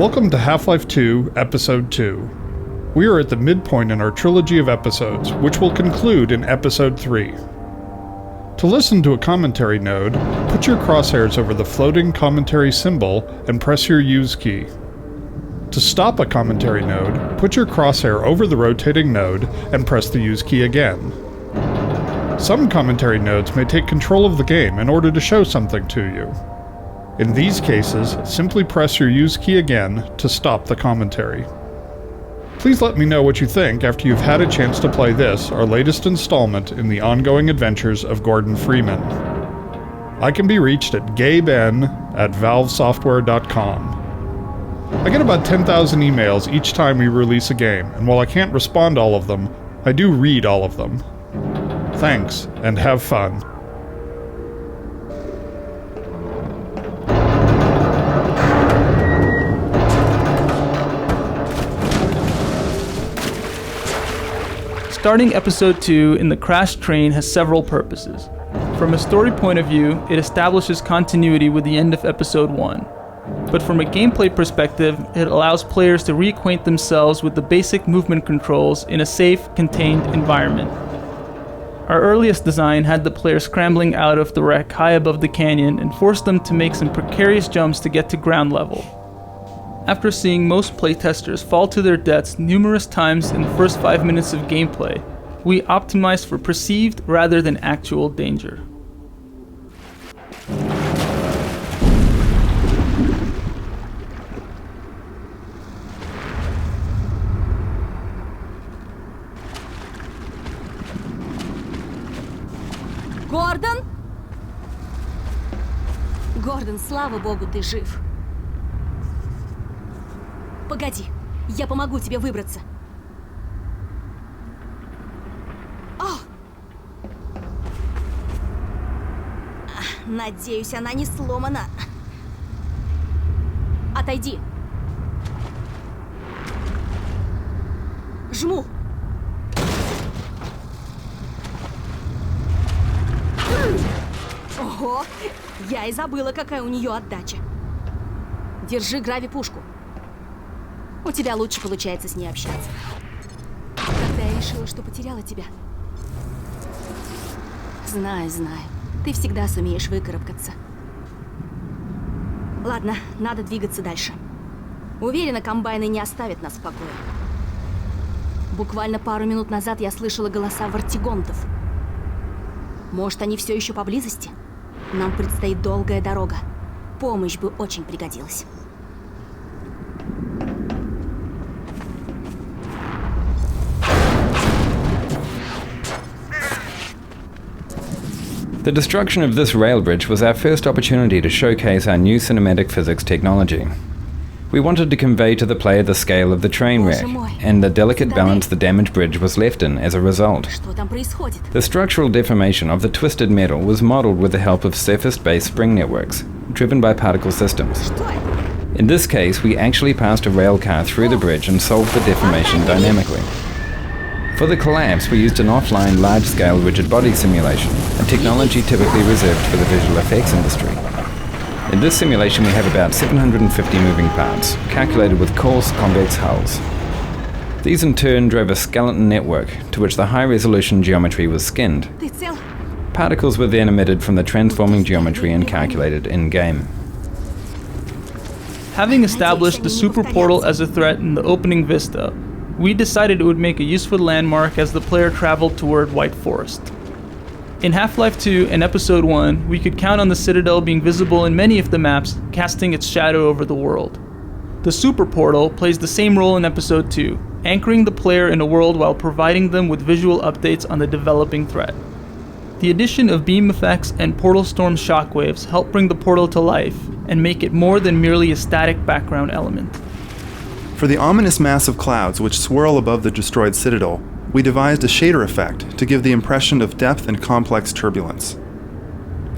Welcome to Half-Life 2, Episode 2. We are at the midpoint in our trilogy of episodes, which will conclude in Episode 3. To listen to a commentary node, put your crosshairs over the floating commentary symbol and press your Use key. To stop a commentary node, put your crosshair over the rotating node and press the Use key again. Some commentary nodes may take control of the game in order to show something to you. In these cases, simply press your Use key again to stop the commentary. Please let me know what you think after you've had a chance to play this, our latest installment in the ongoing adventures of Gordon Freeman. I can be reached at gayben@valvesoftware.com. I get about 10,000 emails each time we release a game, and while I can't respond to all of them, I do read all of them. Thanks, and have fun. Starting Episode 2 in the crashed train has several purposes. From a story point of view, it establishes continuity with the end of Episode 1. But from a gameplay perspective, it allows players to reacquaint themselves with the basic movement controls in a safe, contained environment. Our earliest design had the player scrambling out of the wreck high above the canyon and forced them to make some precarious jumps to get to ground level. After seeing most playtesters fall to their deaths numerous times in the first 5 minutes of gameplay, we optimized for perceived rather than actual danger. Гордон? Гордон, слава богу, ты жив. Погоди, я помогу тебе выбраться. О! Надеюсь, она не сломана. Отойди. Жму. Ого! Я и забыла, какая у нее отдача. Держи грави-пушку. У тебя лучше получается с ней общаться. Когда я решила, что потеряла тебя. Знаю. Ты всегда сумеешь выкарабкаться. Ладно, надо двигаться дальше. Уверена, комбайны не оставят нас в покое. Буквально пару минут назад я слышала голоса вартигонтов. Может, они все еще поблизости? Нам предстоит долгая дорога. Помощь бы очень пригодилась. The destruction of this rail bridge was our first opportunity to showcase our new cinematic physics technology. We wanted to convey to the player the scale of the train wreck, and the delicate balance the damaged bridge was left in as a result. The structural deformation of the twisted metal was modeled with the help of surface-based spring networks, driven by particle systems. In this case, we actually passed a rail car through the bridge and solved the deformation dynamically. For the collapse, we used an offline large-scale rigid body simulation, a technology typically reserved for the visual effects industry. In this simulation we have about 750 moving parts, calculated with coarse convex hulls. These in turn drove a skeleton network, to which the high-resolution geometry was skinned. Particles were then emitted from the transforming geometry and calculated in-game. Having established the super portal as a threat in the opening vista, we decided it would make a useful landmark as the player traveled toward White Forest. In Half-Life 2 and Episode 1, we could count on the Citadel being visible in many of the maps, casting its shadow over the world. The Super Portal plays the same role in Episode 2, anchoring the player in a world while providing them with visual updates on the developing threat. The addition of beam effects and Portal Storm shockwaves help bring the portal to life and make it more than merely a static background element. For the ominous mass of clouds which swirl above the destroyed Citadel, we devised a shader effect to give the impression of depth and complex turbulence.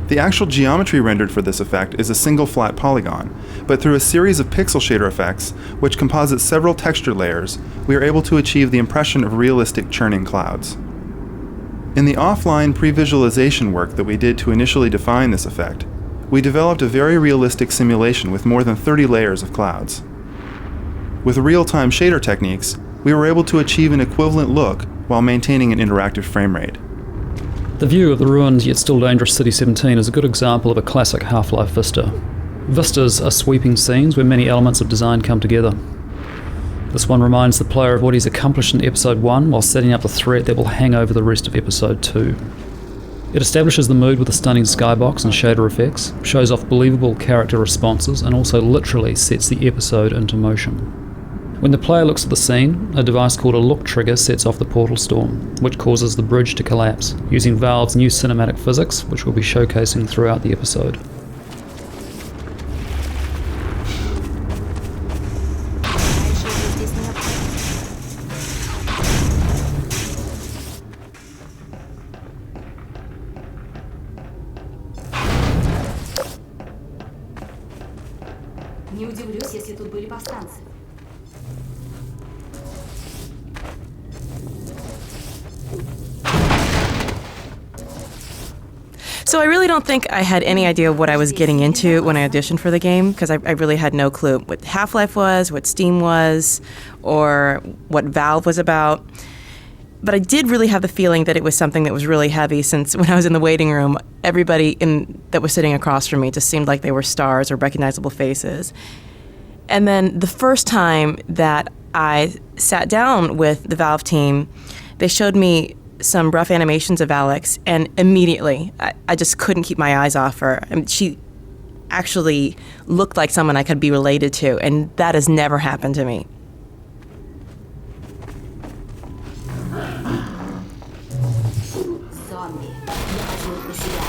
The actual geometry rendered for this effect is a single flat polygon, but through a series of pixel shader effects, which composite several texture layers, we are able to achieve the impression of realistic churning clouds. In the offline pre-visualization work that we did to initially define this effect, we developed a very realistic simulation with more than 30 layers of clouds. With real-time shader techniques, we were able to achieve an equivalent look while maintaining an interactive frame rate. The view of the ruined yet still dangerous City 17 is a good example of a classic Half-Life vista. Vistas are sweeping scenes where many elements of design come together. This one reminds the player of what he's accomplished in Episode 1 while setting up the threat that will hang over the rest of Episode 2. It establishes the mood with a stunning skybox and shader effects, shows off believable character responses, and also literally sets the episode into motion. When the player looks at the scene, a device called a look trigger sets off the portal storm, which causes the bridge to collapse, using Valve's new cinematic physics, which we'll be showcasing throughout the episode. Не удивлюсь, если тут были повстанцы. So I really don't think I had any idea what I was getting into when I auditioned for the game, because I really had no clue what Half-Life was, what Steam was, or what Valve was about. But I did really have the feeling that it was something that was really heavy, since when I was in the waiting room, everybody that was sitting across from me just seemed like they were stars or recognizable faces. And then the first time that I sat down with the Valve team, they showed me some rough animations of Alex, and immediately I just couldn't keep my eyes off her. I mean, she actually looked like someone I could be related to, and that has never happened to me. Зомби. Я возьму их на себя.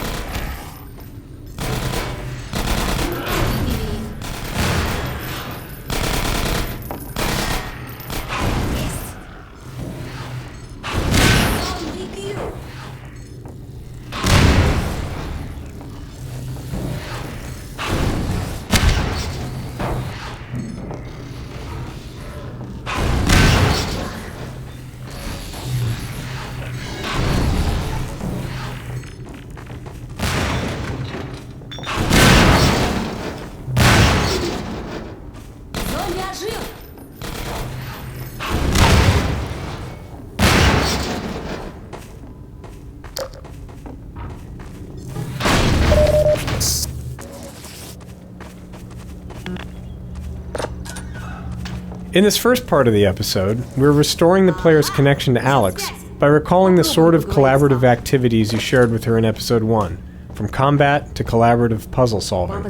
In this first part of the episode, we're restoring the player's connection to Alex by recalling the sort of collaborative activities you shared with her in Episode 1, from combat to collaborative puzzle solving.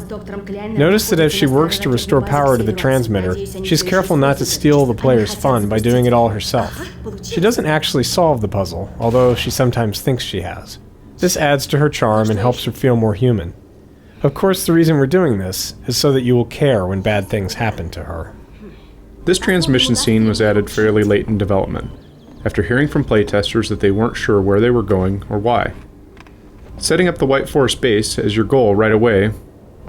Notice that as she works to restore power to the transmitter, she's careful not to steal the player's fun by doing it all herself. She doesn't actually solve the puzzle, although she sometimes thinks she has. This adds to her charm and helps her feel more human. Of course, the reason we're doing this is so that you will care when bad things happen to her. This transmission scene was added fairly late in development, after hearing from playtesters that they weren't sure where they were going or why. Setting up the White Forest base as your goal right away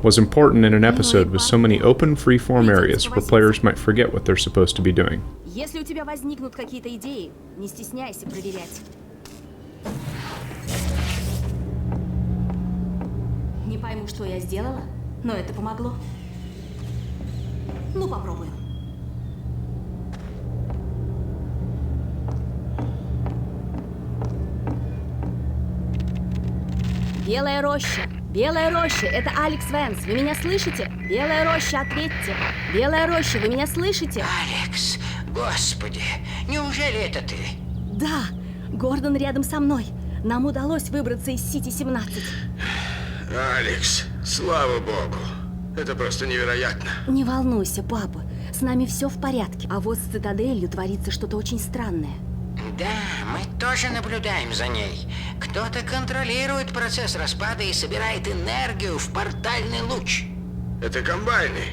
was important in an episode with so many open, free-form areas where players might forget what they're supposed to be doing. Если у тебя возникнут какие-то идеи, не стесняйся проверять. Не пойму, что я сделала, но это помогло. Ну, попробуем. Белая роща, это Алекс Венс, вы меня слышите? Белая роща, ответьте. Белая роща, вы меня слышите? Алекс, господи, неужели это ты? Да, Гордон рядом со мной. Нам удалось выбраться из Сити-17. Алекс, слава богу. Это просто невероятно. Не волнуйся, папа. С нами все в порядке. А вот с Цитаделью творится что-то очень странное. Да, мы тоже наблюдаем за ней. Кто-то контролирует процесс распада и собирает энергию в портальный луч. Это комбайны.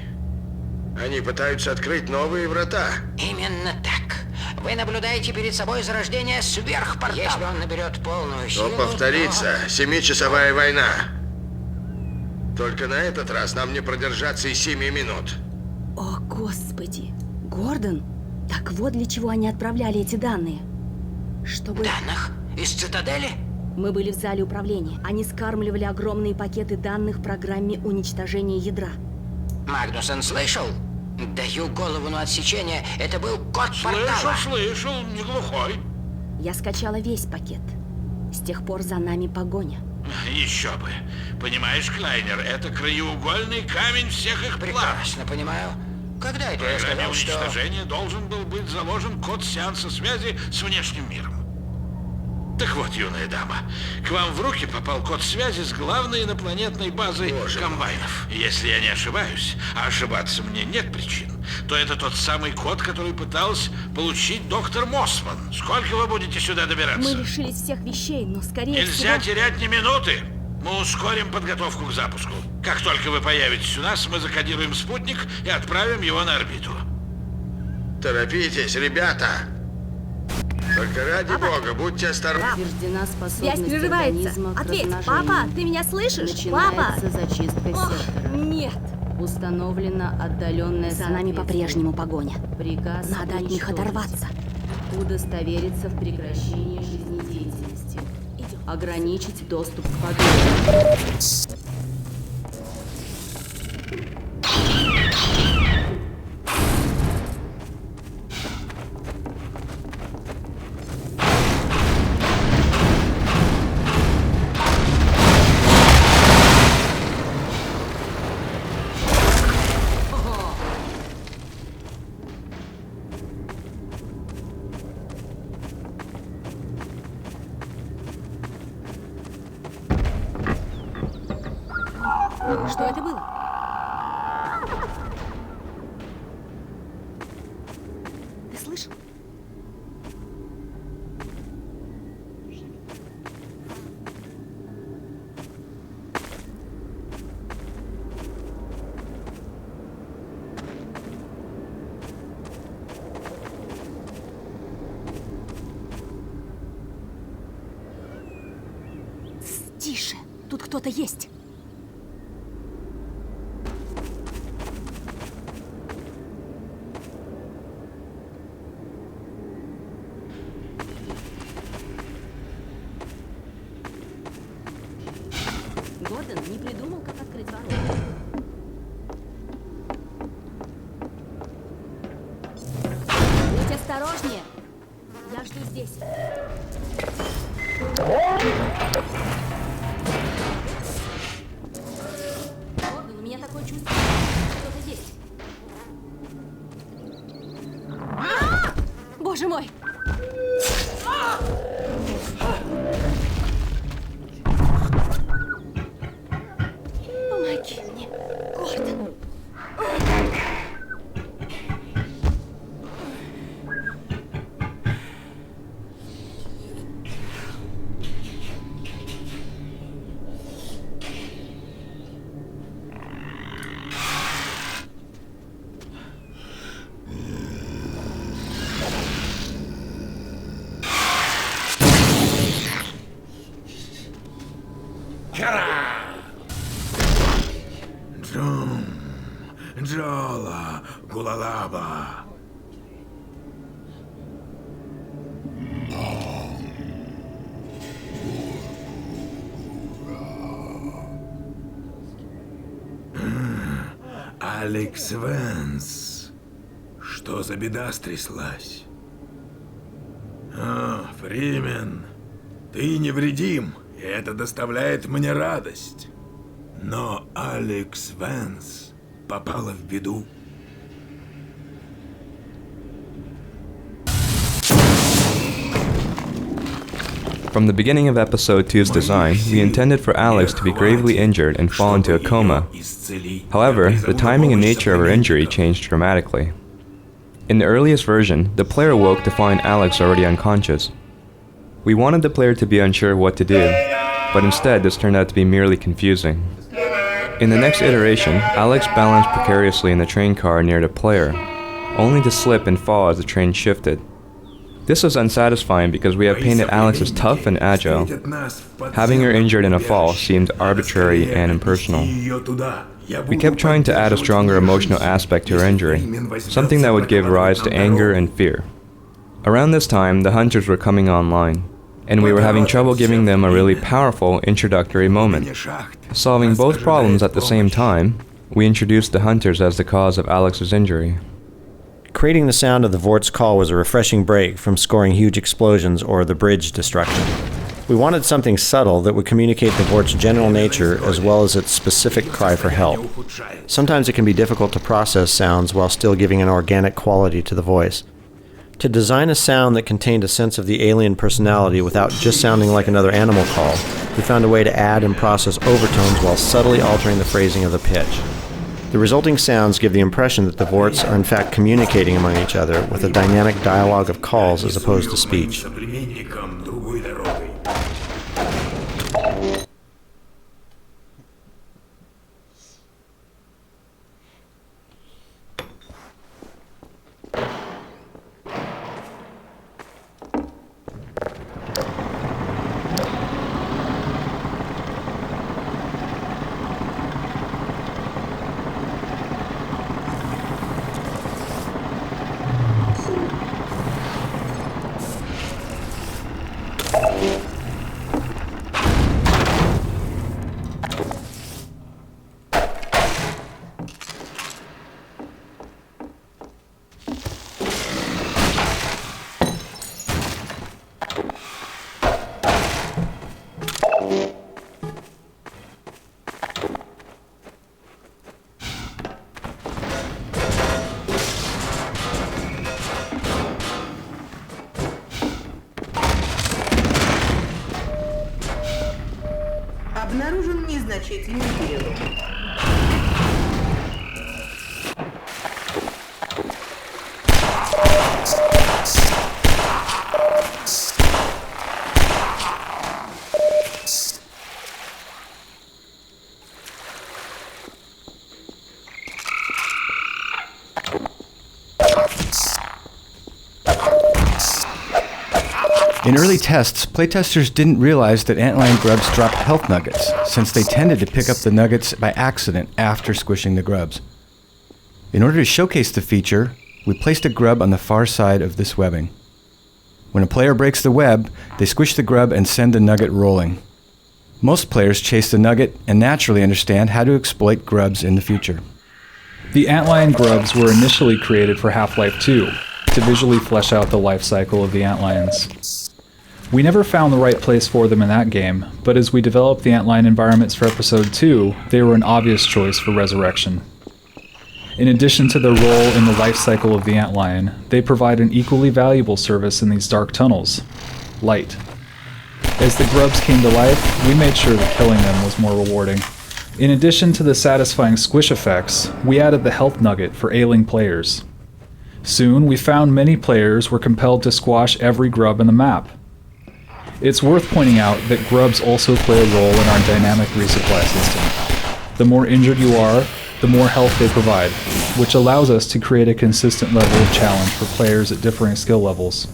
Они пытаются открыть новые врата. Именно так. Вы наблюдаете перед собой зарождение сверхпортала. Если он наберет полную силу... Но повторится 7-часовая война. Только на этот раз нам не продержаться и 7 минут. О, Господи. Гордон? Так вот для чего они отправляли эти данные. Чтобы... Данных? Из Цитадели? Мы были в зале управления. Они скармливали огромные пакеты данных в программе уничтожения ядра. Магнусон слышал? Даю голову на отсечение. Это был код портала. Слышал, не глухой. Я скачала весь пакет. С тех пор за нами погоня. Еще бы. Понимаешь, Клайнер, это краеугольный камень всех их планов. Прекрасно понимаю. Когда это я В программе сказал, что... уничтожения должен был быть заложен код сеанса связи с внешним миром. Так вот, юная дама, к вам в руки попал код связи с главной инопланетной базой комбайнов. Если я не ошибаюсь, а ошибаться мне нет причин, то это тот самый код, который пытался получить доктор Моссман. Сколько вы будете сюда добираться? Мы лишились всех вещей, но скорее Нельзя всего... терять ни минуты. Мы ускорим подготовку к запуску. Как только вы появитесь у нас, мы закодируем спутник и отправим его на орбиту. Торопитесь, ребята! Только ради бога, будьте осторожны. Подтверждена способность Связь прерывается. организма к Ответь, размножению. папа, ты меня слышишь? Папа! Начинается зачистка сектора. Нет. Установлена отдаленная За нами по-прежнему погоня. Приказ Надо от них уничтожить. оторваться. Удостовериться в прекращении жизнедеятельности. Ограничить доступ к подруге. Что это было? Ты слышал? Тише, тут кто-то есть. Гордон не придумал, как открыть ворота. Будь осторожнее. Я жду здесь. Гордон, у меня такое чувство, что кто-то есть. Боже мой! Помоги мне, Гордон. Джола, Гулалаба. Алекс Венс. Что за беда стряслась? Фримен, ты невредим, и это доставляет мне радость. Но Алекс Венс попала в беду. From the beginning of episode 2's design, we intended for Alex to be gravely injured and fall into a coma. However, the timing and nature of her injury changed dramatically. In the earliest version, the player woke to find Alex already unconscious. We wanted the player to be unsure what to do, but instead this turned out to be merely confusing. In the next iteration, Alex balanced precariously in the train car near the player, only to slip and fall as the train shifted. This was unsatisfying because we have painted Alex as tough and agile. Having her injured in a fall seemed arbitrary and impersonal. We kept trying to add a stronger emotional aspect to her injury, something that would give rise to anger and fear. Around this time, the hunters were coming online, and we were having trouble giving them a really powerful introductory moment. Solving both problems at the same time we introduced the hunters as the cause of Alex's injury. Creating the sound of the Vort's call was a refreshing break from scoring huge explosions or the bridge destruction. We wanted something subtle that would communicate the Vort's general nature as well as its specific cry for help. Sometimes it can be difficult to process sounds while still giving an organic quality to the voice. To design a sound that contained a sense of the alien personality without just sounding like another animal call, we found a way to add and process overtones while subtly altering the phrasing of the pitch. The resulting sounds give the impression that the Vorts are in fact communicating among each other with a dynamic dialogue of calls as opposed to speech. Обнаружен незначительный перелом. In early tests, playtesters didn't realize that antlion grubs dropped health nuggets, since they tended to pick up the nuggets by accident after squishing the grubs. In order to showcase the feature, we placed a grub on the far side of this webbing. When a player breaks the web, they squish the grub and send the nugget rolling. Most players chase the nugget and naturally understand how to exploit grubs in the future. The antlion grubs were initially created for Half-Life 2, to visually flesh out the life cycle of the antlions. We never found the right place for them in that game, but as we developed the antlion environments for Episode 2, they were an obvious choice for Resurrection. In addition to their role in the life cycle of the antlion, they provide an equally valuable service in these dark tunnels: light. As the grubs came to life, we made sure that killing them was more rewarding. In addition to the satisfying squish effects, we added the health nugget for ailing players. Soon, we found many players were compelled to squash every grub in the map. It's worth pointing out that grubs also play a role in our dynamic resupply system. The more injured you are, the more health they provide, which allows us to create a consistent level of challenge for players at differing skill levels.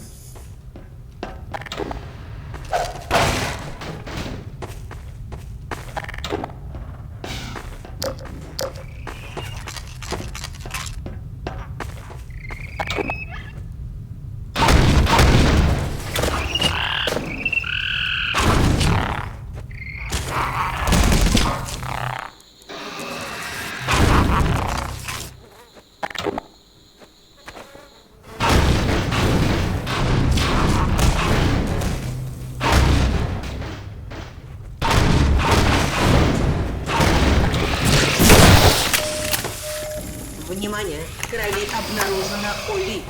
Внимание! Крови обнаружена Оли.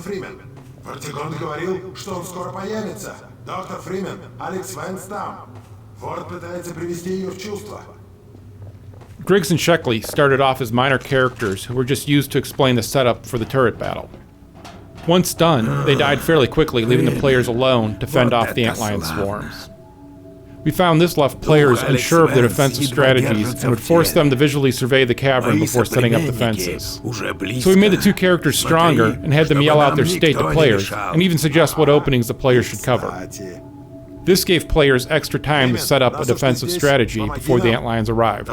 Фримен. Вартигон говорил, что он скоро появится. Доктор Фримен, Алекс Вайнс там. Форд пытается привести ее в чувство. Griggs and Sheckley started off as minor characters who were just used to explain the setup for the turret battle. Once done, they died fairly quickly, leaving the players alone to fend off the antlion swarms. We found this left players unsure of their defensive strategies and would force them to visually survey the cavern before setting up defenses. So we made the two characters stronger and had them yell out their state to players, and even suggest what openings the players should cover. This gave players extra time to set up a defensive strategy before the antlions arrived.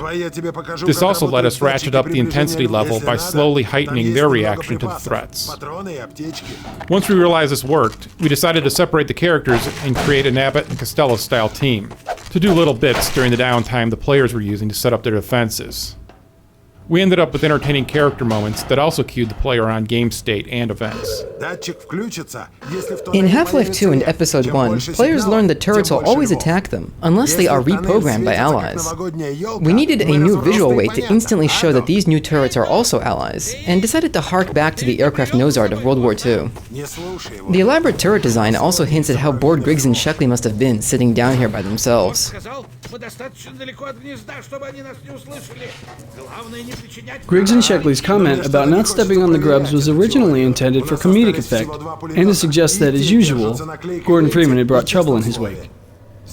This also let us ratchet up the intensity level by slowly heightening their reaction to the threats. Once we realized this worked, we decided to separate the characters and create an Abbott and Costello style team to do little bits during the downtime the players were using to set up their defenses. We ended up with entertaining character moments that also cued the player on game state and events. In Half-Life 2 and Episode 1, players learned that turrets will always attack them, unless they are reprogrammed by allies. We needed a new visual way to instantly show that these new turrets are also allies, and decided to hark back to the aircraft nose art of World War II. The elaborate turret design also hints at how bored Griggs and Sheckley must have been sitting down here by themselves. Griggs and Sheckley's comment about not stepping on the grubs was originally intended for comedic effect, and to suggest that, as usual, Gordon Freeman had brought trouble in his wake.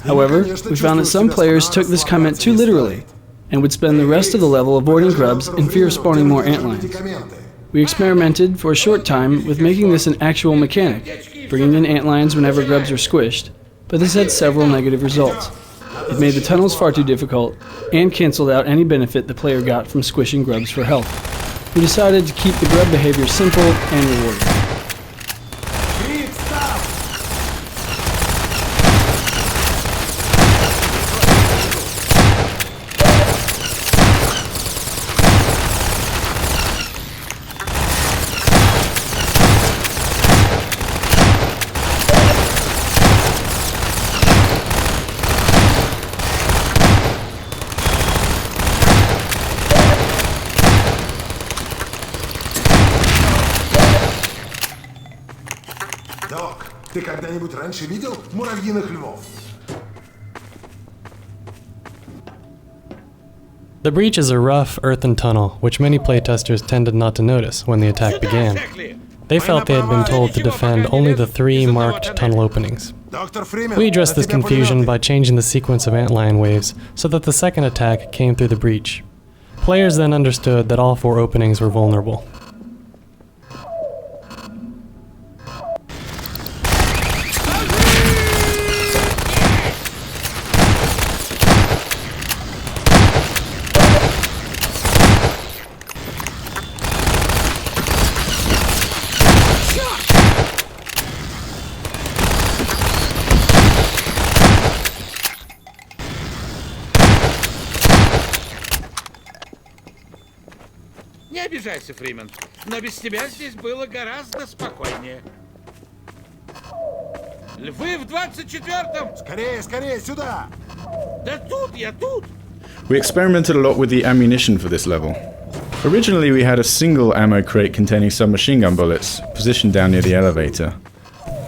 However, we found that some players took this comment too literally, and would spend the rest of the level avoiding grubs in fear of spawning more antlions. We experimented for a short time with making this an actual mechanic, bringing in antlions whenever grubs are squished, but this had several negative results. It made the tunnels far too difficult, and cancelled out any benefit the player got from squishing grubs for health. We decided to keep the grub behavior simple and rewarding. Ты когда-нибудь раньше видел муравьиных львов? The breach is a rough, earthen tunnel, which many playtesters tended not to notice when the attack began. They felt they had been told to defend only the 3 marked tunnel openings. We addressed this confusion by changing the sequence of antlion waves so that the second attack came through the breach. Players then understood that all 4 openings were vulnerable. Не обижайся, Фримен, но без тебя здесь было гораздо спокойнее. Львы в 24-м! Скорее, скорее, сюда! Да тут, я тут! We experimented a lot with the ammunition for this level. Originally we had a single ammo crate containing submachine gun bullets, positioned down near the elevator.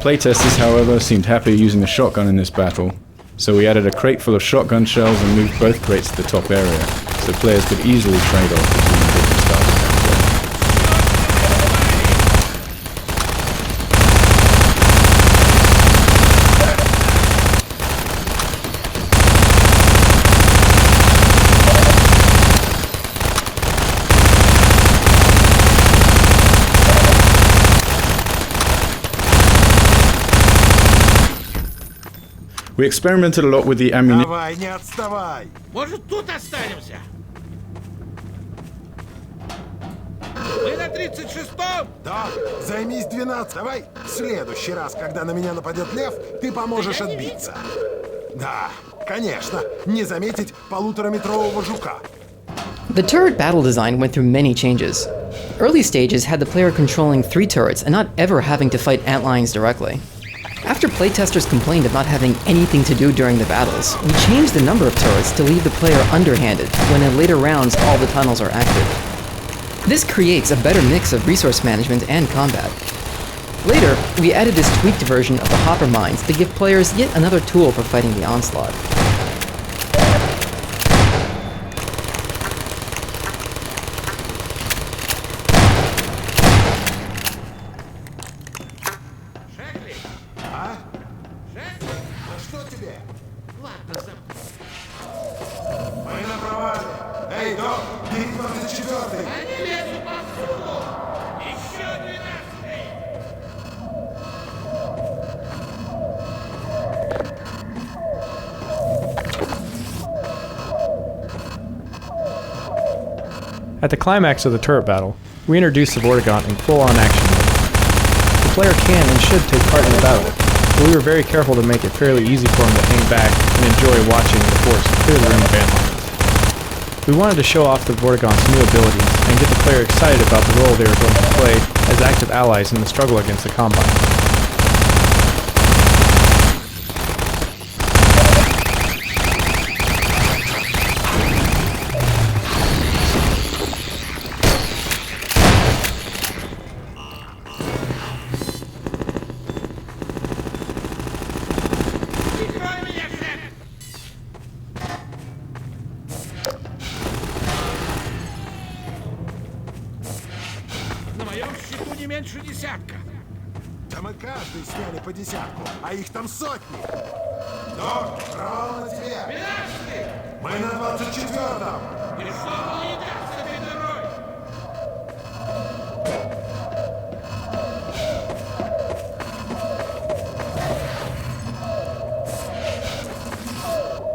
Playtesters, however, seemed happier using a shotgun in this battle, so we added a crate full of shotgun shells and moved both crates to the top area, so players could easily trade off between the different styles of gunplay. We experimented a lot with the ammunition. Давай, не отставай! Может, тут останемся? Мы на 36-м? Да, займись 12. Давай, в следующий раз, когда на меня нападет лев, ты поможешь отбиться. Да, конечно, не заметить 1,5-метрового жука. The turret battle design went through many changes. Early stages had the player controlling 3 turrets and not ever having to fight antlions directly. After playtesters complained of not having anything to do during the battles, we changed the number of turrets to leave the player underhanded when in later rounds all the tunnels are active. This creates a better mix of resource management and combat. Later, we added this tweaked version of the hopper mines to give players yet another tool for fighting the onslaught. At the climax of the turret battle, we introduced the Vortigaunt in full-on action mode. The player can and should take part in the battle, but we were very careful to make it fairly easy for him to hang back and enjoy watching the force clear the room of antlines. We wanted to show off the Vortigaunt's new abilities and get the player excited about the role they were going to play as active allies in the struggle against the Combines. Да мы каждый сняли по десятку, а их там сотни. Док, право на тебе. Мы на 24-м. И что был едят с этой дырой?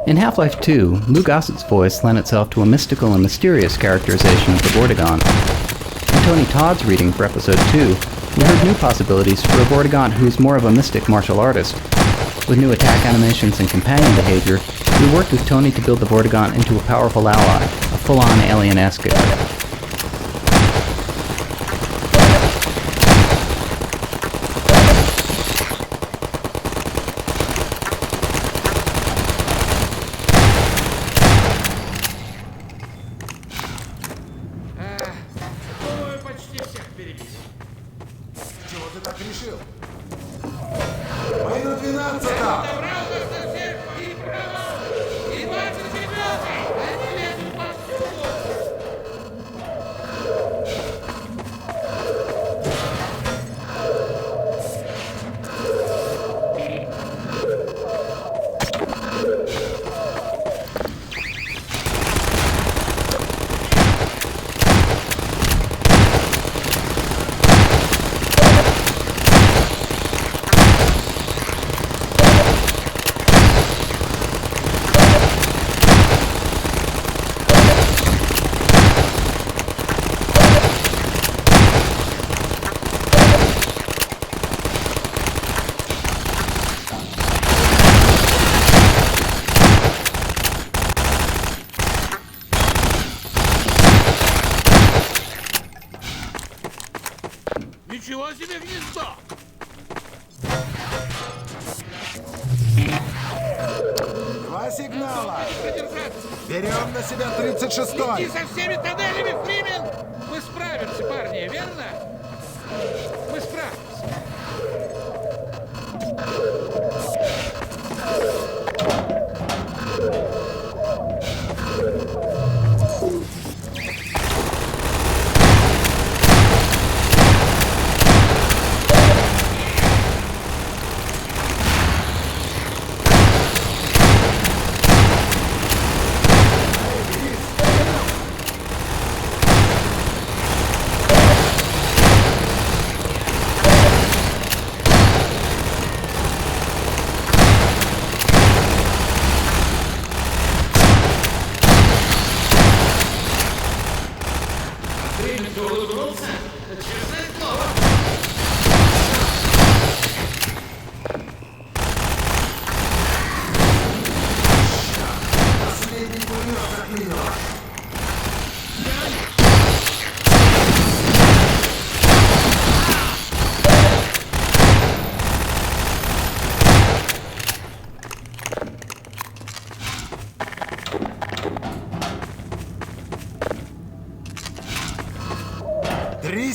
In Half-Life 2, Lou Gossett's voice lent itself to a mystical and mysterious characterization of the Vortigaunt. In Tony Todd's reading for Episode 2, we heard new possibilities for a Vortigaunt who's more of a mystic martial artist. With new attack animations and companion behavior, we worked with Tony to build the Vortigaunt into a powerful ally, a full-on alien-esque guy. Ничего себе гнездо! Два сигнала! Берем на себя 36-й! Иди со всеми тоннелями, Фримен! Мы справимся, парни, верно? Мы справимся.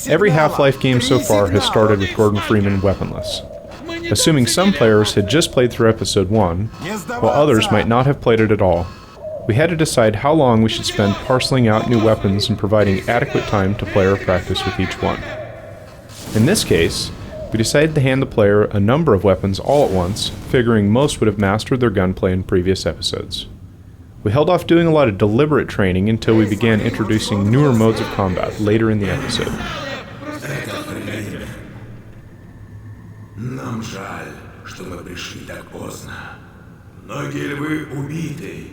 Every Half-Life game so far has started with Gordon Freeman weaponless. Assuming some players had just played through episode 1, while others might not have played it at all, we had to decide how long we should spend parceling out new weapons and providing adequate time to player practice with each one. In this case, we decided to hand the player a number of weapons all at once, figuring most would have mastered their gunplay in previous episodes. We held off doing a lot of deliberate training until we began introducing newer modes of combat later in the episode. Нам жаль, что мы пришли так поздно. Многие львы убиты,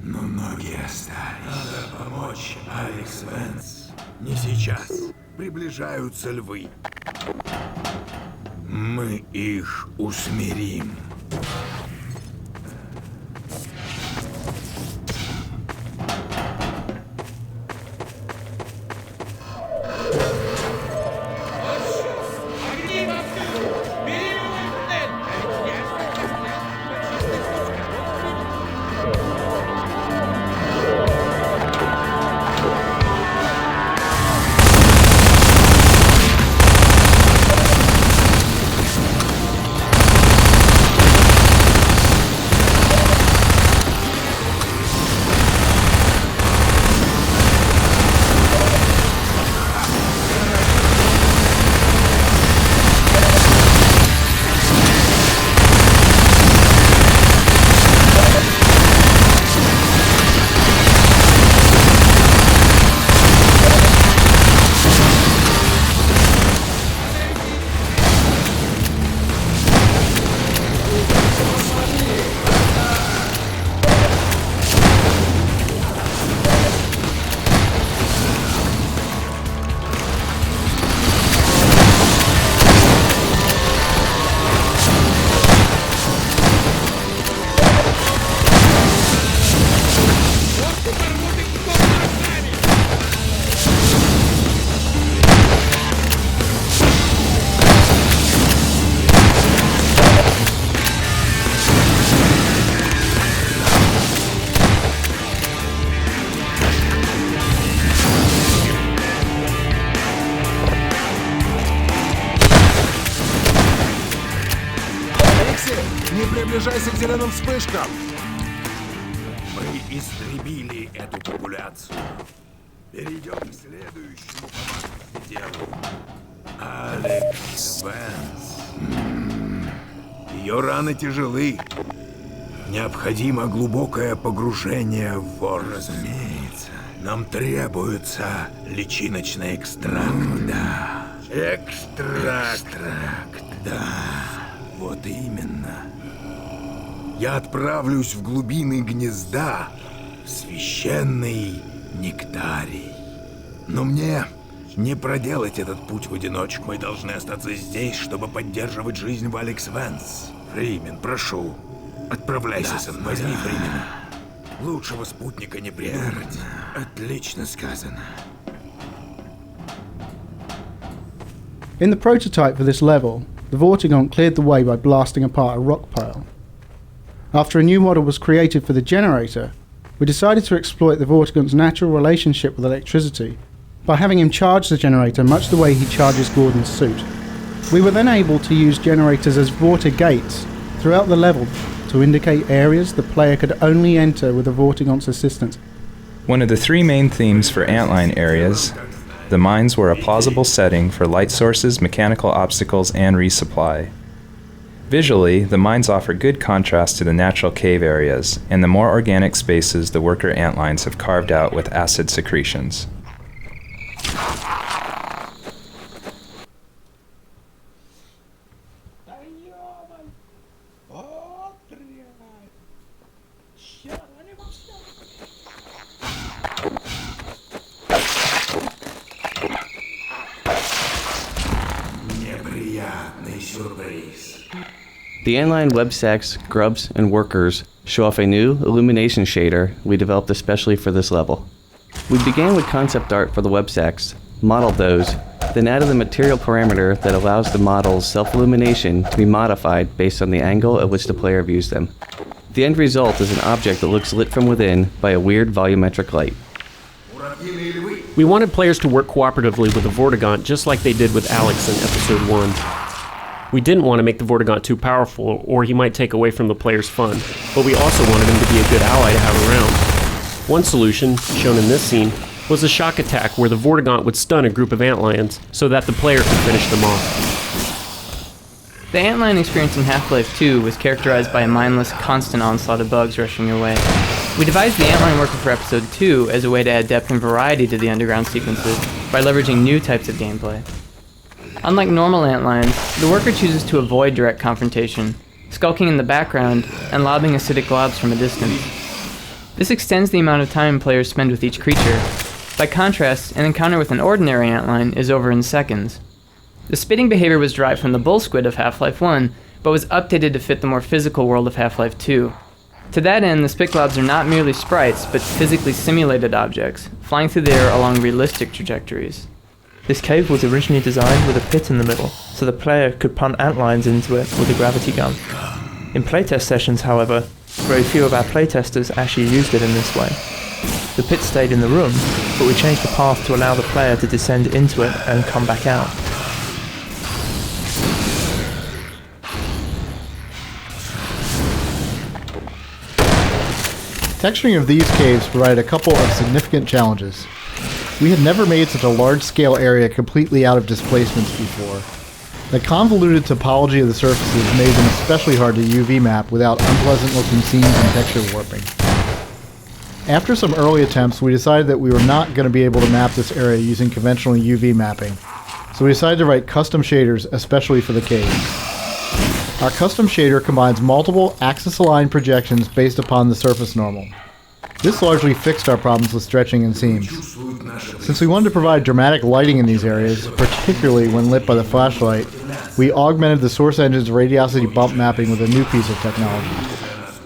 но многие остались. Надо помочь, Алекс Венс. Не сейчас. Приближаются львы. Мы их усмирим. Приближайся к зеленым вспышкам! Мы истребили эту популяцию. Перейдем к следующему по делу. Алекс Венс. Ее раны тяжелы. Необходимо глубокое погружение в вор. Разумеется. Нам требуется личиночный экстракт. Да. Экстракт. Да. Вот именно. Я отправлюсь в глубины гнезда, в священный нектарий. Но мне не проделать этот путь в одиночку. Мы должны остаться здесь, чтобы поддерживать жизнь в Алекс Венс. Фримен, прошу, отправляйся со мной. Возьми Фримена. Лучшего спутника не придумать. Отлично сказано. In the prototype for this level, the Vortigaunt cleared the way by blasting apart a rock pile. After a new model was created for the generator, we decided to exploit the Vortigaunt's natural relationship with electricity by having him charge the generator much the way he charges Gordon's suit. We were then able to use generators as Vortigates throughout the level to indicate areas the player could only enter with the Vortigaunt's assistance. One of the three main themes for Antline areas, the mines were a plausible setting for light sources, mechanical obstacles, and resupply. Visually, the mines offer good contrast to the natural cave areas and the more organic spaces the worker antlines have carved out with acid secretions. The Antline web stacks, grubs, and workers show off a new illumination shader we developed especially for this level. We began with concept art for the web stacks, modeled those, then added the material parameter that allows the model's self-illumination to be modified based on the angle at which the player views them. The end result is an object that looks lit from within by a weird volumetric light. Уравнили львы. We wanted players to work cooperatively with the Vortigaunt just like they did with Alex in episode 1. We didn't want to make the Vortigaunt too powerful, or he might take away from the player's fun, but we also wanted him to be a good ally to have around. One solution, shown in this scene, was a shock attack where the Vortigaunt would stun a group of antlions so that the player could finish them off. The antlion experience in Half-Life 2 was characterized by a mindless, constant onslaught of bugs rushing your way. We devised the antlion worker for episode 2 as a way to add depth and variety to the underground sequences by leveraging new types of gameplay. Unlike normal antlions, the worker chooses to avoid direct confrontation, skulking in the background and lobbing acidic globs from a distance. This extends the amount of time players spend with each creature. By contrast, an encounter with an ordinary antlion is over in seconds. The spitting behavior was derived from the bull squid of Half-Life 1, but was updated to fit the more physical world of Half-Life 2. To that end, the spit globs are not merely sprites, but physically simulated objects, flying through the air along realistic trajectories. This cave was originally designed with a pit in the middle, so the player could punt antlions into it with a gravity gun. In playtest sessions, however, very few of our playtesters actually used it in this way. The pit stayed in the room, but we changed the path to allow the player to descend into it and come back out. Texturing of these caves provided a couple of significant challenges. We had never made such a large-scale area completely out of displacements before. The convoluted topology of the surfaces made them especially hard to UV map without unpleasant-looking seams and texture warping. After some early attempts, we decided that we were not going to be able to map this area using conventional UV mapping, so we decided to write custom shaders especially for the caves. Our custom shader combines multiple axis-aligned projections based upon the surface normal. This largely fixed our problems with stretching and seams. Since we wanted to provide dramatic lighting in these areas, particularly when lit by the flashlight, we augmented the source engine's radiosity bump mapping with a new piece of technology.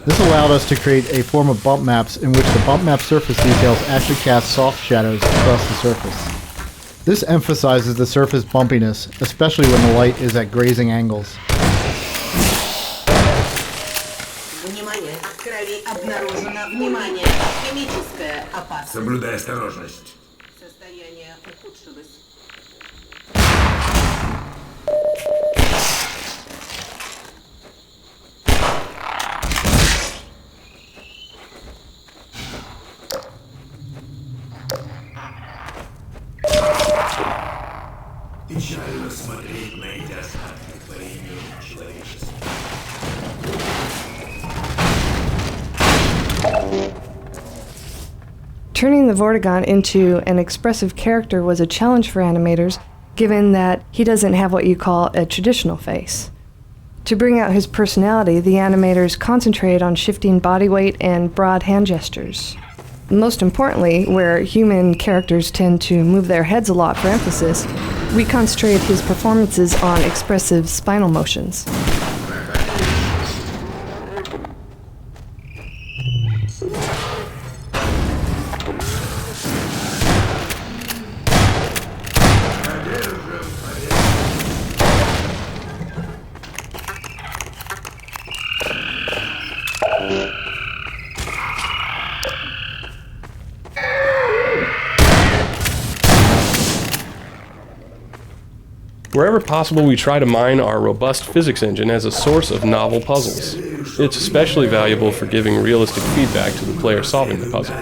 This allowed us to create a form of bump maps in which the bump map surface details actually cast soft shadows across the surface. This emphasizes the surface bumpiness, especially when the light is at grazing angles. Внимание! В крови обнаружено внимание! Химическая опасность. Соблюдай осторожность. Состояние ухудшилось. Печально смотреть на эти остатки творения человечества. Turning the Vortigaunt into an expressive character was a challenge for animators, given that he doesn't have what you call a traditional face. To bring out his personality, the animators concentrated on shifting body weight and broad hand gestures. Most importantly, where human characters tend to move their heads a lot for emphasis, we concentrated his performances on expressive spinal motions. Wherever possible, we try to mine our robust physics engine as a source of novel puzzles. It's especially valuable for giving realistic feedback to the player solving the puzzle.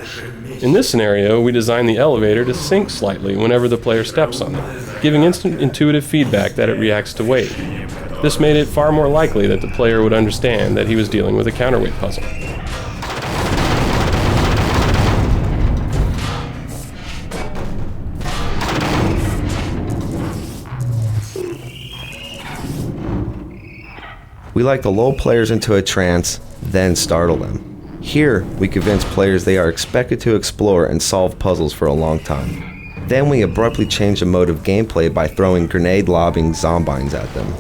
In this scenario, we designed the elevator to sink slightly whenever the player steps on it, giving instant intuitive feedback that it reacts to weight. This made it far more likely that the player would understand that he was dealing with a counterweight puzzle. We like to lull players into a trance, then startle them. Here, we convince players they are expected to explore and solve puzzles for a long time. Then we abruptly change the mode of gameplay by throwing grenade-lobbing zombines at them.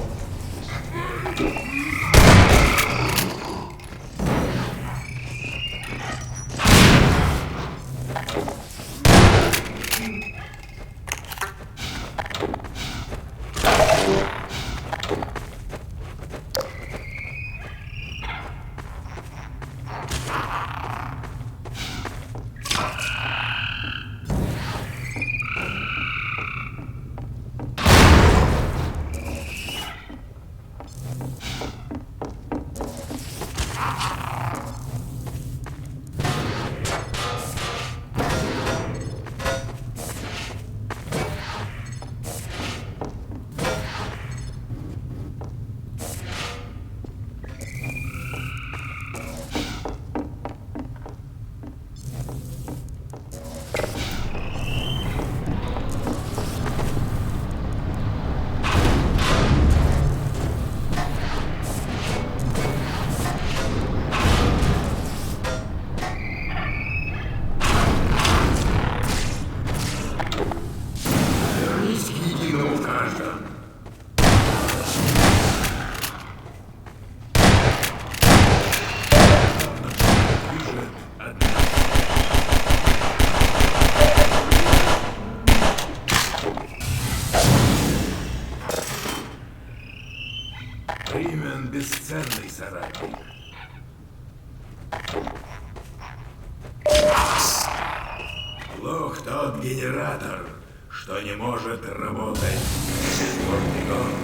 ценный соратник. Плох тот генератор, что не может работать без вортигонта.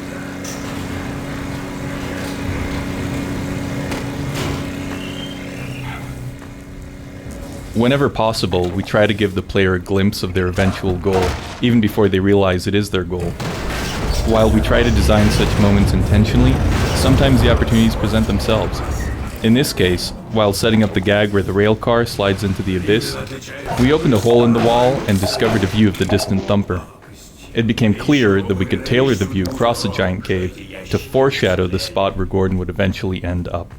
Whenever possible, we try to give the player a glimpse of their eventual goal, even before they realize it is their goal. While we try to design such moments intentionally, sometimes the opportunities present themselves. In this case, while setting up the gag where the rail car slides into the abyss, we opened a hole in the wall and discovered a view of the distant thumper. It became clear that we could tailor the view across the giant cave to foreshadow the spot where Gordon would eventually end up.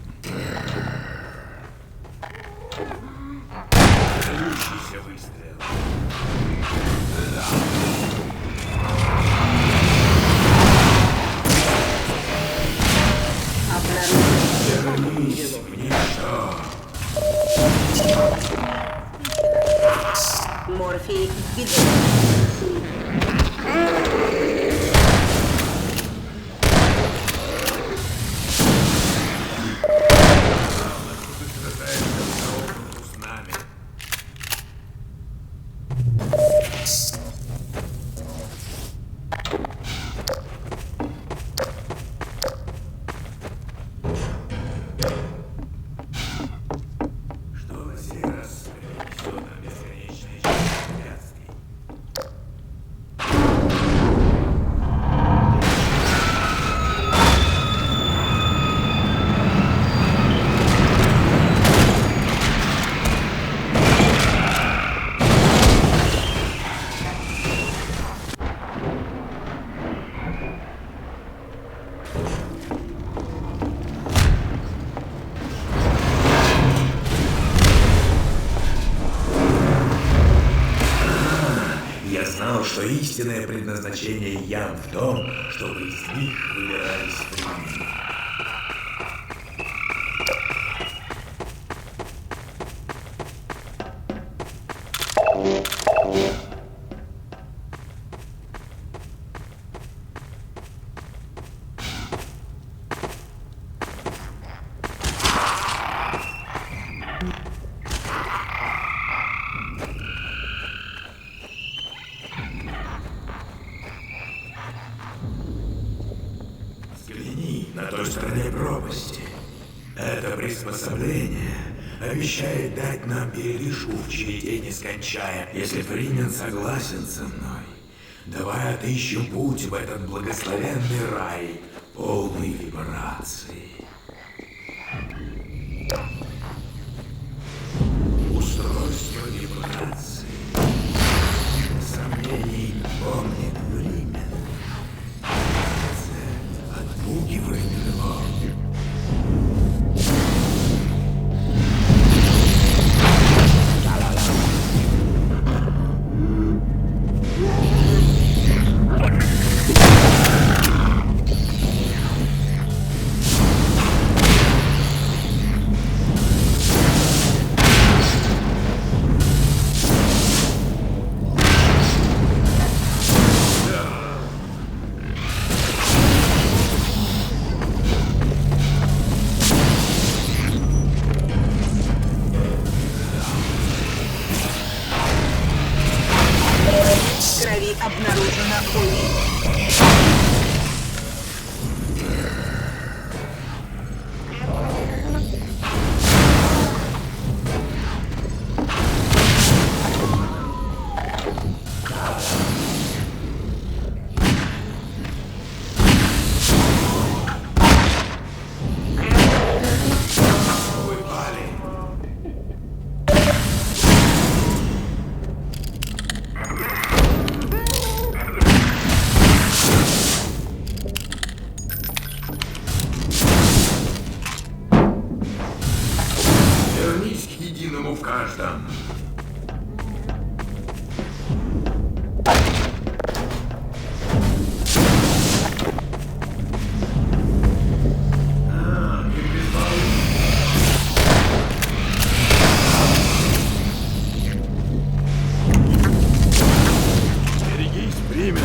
Морфий, что истинное предназначение ям в том, чтобы из них выбирались времени. На той стороне пропасти. Это приспособление обещает дать нам передышку в череде нескончаем, если Фримен согласен со мной. Давай отыщем путь в этот благословенный рай, полный вибраций. Устройство вибраций. Сомнений помнит Фримен. Отпугивает его. обнаружена улика. Вернись к единому в каждом. Берегись, время.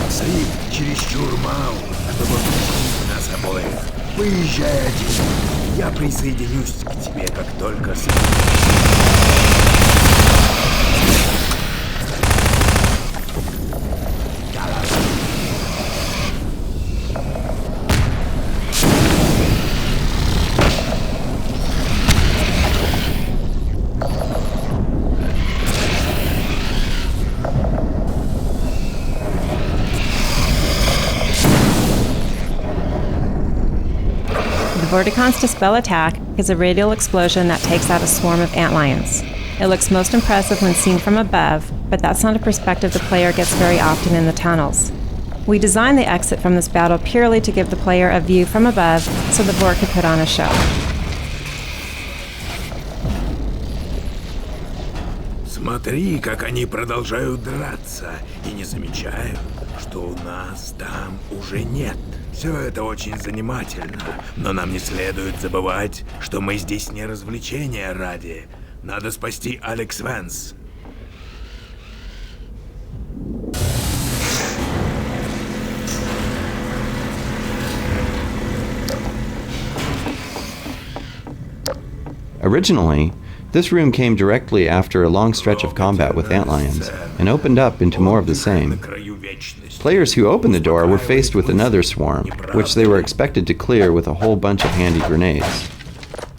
Слив чересчур мал, чтобы впустить нас обоих. Поезжай один. Я присоединюсь к тебе, как только Vortigon's dispel attack is a radial explosion that takes out a swarm of antlions. It looks most impressive when seen from above, but that's not a perspective the player gets very often in the tunnels. We designed the exit from this battle purely to give the player a view from above so the Vort could put on a show. Смотри, как они продолжают драться, и не замечают, что у нас там уже нет. Все это очень занимательно, но нам не следует забывать, что мы здесь не развлечения ради. Надо спасти Алекс Венс. Originally, this room came directly after a long stretch of combat with antlions, and opened up into more of the same. Players who opened the door were faced with another swarm, which they were expected to clear with a whole bunch of handy grenades.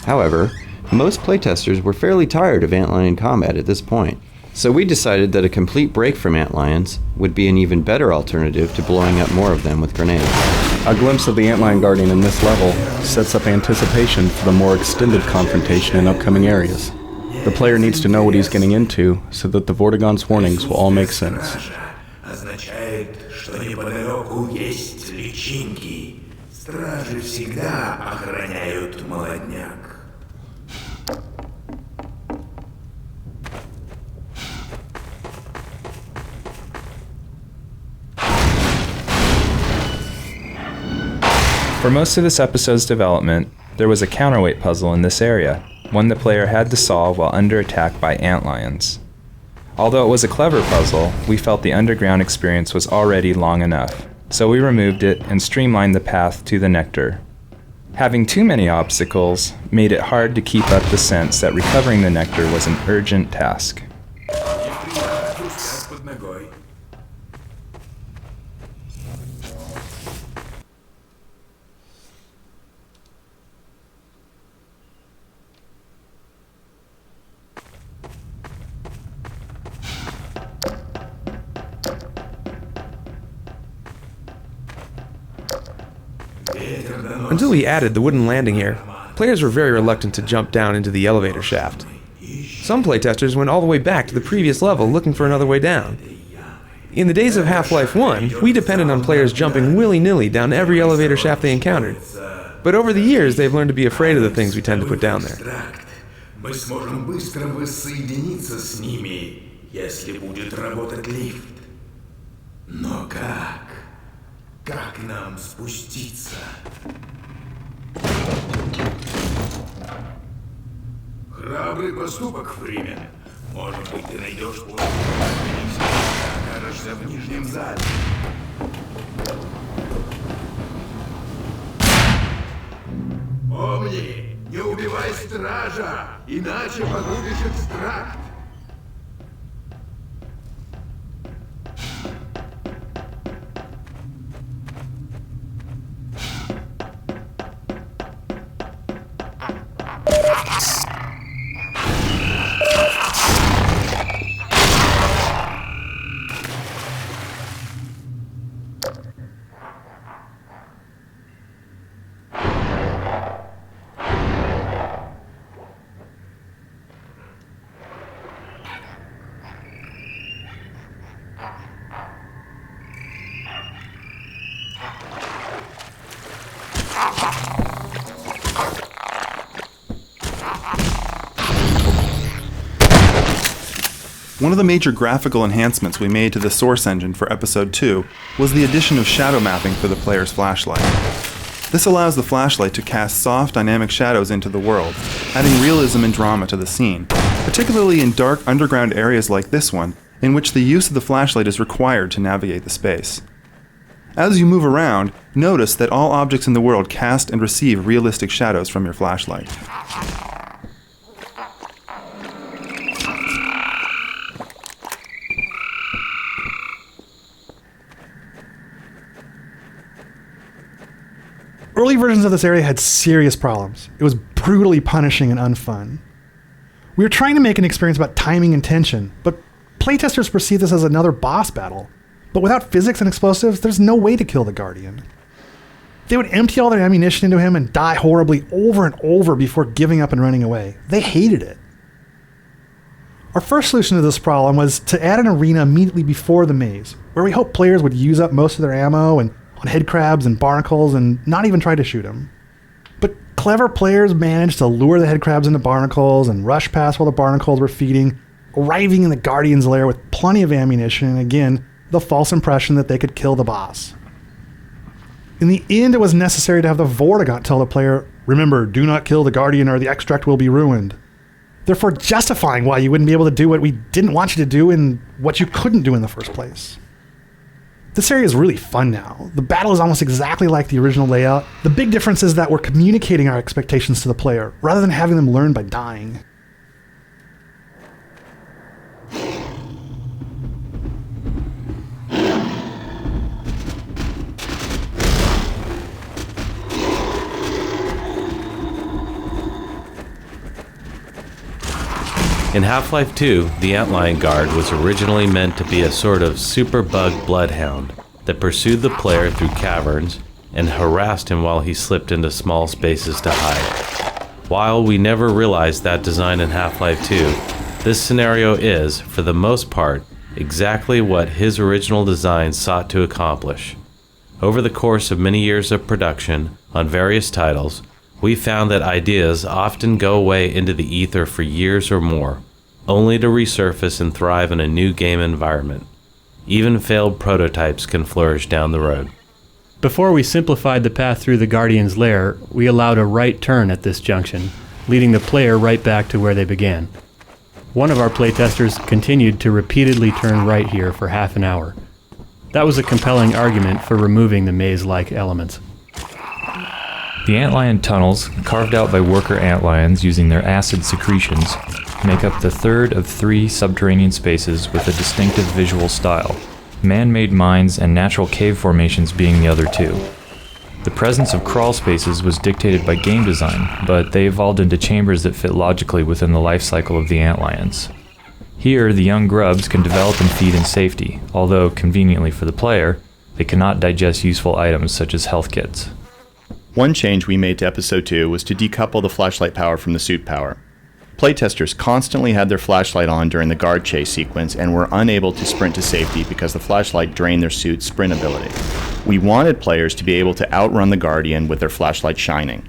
However, most playtesters were fairly tired of antlion combat at this point, so we decided that a complete break from antlions would be an even better alternative to blowing up more of them with grenades. A glimpse of the Antlion Guardian in this level sets up anticipation for the more extended confrontation in upcoming areas. The player needs to know what he's getting into so that the Vortigon's warnings will all make sense. Означает, что неподалеку есть личинки. Стражи всегда охраняют молодняк. For most of this episode's development, there was a counterweight puzzle in this area, one the player had to solve while under attack by antlions. Although it was a clever puzzle, we felt the underground experience was already long enough, so we removed it and streamlined the path to the nectar. Having too many obstacles made it hard to keep up the sense that recovering the nectar was an urgent task. Until we added the wooden landing here, players were very reluctant to jump down into the elevator shaft. Some playtesters went all the way back to the previous level looking for another way down. In the days of Half-Life 1, we depended on players jumping willy-nilly down every elevator shaft they encountered. But over the years, they've learned to be afraid of the things we tend to put down there. Мы сможем быстро воссоединиться с ними, если будет работать лифт. Но как? Как нам спуститься? Храбрый поступок, Фримен. Может быть, ты найдешь способ, окажешься в нижнем зале. Помни, не убивай стража, иначе погубишь экстракт. One of the major graphical enhancements we made to the source engine for Episode 2 was the addition of shadow mapping for the player's flashlight. This allows the flashlight to cast soft, dynamic shadows into the world, adding realism and drama to the scene, particularly in dark underground areas like this one, in which the use of the flashlight is required to navigate the space. As you move around, notice that all objects in the world cast and receive realistic shadows from your flashlight. Early versions of this area had serious problems. It was brutally punishing and unfun. We were trying to make an experience about timing and tension, but playtesters perceive this as another boss battle. But without physics and explosives, there's no way to kill the Guardian. They would empty all their ammunition into him and die horribly over and over before giving up and running away. They hated it. Our first solution to this problem was to add an arena immediately before the maze, where we hoped players would use up most of their ammo and on headcrabs and barnacles and not even try to shoot him. But clever players managed to lure the headcrabs into barnacles and rush past while the barnacles were feeding, arriving in the Guardian's lair with plenty of ammunition and again, the false impression that they could kill the boss. In the end, it was necessary to have the Vortigaunt tell the player, "Remember, do not kill the Guardian or the extract will be ruined," therefore justifying why you wouldn't be able to do what we didn't want you to do and what you couldn't do in the first place. This area is really fun now. The battle is almost exactly like the original layout. The big difference is that we're communicating our expectations to the player, rather than having them learn by dying. In Half-Life 2, the Antlion Guard was originally meant to be a sort of super bug bloodhound that pursued the player through caverns and harassed him while he slipped into small spaces to hide. While we never realized that design in Half-Life 2, this scenario is, for the most part, exactly what his original design sought to accomplish. Over the course of many years of production on various titles, we found that ideas often go away into the ether for years or more, only to resurface and thrive in a new game environment. Even failed prototypes can flourish down the road. Before we simplified the path through the Guardian's lair, we allowed a right turn at this junction, leading the player right back to where they began. One of our playtesters continued to repeatedly turn right here for half an hour. That was a compelling argument for removing the maze-like elements. The antlion tunnels, carved out by worker antlions using their acid secretions, make up the third of 3 subterranean spaces with a distinctive visual style, man-made mines and natural cave formations being the other 2. The presence of crawl spaces was dictated by game design, but they evolved into chambers that fit logically within the life cycle of the antlions. Here, the young grubs can develop and feed in safety, although, conveniently for the player, they cannot digest useful items such as health kits. One change we made to Episode 2 was to decouple the flashlight power from the suit power. Playtesters constantly had their flashlight on during the guard chase sequence and were unable to sprint to safety because the flashlight drained their suit's sprint ability. We wanted players to be able to outrun the Guardian with their flashlight shining.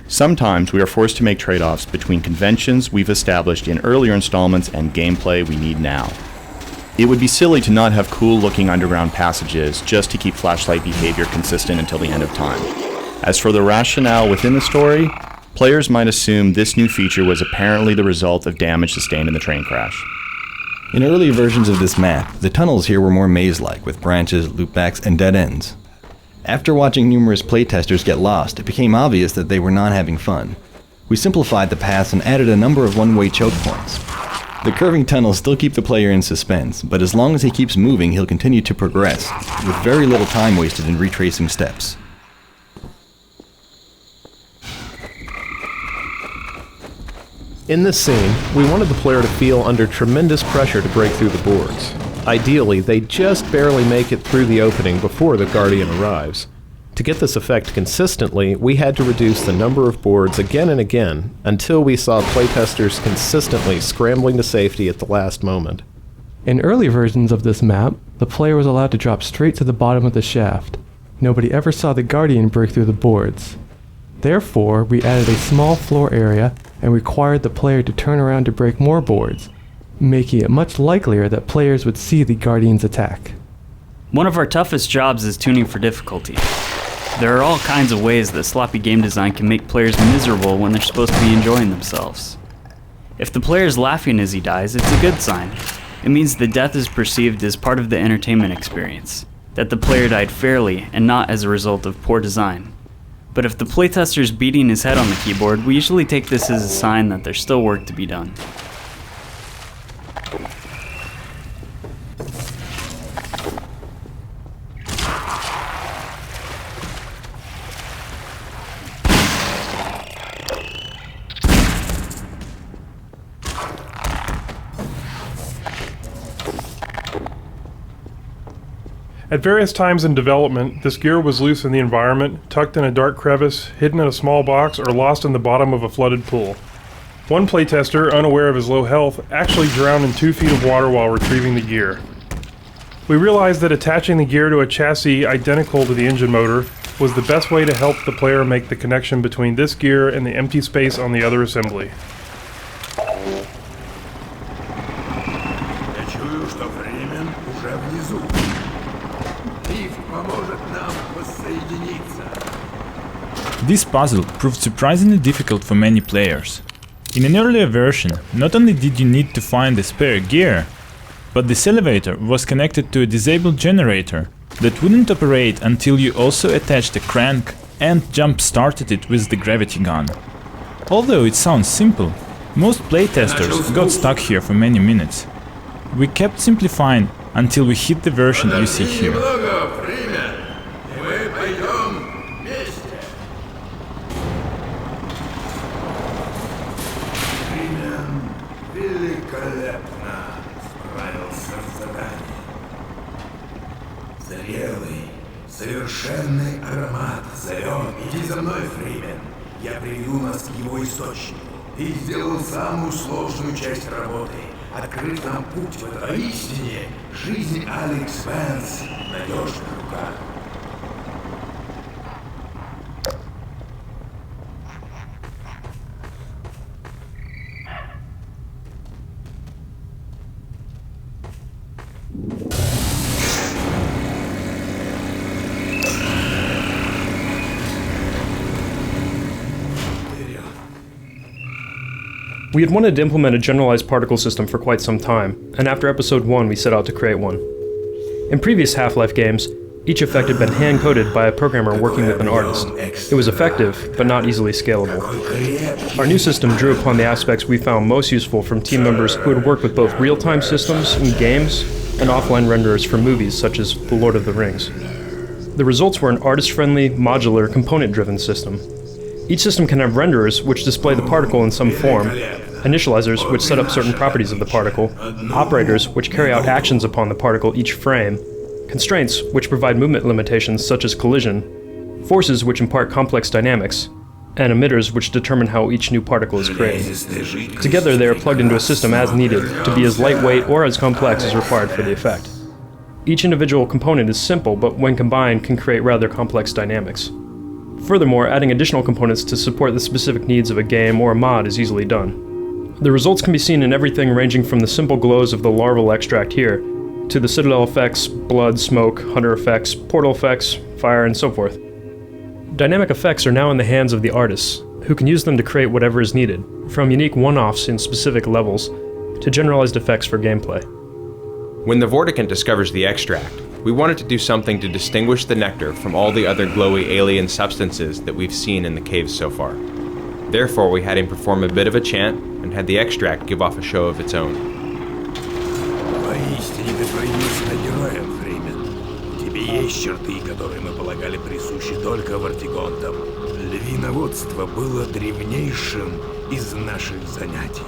Sometimes we are forced to make trade-offs between conventions we've established in earlier installments and gameplay we need now. It would be silly to not have cool-looking underground passages just to keep flashlight behavior consistent until the end of time. As for the rationale within the story, players might assume this new feature was apparently the result of damage sustained in the train crash. In early versions of this map, the tunnels here were more maze-like, with branches, loopbacks, and dead ends. After watching numerous playtesters get lost, it became obvious that they were not having fun. We simplified the paths and added a number of one-way choke points. The curving tunnels still keep the player in suspense, but as long as he keeps moving, he'll continue to progress, with very little time wasted in retracing steps. In this scene, we wanted the player to feel under tremendous pressure to break through the boards. Ideally, they just barely make it through the opening before the Guardian arrives. To get this effect consistently, we had to reduce the number of boards again and again until we saw playtesters consistently scrambling to safety at the last moment. In early versions of this map, the player was allowed to drop straight to the bottom of the shaft. Nobody ever saw the Guardian break through the boards. Therefore, we added a small floor area and required the player to turn around to break more boards, making it much likelier that players would see the Guardian's attack. One of our toughest jobs is tuning for difficulty. There are all kinds of ways that sloppy game design can make players miserable when they're supposed to be enjoying themselves. If the player is laughing as he dies, it's a good sign. It means the death is perceived as part of the entertainment experience, that the player died fairly and not as a result of poor design. But if the playtester is beating his head on the keyboard, we usually take this as a sign that there's still work to be done. At various times in development, this gear was loose in the environment, tucked in a dark crevice, hidden in a small box, or lost in the bottom of a flooded pool. One playtester, unaware of his low health, actually drowned in 2 feet of water while retrieving the gear. We realized that attaching the gear to a chassis identical to the engine motor was the best way to help the player make the connection between this gear and the empty space on the other assembly. This puzzle proved surprisingly difficult for many players. In an earlier version, not only did you need to find the spare gear, but this elevator was connected to a disabled generator that wouldn't operate until you also attached a crank and jump-started it with the gravity gun. Although it sounds simple, most playtesters got stuck here for many minutes. We kept simplifying until we hit the version you see here. Совершенный аромат, зовет. Иди за мной, Фримен. Я приведу нас к его источнику. Ты сделал самую сложную часть работы, открыв нам путь в это. Поистине, жизнь Алекс Вэнс в надежных руках. We had wanted to implement a generalized particle system for quite some time, and after episode 1 we set out to create one. In previous Half-Life games, each effect had been hand-coded by a programmer working with an artist. It was effective, but not easily scalable. Our new system drew upon the aspects we found most useful from team members who had worked with both real-time systems in games and offline renderers for movies such as The Lord of the Rings. The results were an artist-friendly, modular, component-driven system. Each system can have renderers which display the particle in some form, initializers which set up certain properties of the particle, operators which carry out actions upon the particle each frame, constraints which provide movement limitations such as collision, forces which impart complex dynamics, and emitters which determine how each new particle is created. Together they are plugged into a system as needed to be as lightweight or as complex as required for the effect. Each individual component is simple, but when combined can create rather complex dynamics. Furthermore, adding additional components to support the specific needs of a game or a mod is easily done. The results can be seen in everything ranging from the simple glows of the larval extract here, to the citadel effects, blood, smoke, hunter effects, portal effects, fire, and so forth. Dynamic effects are now in the hands of the artists, who can use them to create whatever is needed, from unique one-offs in specific levels, to generalized effects for gameplay. When the Vortigant discovers the extract, we wanted to do something to distinguish the nectar from all the other glowy alien substances that we've seen in the caves so far. Therefore, we had him perform a bit of a chant and had the extract give off a show of its own. Поистине ты твоим героем, Фримен. В тебе есть черты, которые мы полагали присущи только вортигонтам. Львиноводство было древнейшим из наших занятий.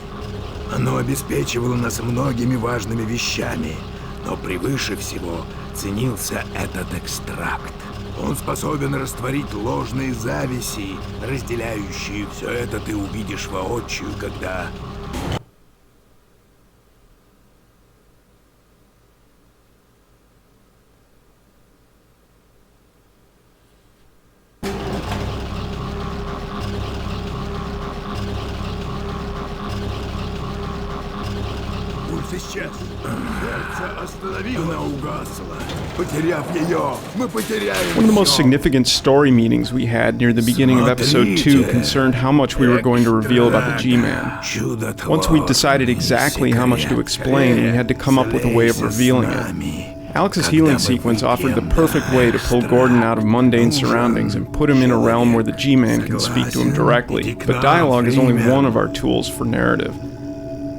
Оно обеспечивало нас многими важными вещами, но превыше всего ценился этот экстракт. Он способен растворить ложные зависи, разделяющие все это ты увидишь воочию, когда... Импульс исчез. Сердце остановило. Она угасла. Потеряв ее, мы потеряем One of the most всё. significant story meetings we had near the beginning of episode 2 concerned how much we were going to reveal about the G-Man. Once we decided exactly how much to explain, we had to come up with a way of revealing it. Alex's healing sequence offered the perfect way to pull Gordon out of mundane surroundings and put him in a realm where the G-Man can speak to him directly, but dialogue is only one of our tools for narrative.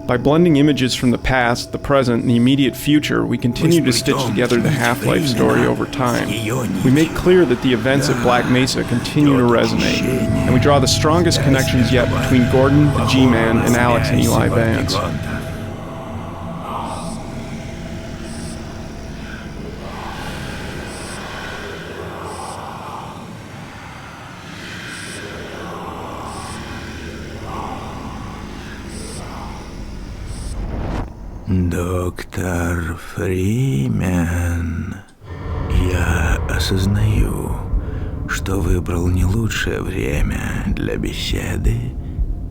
By blending images from the past, the present, and the immediate future, we continue to stitch together the Half-Life story over time. We make clear that the events at Black Mesa continue to resonate, and we draw the strongest connections yet between Gordon, the G-Man, and Alex and Eli Vance. Доктор Фримен, я осознаю, что выбрал не лучшее время для беседы,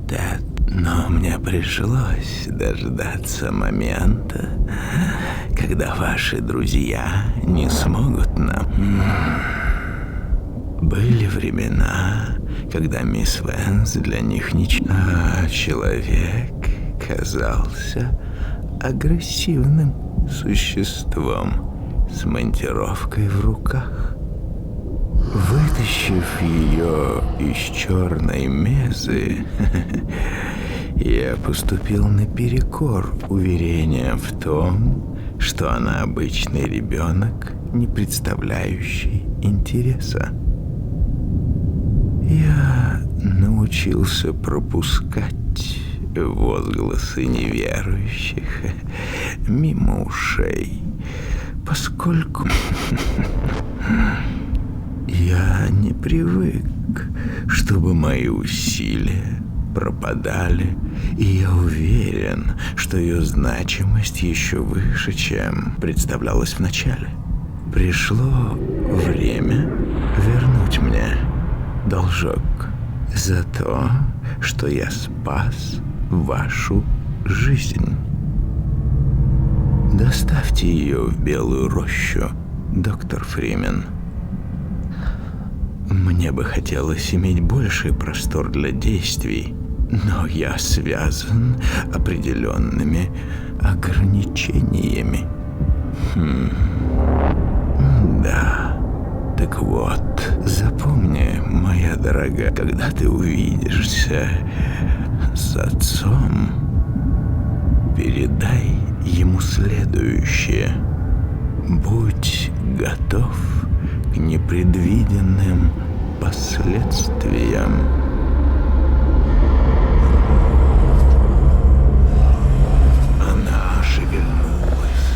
да, но мне пришлось дождаться момента, когда ваши друзья не смогут нам. Были времена, когда мисс Вэнс для них ничего, а человек казался агрессивным существом с монтировкой в руках. Вытащив ее из черной мезы, я поступил наперекор уверениям в том, что она обычный ребенок, не представляющий интереса. Я научился пропускать возгласы неверующих мимо ушей, поскольку я не привык, чтобы мои усилия пропадали, и я уверен, что ее значимость еще выше, чем представлялось в начале. Пришло время вернуть мне должок за то, что я спас вашу жизнь. Доставьте ее в Белую рощу, доктор Фримен. Мне бы хотелось иметь больший простор для действий, но я связан определенными ограничениями. Да. Так вот, запомни, моя дорогая, когда ты увидишься с отцом, передай ему следующее. Будь готов к непредвиденным последствиям. Она шевельнулась.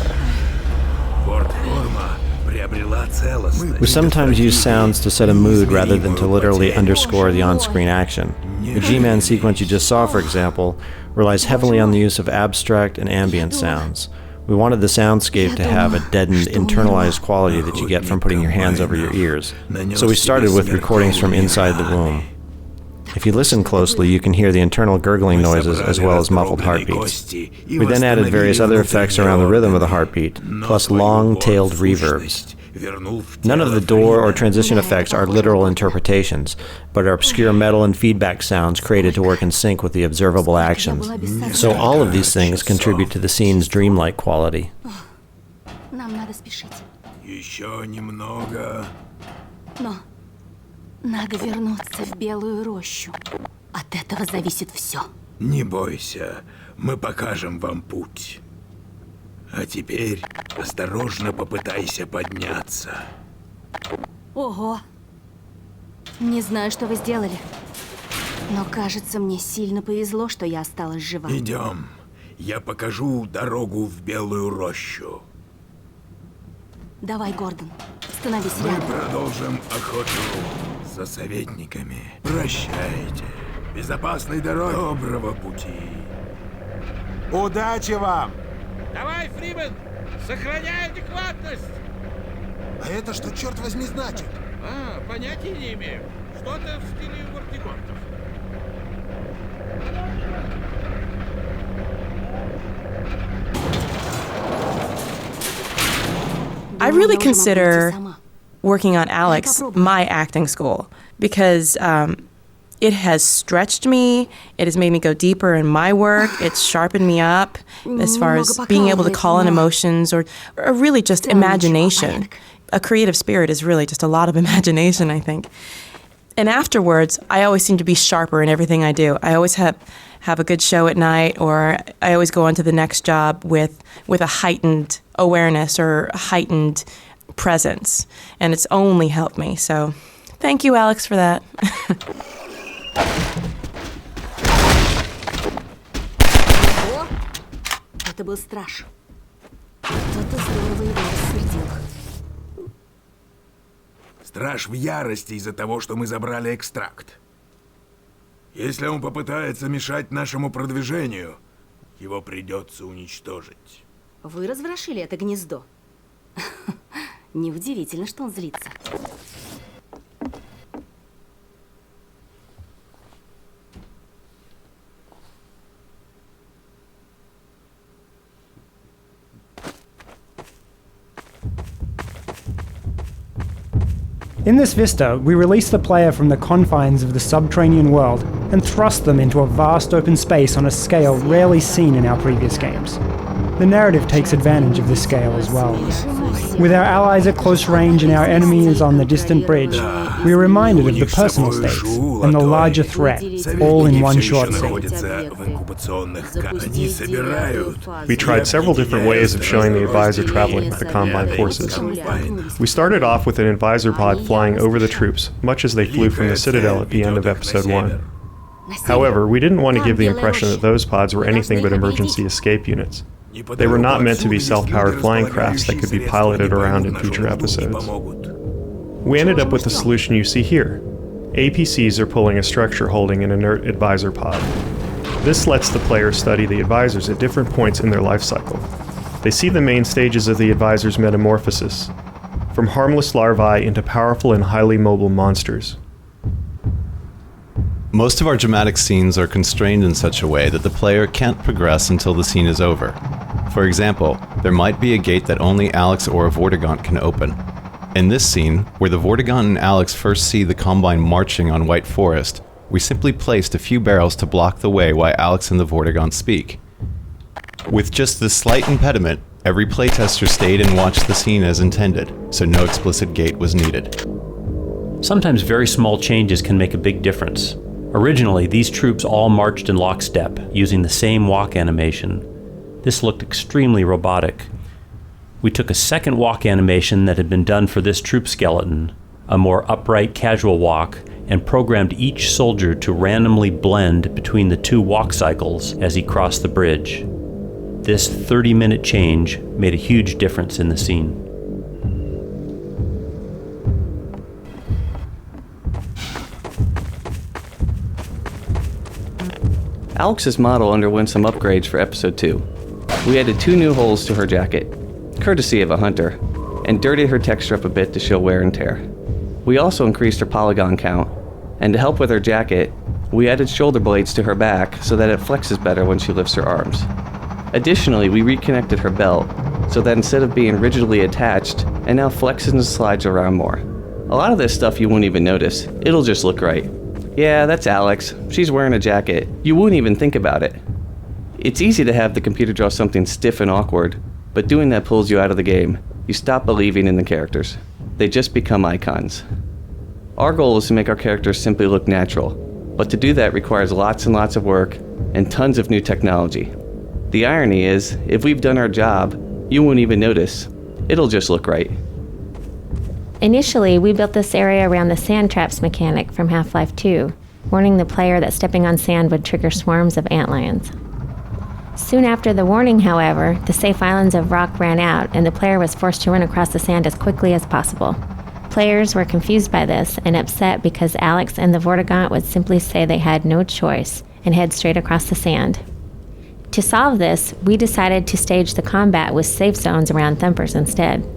Форт-форма приобрела целостность. We sometimes use sounds to set a mood rather than to literally underscore the on-screen action. The G-Man sequence you just saw, for example, relies heavily on the use of abstract and ambient sounds. We wanted the soundscape to have a deadened, internalized quality that you get from putting your hands over your ears. So we started with recordings from inside the womb. If you listen closely, you can hear the internal gurgling noises as well as muffled heartbeats. We then added various other effects around the rhythm of the heartbeat, plus long-tailed reverbs. None of the door or transition effects are literal interpretations, but are obscure metal and feedback sounds created to work in sync with the observable actions. So all of these things contribute to the scene's dreamlike quality. Нам надо спешить. Еще немного. Но надо вернуться в Белую рощу. От этого зависит все. Не бойся, мы покажем вам путь. А теперь осторожно попытайся подняться. Ого! Не знаю, что вы сделали, но кажется, мне сильно повезло, что я осталась жива. Идем. Я покажу дорогу в Белую рощу. Давай, Гордон, становись Мы рядом. продолжим охоту за советниками. Прощайте. Безопасной дороги. Доброго пути. Удачи вам! Давай, Фримен, сохраняй адекватность! А это что, черт возьми, значит? Понятия не имею. Что-то в стиле вортигортов. I really consider working on Alex my acting school because it has stretched me, it has made me go deeper in my work, it's sharpened me up as far as being able to call in emotions or really just imagination. A creative spirit is really just a lot of imagination, I think. And afterwards, I always seem to be sharper in everything I do. I always have a good show at night, or I always go on to the next job with a heightened awareness or heightened presence. And it's only helped me. So thank you, Alex, for that. Это был страж. Кто-то здорово его рассердил. Страж в ярости из-за того, что мы забрали экстракт. Если он попытается мешать нашему продвижению, его придется уничтожить. Вы разворошили это гнездо. Неудивительно, что он злится. In this vista, we release the player from the confines of the subterranean world and thrust them into a vast open space on a scale rarely seen in our previous games. The narrative takes advantage of this scale as well. With our allies at close range and our enemies on the distant bridge, we are reminded of the personal stakes and the larger threat, all in one short scene. We tried several different ways of showing the advisor traveling with the Combine forces. We started off with an advisor pod flying over the troops, much as they flew from the Citadel at the end of Episode 1. However, we didn't want to give the impression that those pods were anything but emergency escape units. They were not meant to be self-powered flying crafts that could be piloted around in future episodes. We ended up with the solution you see here. APCs are pulling a structure holding an inert advisor pod. This lets the player study the advisors at different points in their life cycle. They see the main stages of the advisor's metamorphosis, from harmless larvae into powerful and highly mobile monsters. Most of our dramatic scenes are constrained in such a way that the player can't progress until the scene is over. For example, there might be a gate that only Alex or a Vortigaunt can open. In this scene, where the Vortigaunt and Alex first see the Combine marching on White Forest, we simply placed a few barrels to block the way while Alex and the Vortigaunt speak. With just this slight impediment, every playtester stayed and watched the scene as intended, so no explicit gate was needed. Sometimes very small changes can make a big difference. Originally, these troops all marched in lockstep, using the same walk animation. This looked extremely robotic. We took a second walk animation that had been done for this troop skeleton, a more upright, casual walk, and programmed each soldier to randomly blend between the two walk cycles as he crossed the bridge. This 30-minute change made a huge difference in the scene. Alex's model underwent some upgrades for Episode 2. We added 2 new holes to her jacket, courtesy of a hunter, and dirtied her texture up a bit to show wear and tear. We also increased her polygon count, and to help with her jacket, we added shoulder blades to her back so that it flexes better when she lifts her arms. Additionally, we reconnected her belt so that instead of being rigidly attached, it now flexes and slides around more. A lot of this stuff you won't even notice, it'll just look right. Yeah, that's Alex. She's wearing a jacket. You wouldn't even think about it. It's easy to have the computer draw something stiff and awkward, but doing that pulls you out of the game. You stop believing in the characters. They just become icons. Our goal is to make our characters simply look natural, but to do that requires lots and lots of work and tons of new technology. The irony is, if we've done our job, you won't even notice. It'll just look right. Initially, we built this area around the sand traps mechanic from Half-Life 2, warning the player that stepping on sand would trigger swarms of antlions. Soon after the warning, however, the safe islands of rock ran out, and the player was forced to run across the sand as quickly as possible. Players were confused by this and upset because Alex and the Vortigaunt would simply say they had no choice and head straight across the sand. To solve this, we decided to stage the combat with safe zones around Thumpers instead.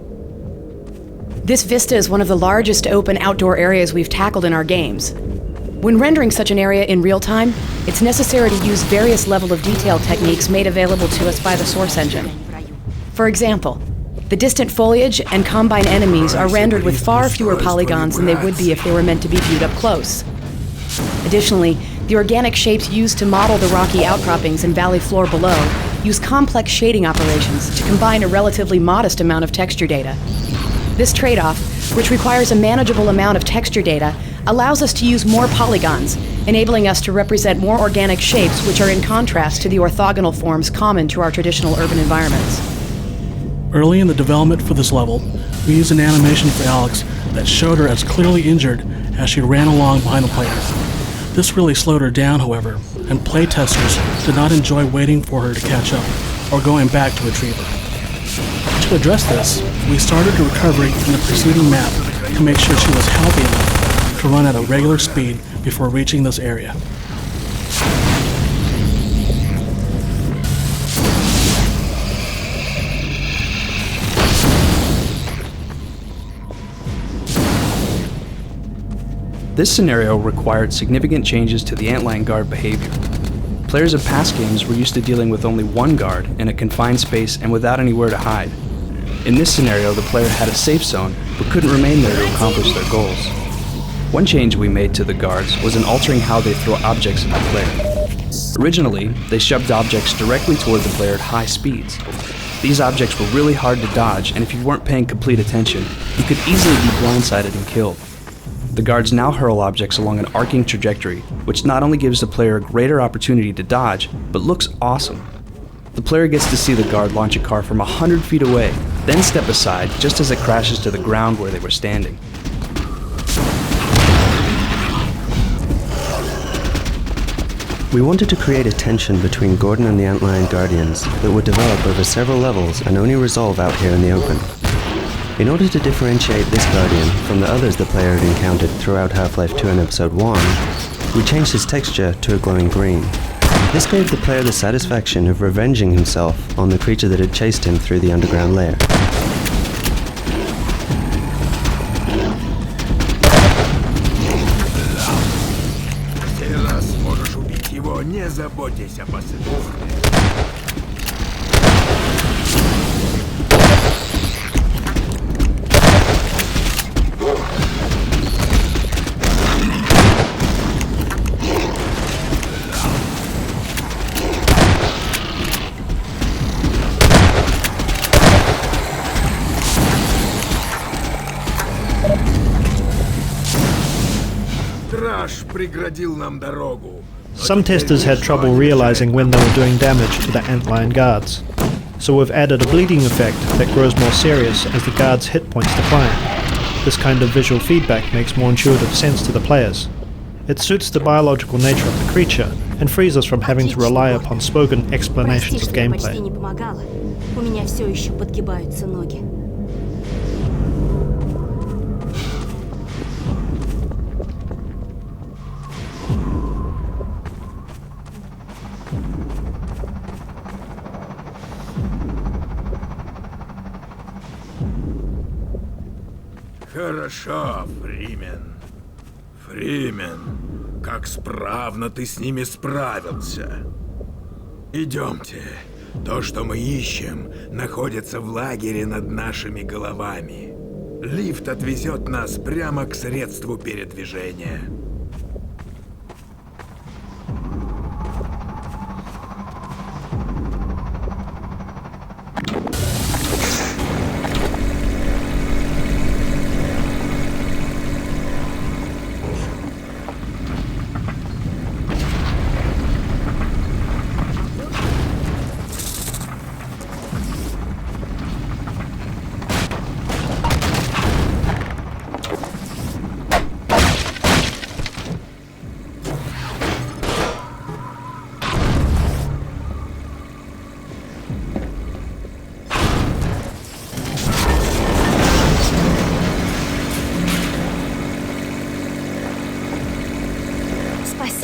This vista is one of the largest open outdoor areas we've tackled in our games. When rendering such an area in real time, it's necessary to use various level of detail techniques made available to us by the source engine. For example, The distant foliage and combine enemies are rendered with far fewer polygons than they would be if they were meant to be viewed up close. Additionally, the organic shapes used to model the rocky outcroppings and valley floor below use complex shading operations to combine a relatively modest amount of texture data. This trade-off, which requires a manageable amount of texture data, allows us to use more polygons, enabling us to represent more organic shapes which are in contrast to the orthogonal forms common to our traditional urban environments. Early in the development for this level, we used an animation for Alex that showed her as clearly injured as she ran along behind the player. This really slowed her down, however, and playtesters did not enjoy waiting for her to catch up or going back to retrieve her. To address this, we started a recovery in the preceding map to make sure she was healthy enough to run at a regular speed before reaching this area. This scenario required significant changes to the antlion guard behavior. Players of past games were used to dealing with only one guard in a confined space and without anywhere to hide. In this scenario, the player had a safe zone, but couldn't remain there to accomplish their goals. One change we made to the guards was in altering how they throw objects at the player. Originally, they shoved objects directly toward the player at high speeds. These objects were really hard to dodge, and if you weren't paying complete attention, you could easily be blindsided and killed. The guards now hurl objects along an arcing trajectory, which not only gives the player a greater opportunity to dodge, but looks awesome. The player gets to see the guard launch a car from 100 feet away, then step aside just as it crashes to the ground where they were standing. We wanted to create a tension between Gordon and the Antlion Guardians that would develop over several levels and only resolve out here in the open. In order to differentiate this Guardian from the others the player had encountered throughout Half-Life 2 and Episode 1, we changed his texture to a glowing green. This gave the player the satisfaction of revenging himself on the creature that had chased him through the underground lair. Some testers had trouble realizing when they were doing damage to the Antlion guards, so we've added a bleeding effect that grows more serious as the guards' hit points decline. This kind of visual feedback makes more intuitive sense to the players. It suits the biological nature of the creature and frees us from having to rely upon spoken explanations of gameplay. Хорошо, Фримен. Фримен, как справно ты с ними справился. Идемте. То, что мы ищем, находится в лагере над нашими головами. Лифт отвезет нас прямо к средству передвижения.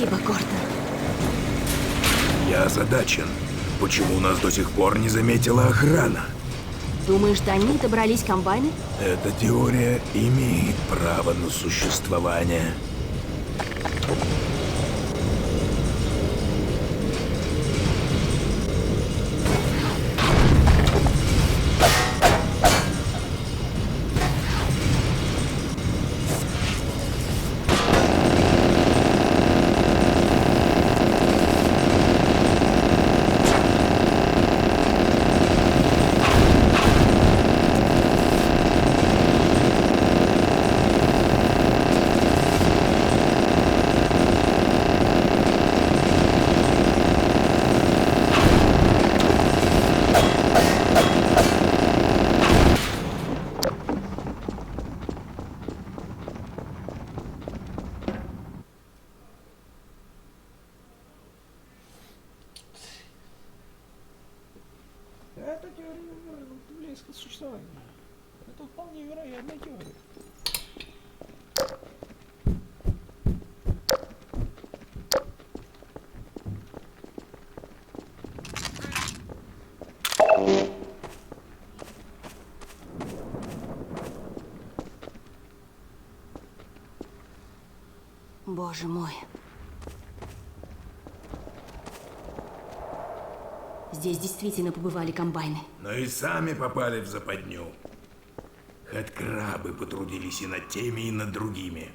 Спасибо, Гордон. Я озадачен. Почему нас до сих пор не заметила охрана? Думаешь, до них добрались комбайны? Эта теория имеет право на существование. Эта теория близко к существованию. Это вполне вероятная теория. Боже мой. Здесь действительно побывали комбайны. Но и сами попали в западню. Хоть крабы потрудились и над теми, и над другими.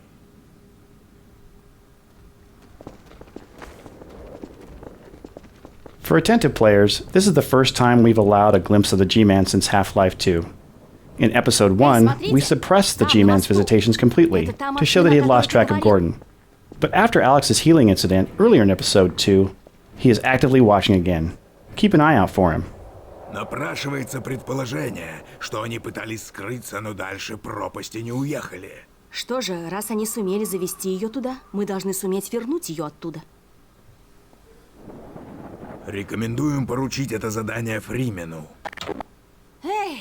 For attentive players, this is the first time we've allowed a glimpse of the G-Man since Half-Life 2. In Episode 1, we suppressed the G-Man's visitations completely, to show that he had lost track of Gordon. But after Alex's healing incident earlier in Episode 2, he is actively watching again. Keep an eye out for him. Напрашивается предположение, что они пытались скрыться, но дальше пропасти не уехали. Что же, раз они сумели завести ее туда, мы должны суметь вернуть ее оттуда. Рекомендуем поручить это задание Фримену. Эй,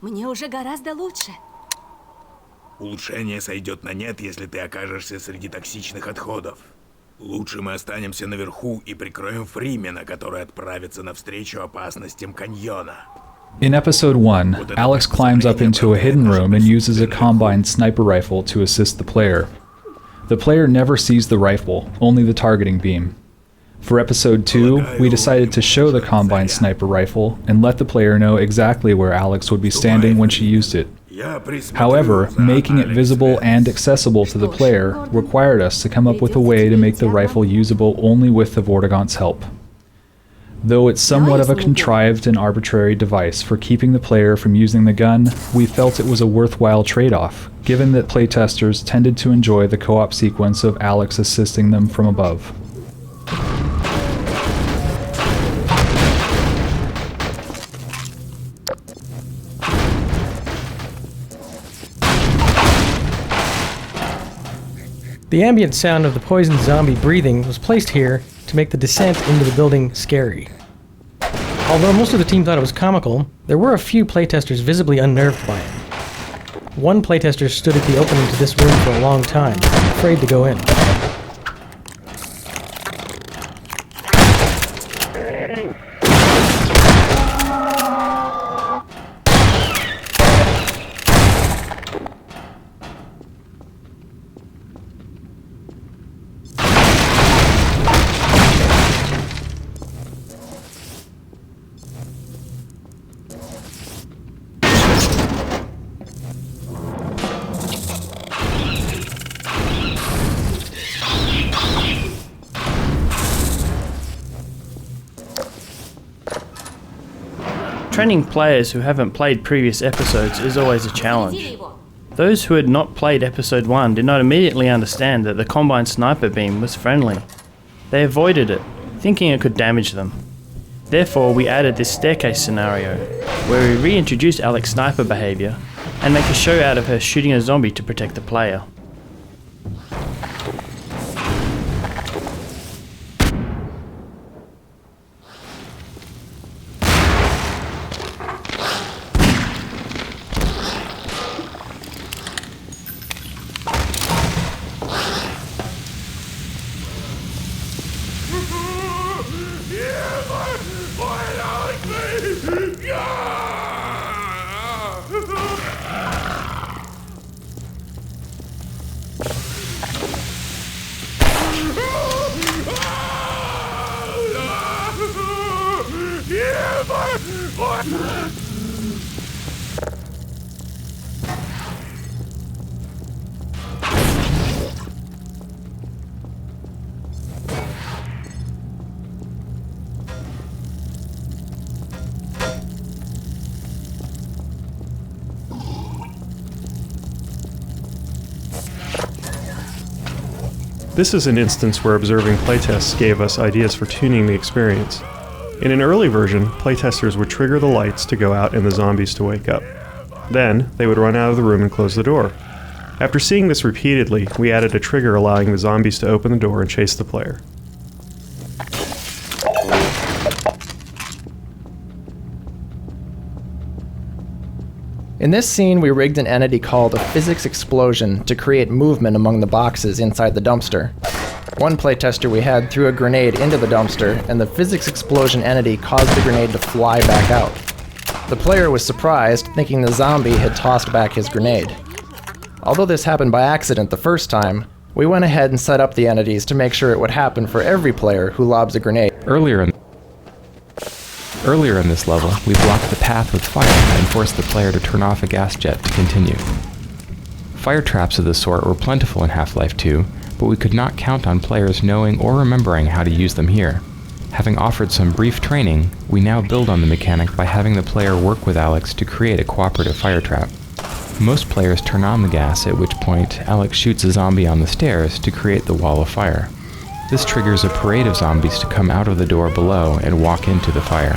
мне уже гораздо лучше. Улучшение сойдет на нет, если ты окажешься среди токсичных отходов. Лучше мы останемся наверху и прикроем Фримена, который отправится навстречу опасностям каньона. In Episode 1, Alex climbs up into a hidden room and uses a combined sniper rifle to assist the player. The player never sees the rifle, only the targeting beam. For Episode 2, we decided to show the combined sniper rifle and let the player know exactly where Alex would be standing when she used it. However, making it visible and accessible to the player required us to come up with a way to make the rifle usable only with the Vortigaunt's help. Though it's somewhat of a contrived and arbitrary device for keeping the player from using the gun, we felt it was a worthwhile trade-off, given that playtesters tended to enjoy the co-op sequence of Alex assisting them from above. The ambient sound of the poisoned zombie breathing was placed here to make the descent into the building scary. Although most of the team thought it was comical, there were a few playtesters visibly unnerved by it. One playtester stood at the opening to this room for a long time, afraid to go in. Training players who haven't played previous episodes is always a challenge. Those who had not played episode 1 did not immediately understand that the combined sniper beam was friendly. They avoided it, thinking it could damage them. Therefore, we added this staircase scenario, where we reintroduce Alex's sniper behavior and make a show out of her shooting a zombie to protect the player. This is an instance where observing playtests gave us ideas for tuning the experience. In an early version, playtesters would trigger the lights to go out and the zombies to wake up. Then, they would run out of the room and close the door. After seeing this repeatedly, we added a trigger allowing the zombies to open the door and chase the player. In this scene, we rigged an entity called a physics explosion to create movement among the boxes inside the dumpster. One playtester we had threw a grenade into the dumpster, and the physics explosion entity caused the grenade to fly back out. The player was surprised, thinking the zombie had tossed back his grenade. Although this happened by accident the first time, we went ahead and set up the entities to make sure it would happen for every player who lobs a grenade. Earlier in this level, we blocked the path with fire and forced the player to turn off a gas jet to continue. Fire traps of this sort were plentiful in Half-Life 2, but we could not count on players knowing or remembering how to use them here. Having offered some brief training, we now build on the mechanic by having the player work with Alex to create a cooperative fire trap. Most players turn on the gas, at which point Alex shoots a zombie on the stairs to create the wall of fire. This triggers a parade of zombies to come out of the door below and walk into the fire.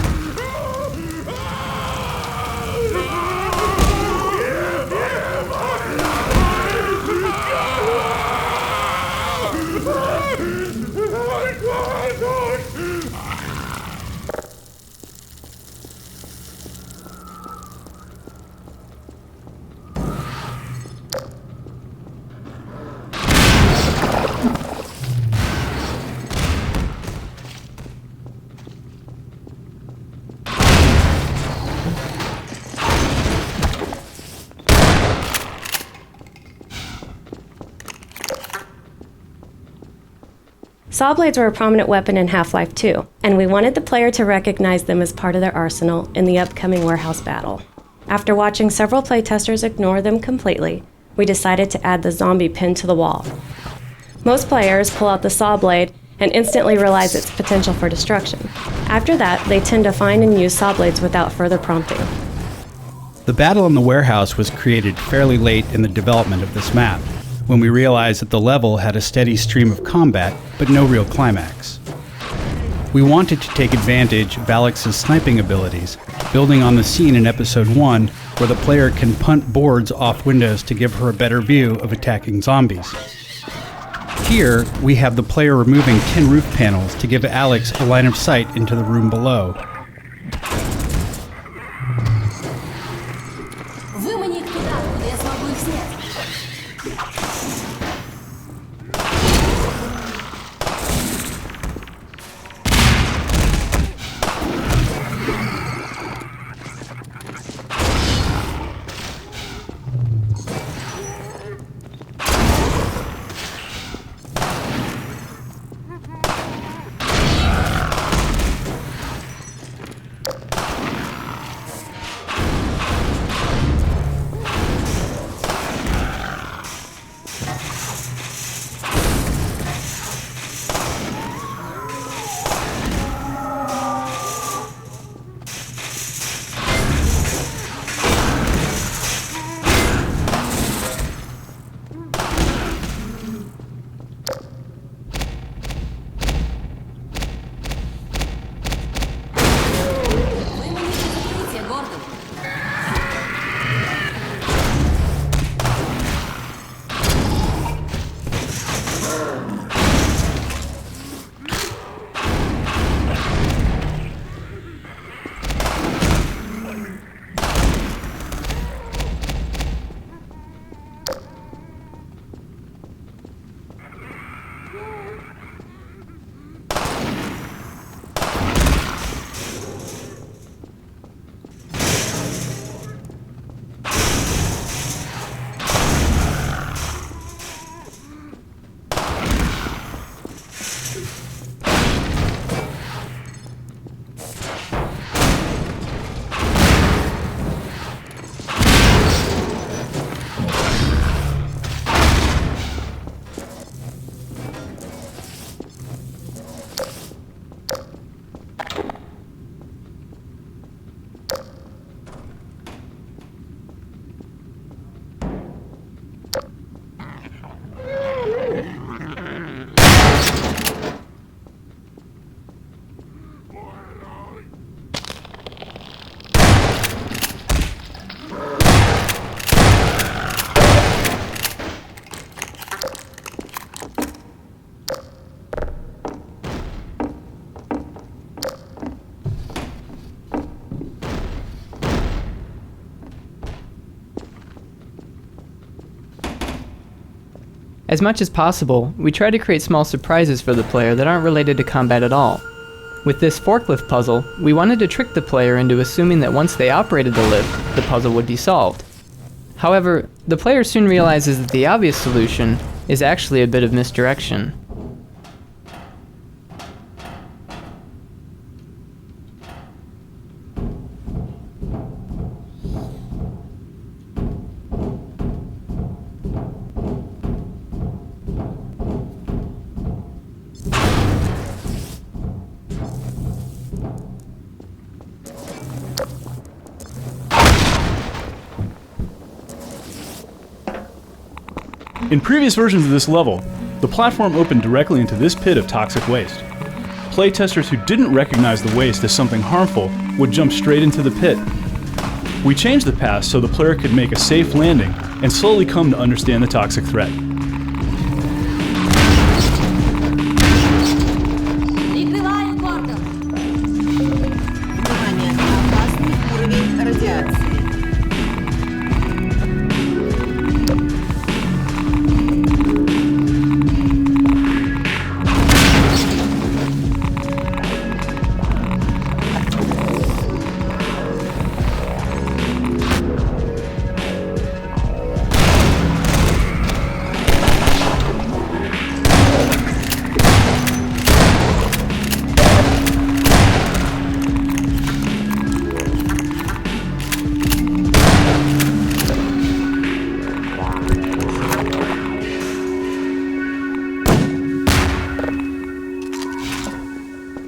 Saw blades were a prominent weapon in Half-Life 2, and we wanted the player to recognize them as part of their arsenal in the upcoming warehouse battle. After watching several playtesters ignore them completely, we decided to add the zombie pin to the wall. Most players pull out the saw blade and instantly realize its potential for destruction. After that, they tend to find and use saw blades without further prompting. The battle in the warehouse was created fairly late in the development of this map, when we realized that the level had a steady stream of combat, but no real climax. We wanted to take advantage of Alex's sniping abilities, building on the scene in Episode 1 where the player can punt boards off windows to give her a better view of attacking zombies. Here, we have the player removing 10 roof panels to give Alex a line of sight into the room below. As much as possible, we try to create small surprises for the player that aren't related to combat at all. With this forklift puzzle, we wanted to trick the player into assuming that once they operated the lift, the puzzle would be solved. However, the player soon realizes that the obvious solution is actually a bit of misdirection. In previous versions of this level, the platform opened directly into this pit of toxic waste. Playtesters who didn't recognize the waste as something harmful would jump straight into the pit. We changed the path so the player could make a safe landing and slowly come to understand the toxic threat.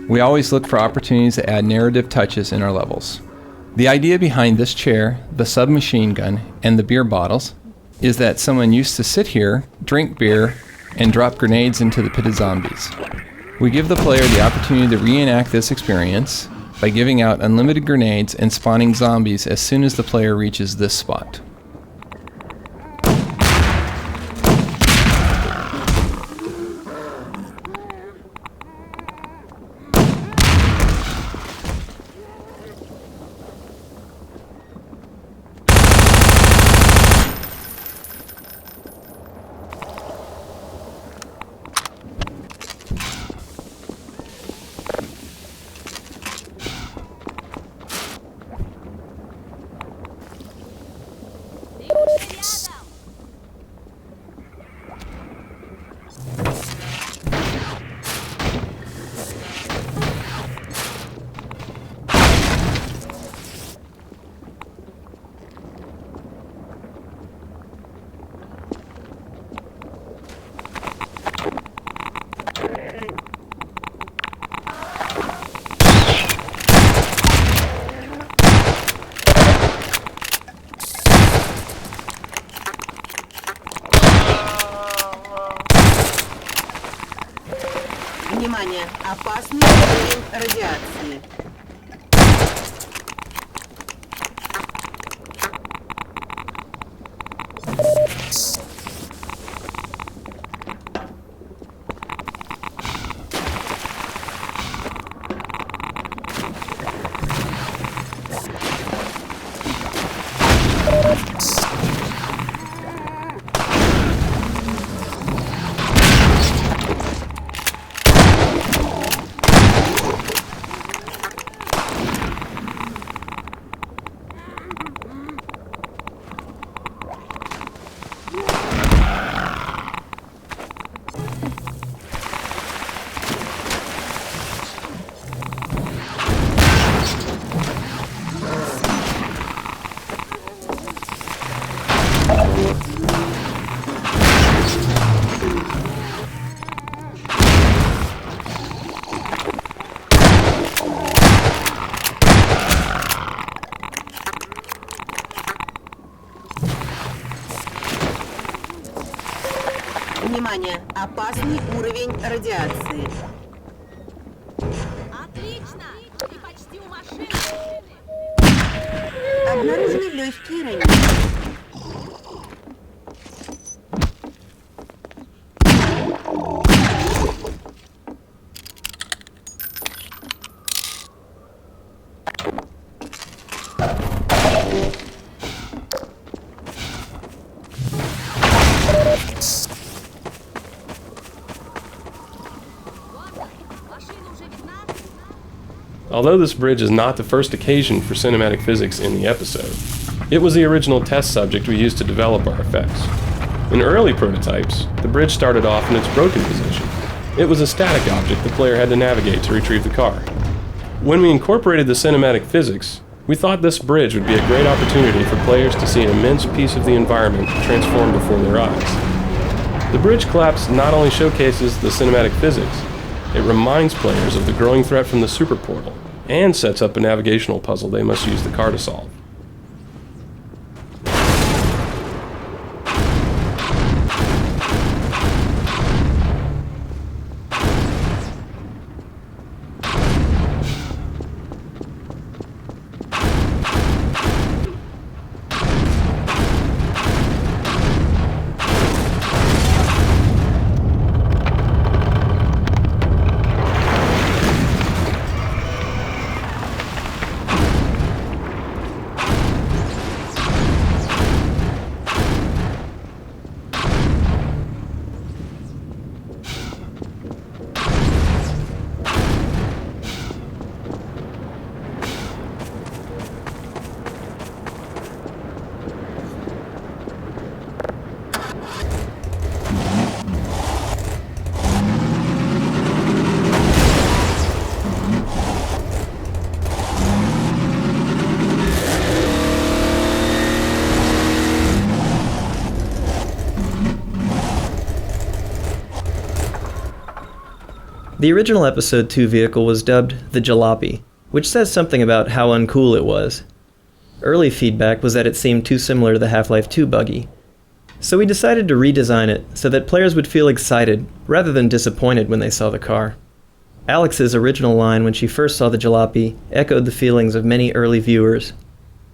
We always look for opportunities to add narrative touches in our levels. The idea behind this chair, the submachine gun, and the beer bottles is that someone used to sit here, drink beer, and drop grenades into the pit of zombies. We give the player the opportunity to reenact this experience by giving out unlimited grenades and spawning zombies as soon as the player reaches this spot. Внимание! Опасный уровень радиации. Внимание! Опасный уровень радиации. Отлично! Ты почти у машины. Обнаружены легкие ранения. Although this bridge is not the first occasion for cinematic physics in the episode, it was the original test subject we used to develop our effects. In early prototypes, the bridge started off in its broken position. It was a static object the player had to navigate to retrieve the car. When we incorporated the cinematic physics, we thought this bridge would be a great opportunity for players to see an immense piece of the environment transform before their eyes. The bridge collapse not only showcases the cinematic physics, it reminds players of the growing threat from the super portal, and sets up a navigational puzzle they must use the car to solve. The original Episode 2 vehicle was dubbed the Jalopy, which says something about how uncool it was. Early feedback was that it seemed too similar to the Half-Life 2 buggy. So we decided to redesign it so that players would feel excited rather than disappointed when they saw the car. Alex's original line when she first saw the Jalopy echoed the feelings of many early viewers.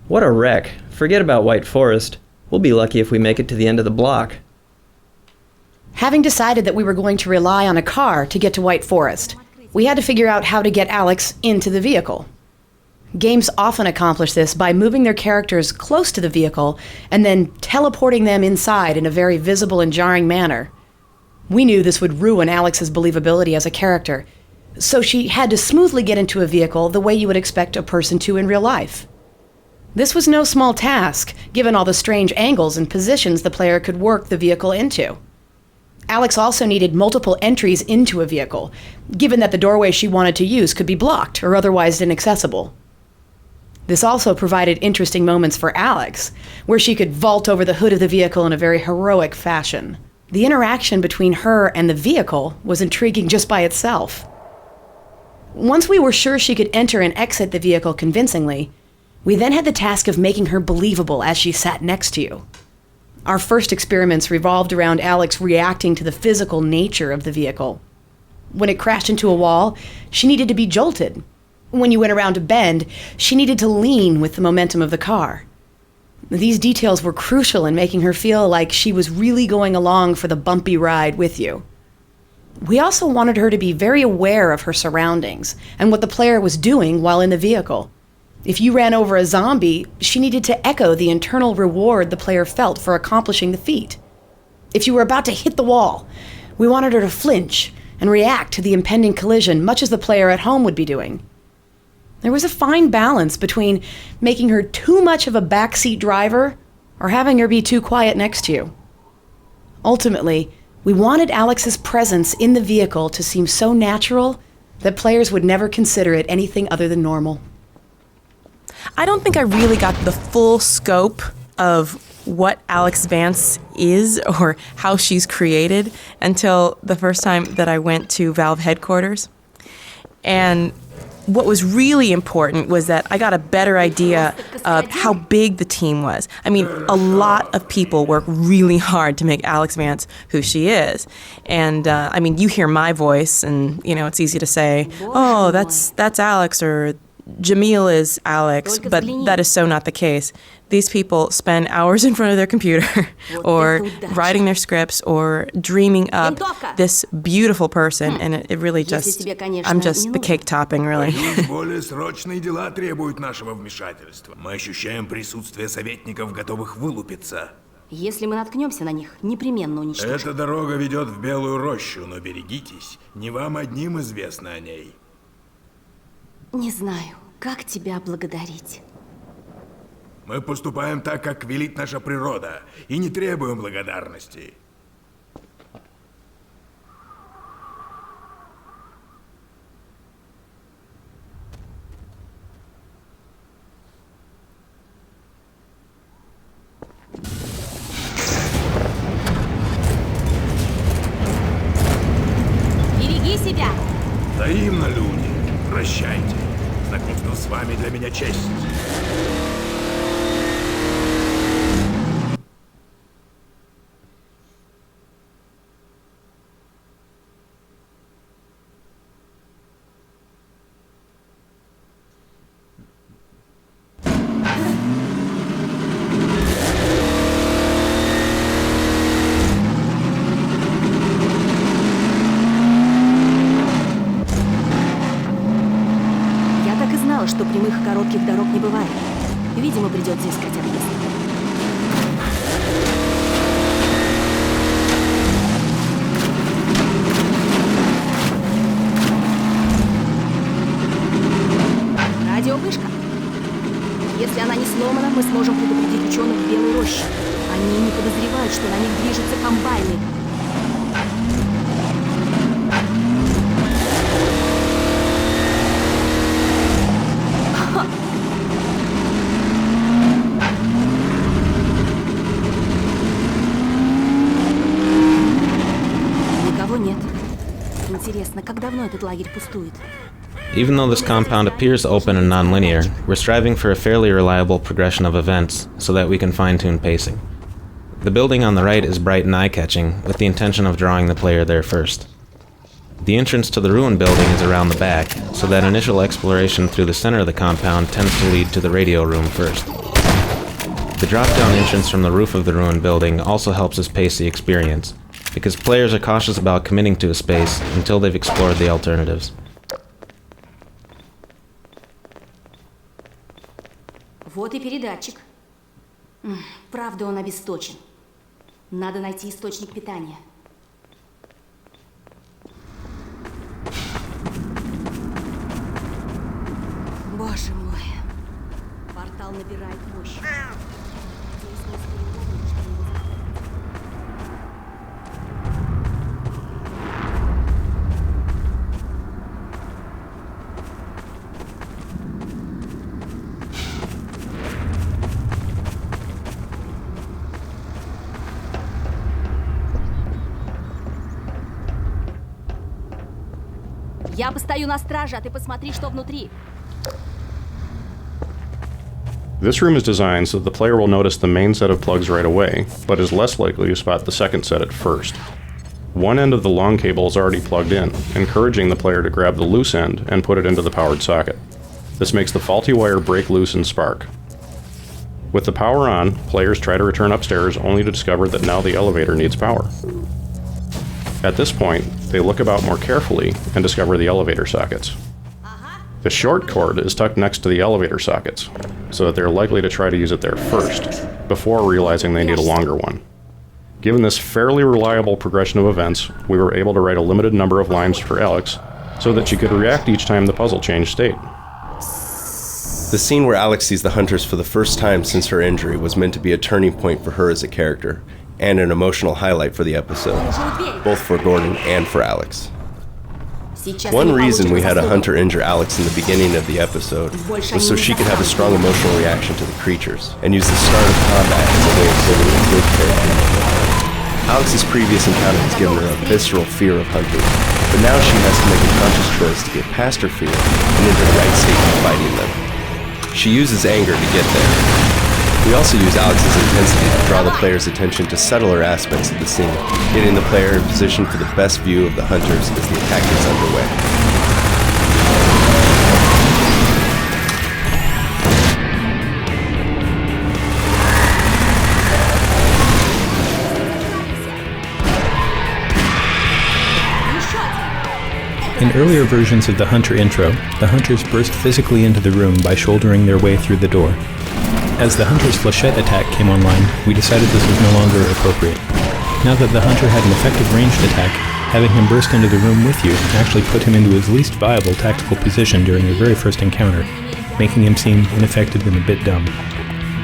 "What a wreck. Forget about White Forest. We'll be lucky if we make it to the end of the block." Having decided that we were going to rely on a car to get to White Forest, we had to figure out how to get Alex into the vehicle. Games often accomplish this by moving their characters close to the vehicle and then teleporting them inside in a very visible and jarring manner. We knew this would ruin Alex's believability as a character, so she had to smoothly get into a vehicle the way you would expect a person to in real life. This was no small task, given all the strange angles and positions the player could work the vehicle into. Alex also needed multiple entries into a vehicle, given that the doorway she wanted to use could be blocked or otherwise inaccessible. This also provided interesting moments for Alex, where she could vault over the hood of the vehicle in a very heroic fashion. The interaction between her and the vehicle was intriguing just by itself. Once we were sure she could enter and exit the vehicle convincingly, we then had the task of making her believable as she sat next to you. Our first experiments revolved around Alex reacting to the physical nature of the vehicle. When it crashed into a wall, she needed to be jolted. When you went around a bend, she needed to lean with the momentum of the car. These details were crucial in making her feel like she was really going along for the bumpy ride with you. We also wanted her to be very aware of her surroundings and what the player was doing while in the vehicle. If you ran over a zombie, she needed to echo the internal reward the player felt for accomplishing the feat. If you were about to hit the wall, we wanted her to flinch and react to the impending collision much as the player at home would be doing. There was a fine balance between making her too much of a backseat driver or having her be too quiet next to you. Ultimately, we wanted Alex's presence in the vehicle to seem so natural that players would never consider it anything other than normal. I don't think I really got the full scope of what Alex Vance is or how she's created until the first time that I went to Valve headquarters. And what was really important was that I got a better idea of how big the team was. I mean, a lot of people work really hard to make Alex Vance who she is. And I mean, you hear my voice and, you know, it's easy to say, oh, that's Alex, or Jamil is Alex, but that is so not the case. These people spend hours in front of their computer or writing their scripts or dreaming up this beautiful person, and it really just, I'm just the cake topping, really. Более срочные дела требуют нашего вмешательства. Мы ощущаем присутствие советников, готовых вылупиться. Если мы наткнемся на них, непременно уничтожим. Эта дорога ведет в Белую рощу, но берегитесь, не вам одним известно о ней. Не знаю, как тебя благодарить. Мы поступаем так, как велит наша природа, и не требуем благодарности. Береги себя! Взаимно, люди. Прощайте. Знакомство с вами для меня честь. Что прямых и коротких дорог не бывает. Видимо, придется искать объезд. Радиовышка. Если она не сломана, мы сможем предупредить ученых в Белой роще. Они не подозревают, что на них движутся комбайны. Интересно, как давно этот лагерь пустует? Even though this compound appears open and non-linear, we're striving for a fairly reliable progression of events so that we can fine-tune pacing. The building on the right is bright and eye-catching, with the intention of drawing the player there first. The entrance to the ruined building is around the back, so that initial exploration through the center of the compound tends to lead to the radio room first. The drop-down entrance from the roof of the ruined building also helps us pace the experience, because players are cautious about committing to a space until they've explored the alternatives. Вот и передатчик. Правда, он обесточен. Надо найти источник питания. Боже мой. Портал набирает мощь. Я постою на страже, а ты посмотри, что внутри. This room is designed so that the player will notice the main set of plugs right away, but is less likely to spot the second set at first. One end of the long cable is already plugged in, encouraging the player to grab the loose end and put it into the powered socket. This makes the faulty wire break loose and spark. With the power on, players try to return upstairs only to discover that now the elevator needs power. At this point, they look about more carefully and discover the elevator sockets. The short cord is tucked next to the elevator sockets, so that they're likely to try to use it there first, before realizing they need a longer one. Given this fairly reliable progression of events, we were able to write a limited number of lines for Alex, so that she could react each time the puzzle changed state. The scene where Alex sees the hunters for the first time since her injury was meant to be a turning point for her as a character, and an emotional highlight for the episode, both for Gordon and for Alex. One reason we had a hunter injure Alex in the beginning of the episode was so she could have a strong emotional reaction to the creatures, and use the start of combat as a way of building a good character. Alex's previous encounter has given her a visceral fear of hunting, but now she has to make a conscious choice to get past her fear and into the right state of fighting them. She uses anger to get there. We also use Alex's intensity to draw the player's attention to subtler aspects of the scene, getting the player in position for the best view of the hunters as the attack gets underway. In earlier versions of the Hunter intro, the hunters burst physically into the room by shouldering their way through the door. As the hunter's flechette attack came online, we decided this was no longer appropriate. Now that the hunter had an effective ranged attack, having him burst into the room with you actually put him into his least viable tactical position during your very first encounter, making him seem ineffective and a bit dumb.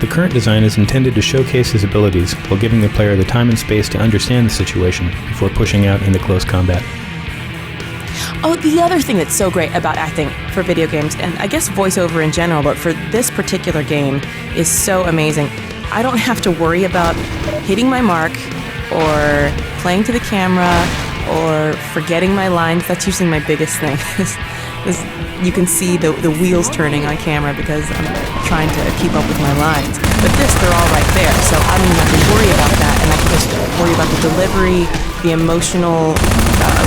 The current design is intended to showcase his abilities while giving the player the time and space to understand the situation before pushing out into close combat. Oh, the other thing that's so great about acting for video games, and I guess voiceover in general, but for this particular game, is so amazing. I don't have to worry about hitting my mark, or playing to the camera, or forgetting my lines. That's usually my biggest thing. You can see the wheels turning on camera because I'm trying to keep up with my lines. But this, they're all right there, so I don't even have to worry about that, and I can just worry about the delivery, the emotional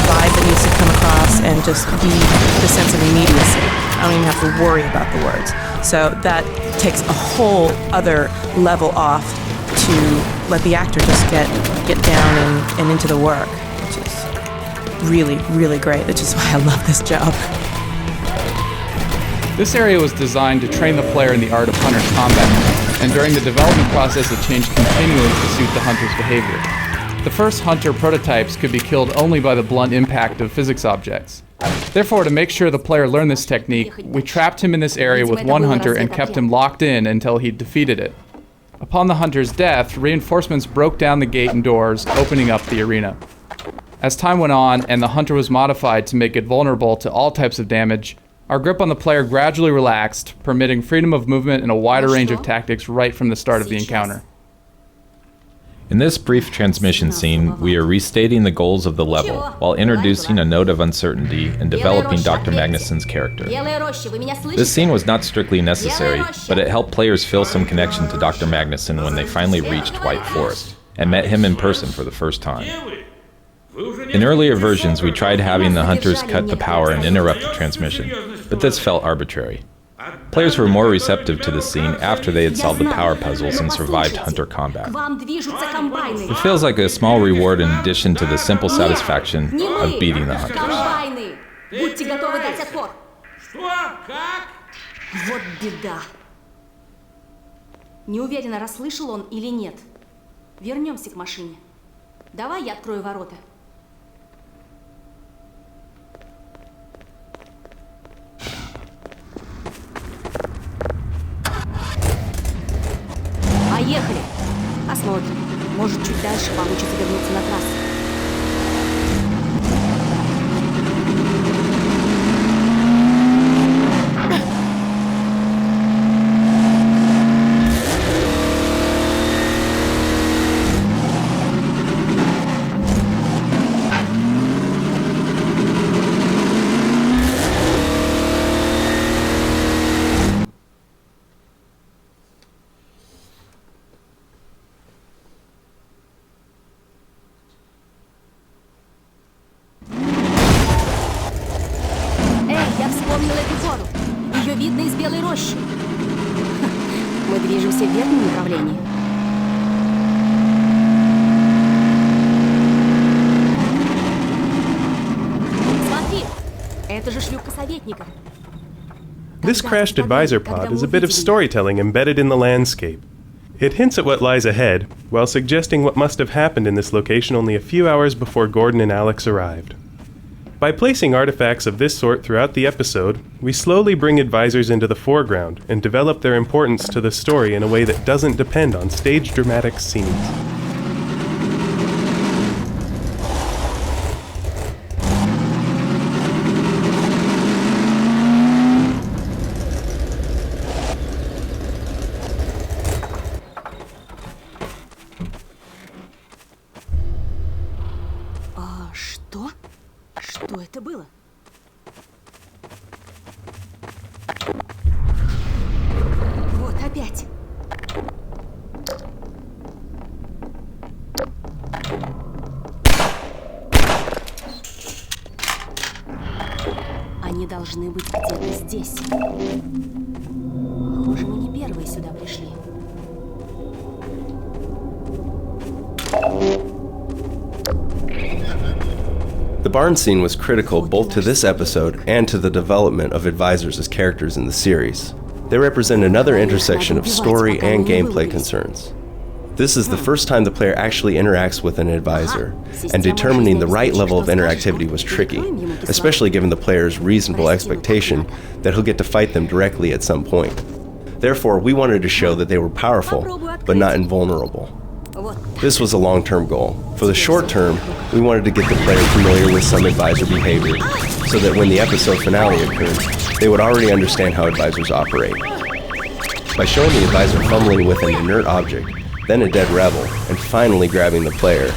vibe that needs to come across, and just the sense of immediacy. I don't even have to worry about the words. So that takes a whole other level off to let the actor just get down and into the work, which is really, really great, which is why I love this job. This area was designed to train the player in the art of hunter's combat, and during the development process it changed continually to suit the hunter's behavior. The first hunter prototypes could be killed only by the blunt impact of physics objects. Therefore, to make sure the player learned this technique, we trapped him in this area with one hunter and kept him locked in until he defeated it. Upon the hunter's death, reinforcements broke down the gate and doors, opening up the arena. As time went on and the hunter was modified to make it vulnerable to all types of damage, our grip on the player gradually relaxed, permitting freedom of movement and a wider range of tactics right from the start of the encounter. In this brief transmission scene, we are restating the goals of the level, while introducing a note of uncertainty and developing Dr. Magnuson's character. This scene was not strictly necessary, but it helped players feel some connection to Dr. Magnuson when they finally reached White Forest, and met him in person for the first time. In earlier versions, we tried having the hunters cut the power and interrupt the transmission, but this felt arbitrary. Players were more receptive to this scene after they had solved the power puzzles and survived hunter combat. It feels like a small reward in addition to the simple satisfaction of beating the hunters. Вот беда. Не уверена, расслышал он или нет. Вернемся к машине. Давай я открою ворота. Поехали! Посмотрим. Может, чуть дальше получится вернуться на трассу. Мы движемся в верном направлении. Смотри, это же шлюпка советников. This crashed advisor pod is a bit of storytelling embedded in the landscape. It hints at what lies ahead, while suggesting what must have happened in this location only a few hours before Gordon and Alex arrived. By placing artifacts of this sort throughout the episode, we slowly bring advisors into the foreground and develop their importance to the story in a way that doesn't depend on stage dramatic scenes. Что это было? Вот опять. Они должны быть где-то здесь. Похоже, мы не первые сюда пришли. The barn scene was critical both to this episode and to the development of advisors as characters in the series. They represent another intersection of story and gameplay concerns. This is the first time the player actually interacts with an advisor, and determining the right level of interactivity was tricky, especially given the player's reasonable expectation that he'll get to fight them directly at some point. Therefore, we wanted to show that they were powerful, but not invulnerable. This was a long-term goal. For the short term, we wanted to get the player familiar with some advisor behavior, so that when the episode finale occurred, they would already understand how advisors operate. By showing the advisor fumbling with an inert object, then a dead rebel, and finally grabbing the player,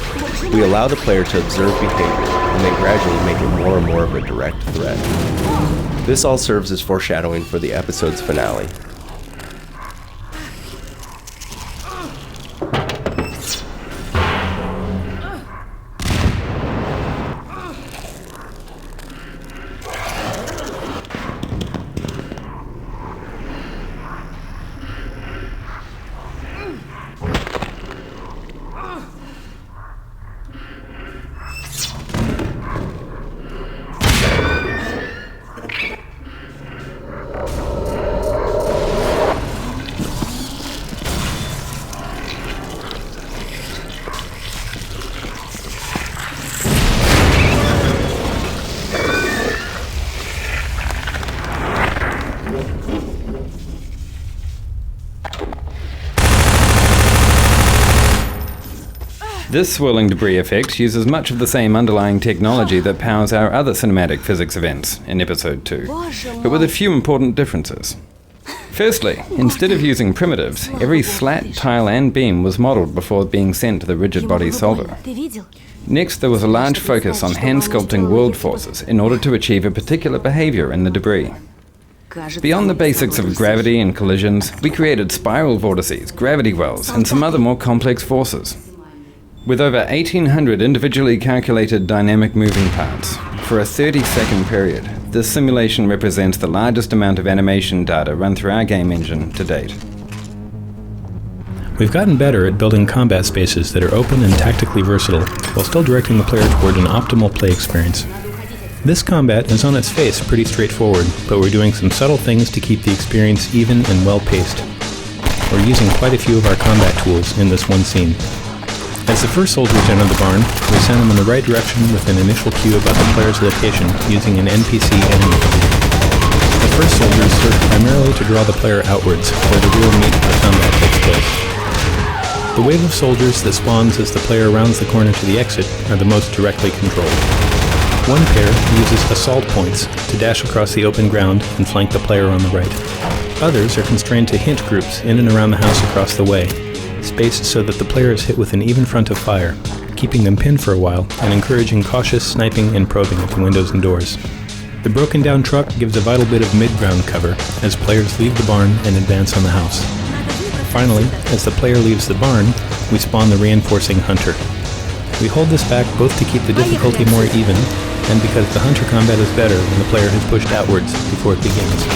we allow the player to observe behavior, and then gradually make it more and more of a direct threat. This all serves as foreshadowing for the episode's finale. This swirling debris effect uses much of the same underlying technology that powers our other cinematic physics events in episode 2, but with a few important differences. Firstly, instead of using primitives, every slat, tile and beam was modeled before being sent to the rigid body solver. Next, there was a large focus on hand sculpting world forces in order to achieve a particular behavior in the debris. Beyond the basics of gravity and collisions, we created spiral vortices, gravity wells, and some other more complex forces. With over 1,800 individually calculated dynamic moving parts, for a 30-second period, this simulation represents the largest amount of animation data run through our game engine to date. We've gotten better at building combat spaces that are open and tactically versatile, while still directing the player toward an optimal play experience. This combat is on its face pretty straightforward, but we're doing some subtle things to keep the experience even and well-paced. We're using quite a few of our combat tools in this one scene. As the first soldiers enter the barn, we send them in the right direction with an initial cue about the player's location using an NPC enemy. The first soldiers serve primarily to draw the player outwards, where the real meat of the combat takes place. The wave of soldiers that spawns as the player rounds the corner to the exit are the most directly controlled. One pair uses assault points to dash across the open ground and flank the player on the right. Others are constrained to hint groups in and around the house across the way, spaced so that the player is hit with an even front of fire, keeping them pinned for a while and encouraging cautious sniping and probing at the windows and doors. The broken down truck gives a vital bit of mid-ground cover as players leave the barn and advance on the house. Finally, as the player leaves the barn, we spawn the reinforcing hunter. We hold this back both to keep the difficulty more even and because the hunter combat is better when the player has pushed outwards before it begins.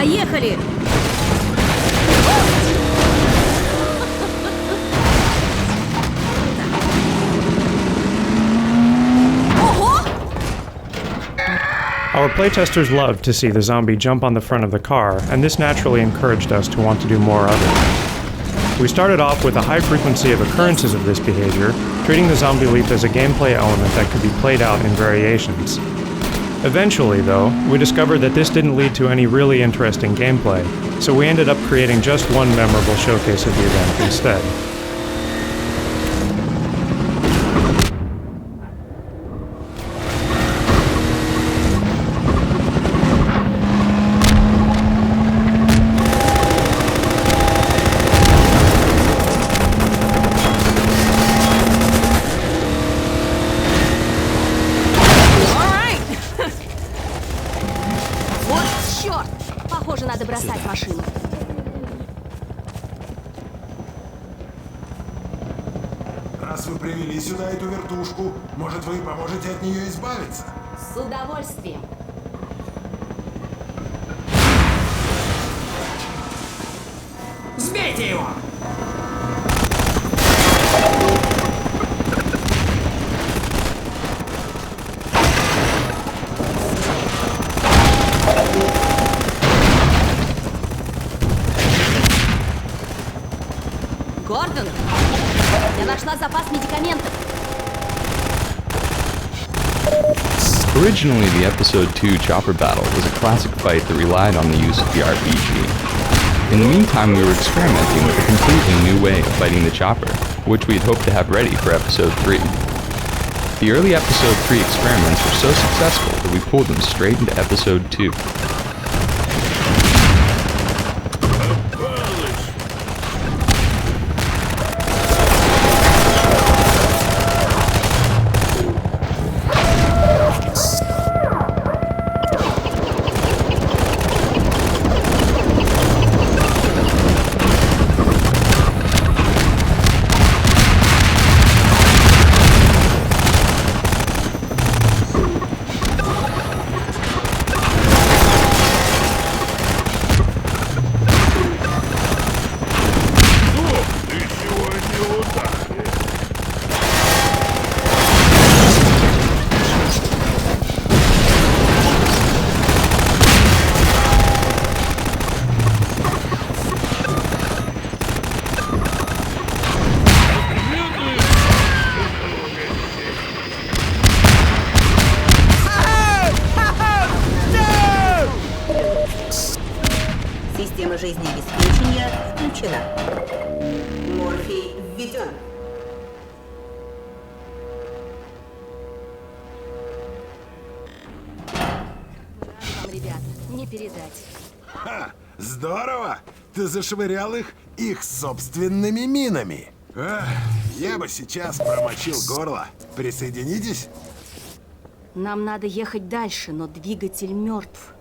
Поехали! Our playtesters loved to see the zombie jump on the front of the car, and this naturally encouraged us to want to do more of it. We started off with a high frequency of occurrences of this behavior, treating the zombie leap as a gameplay element that could be played out in variations. Eventually, though, we discovered that this didn't lead to any really interesting gameplay, so we ended up creating just one memorable showcase of the event instead. Надо бросать машину. Раз вы привели сюда эту вертушку, может, вы поможете от нее избавиться? С удовольствием. Сбейте его! Гордон, я нашла запас медикаментов. Originally, the Episode 2 chopper battle was a classic fight that relied on the use of the RPG. In the meantime, we were experimenting with a completely new way of fighting the chopper, which we had hoped to have ready for Episode 3. The early Episode 3 experiments were so successful that we pulled them straight into Episode 2. Система жизнеобеспечения включена. Морфий введен. Вам, ребята, не передать. Ха! Здорово! Ты зашвырял их собственными минами. Эх, я бы сейчас промочил горло. Присоединитесь? Нам надо ехать дальше, но двигатель мертв.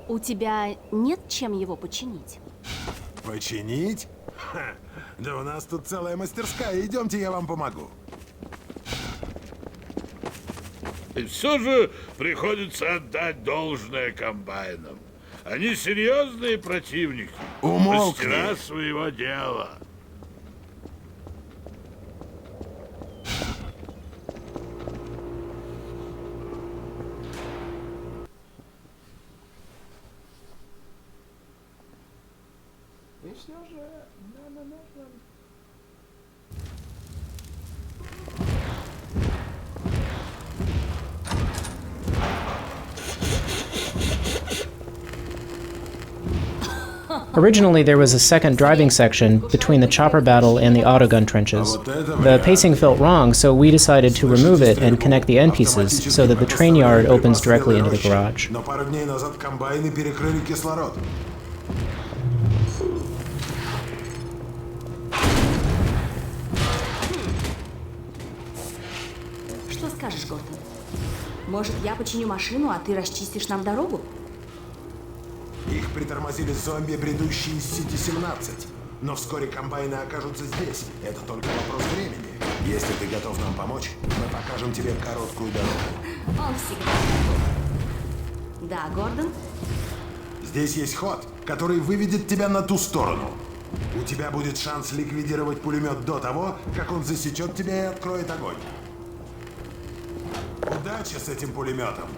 У тебя нет чем его починить? Починить? Ха, да у нас тут целая мастерская. Идемте, я вам помогу. И все же приходится отдать должное комбайнам. Они серьезные противники. Умолкни. Мастера своего дела. Originally, there was a second driving section between the chopper battle and the autogun trenches. The pacing felt wrong, so we decided to remove it and connect the end pieces so that the train yard opens directly into the garage. Но пару дней назад комбайны перекрыли кислород. Что скажешь, Гордон? Может, я починю машину, а ты расчистишь нам дорогу? Их притормозили зомби, бредущие из Сити-17. Но вскоре комбайны окажутся здесь. Это только вопрос времени. Если ты готов нам помочь, мы покажем тебе короткую дорогу. Он всегда готов. Да, Гордон? Здесь есть ход, который выведет тебя на ту сторону. У тебя будет шанс ликвидировать пулемет до того, как он засечет тебя и откроет огонь. Удачи с этим пулеметом!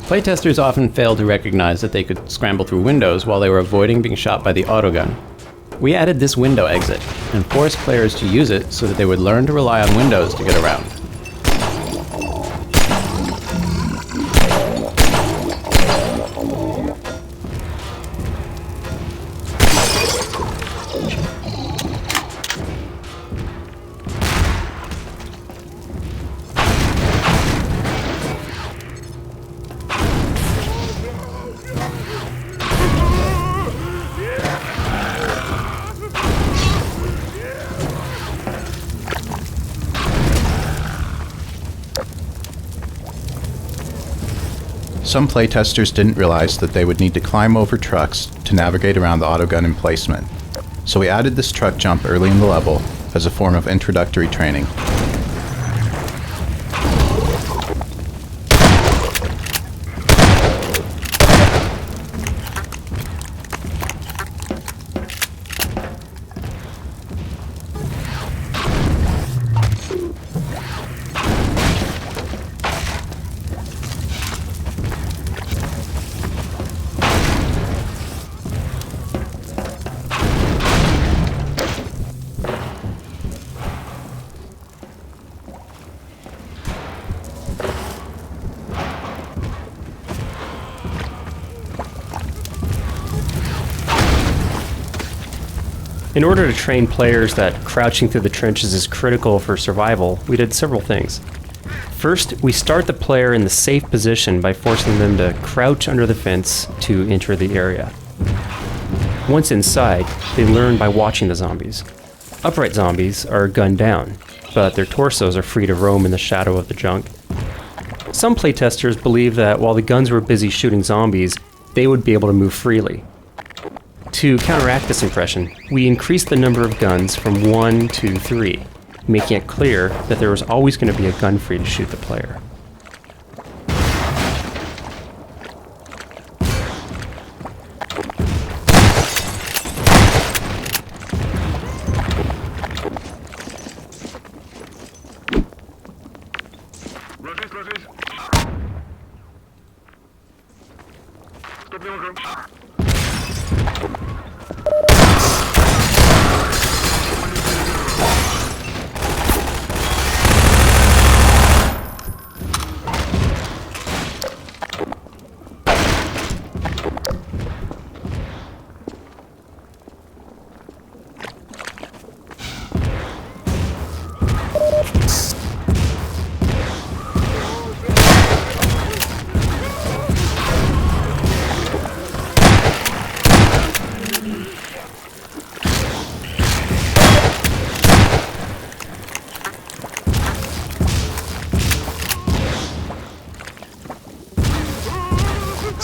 Playtesters often failed to recognize that they could scramble through windows while they were avoiding being shot by the autogun. We added this window exit and forced players to use it so that they would learn to rely on windows to get around. Some playtesters didn't realize that they would need to climb over trucks to navigate around the autogun emplacement, so we added this truck jump early in the level as a form of introductory training. In order to train players that crouching through the trenches is critical for survival, we did several things. First, we start the player in the safe position by forcing them to crouch under the fence to enter the area. Once inside, they learn by watching the zombies. Upright zombies are gunned down, but their torsos are free to roam in the shadow of the junk. Some playtesters believe that while the guns were busy shooting zombies, they would be able to move freely. To counteract this impression, we increased the number of guns from 1 to 3, making it clear that there was always going to be a gun free to shoot the player.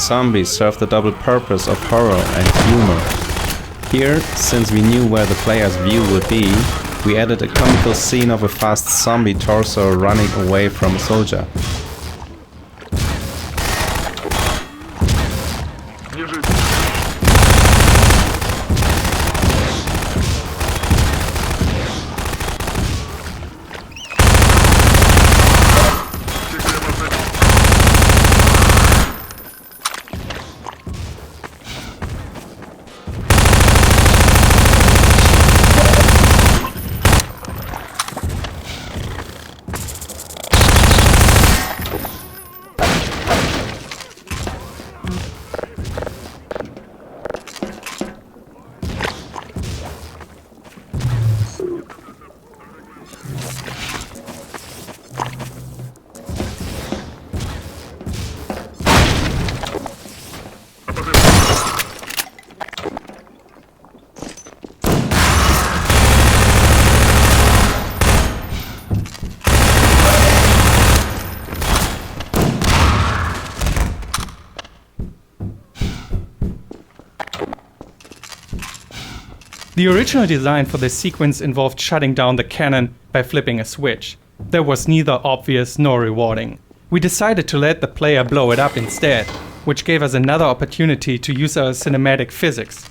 Zombies serve the double purpose of horror and humor. Here, since we knew where the player's view would be, we added a comical scene of a fast zombie torso running away from a soldier. The original design for this sequence involved shutting down the cannon by flipping a switch. That was neither obvious nor rewarding. We decided to let the player blow it up instead, which gave us another opportunity to use our cinematic physics.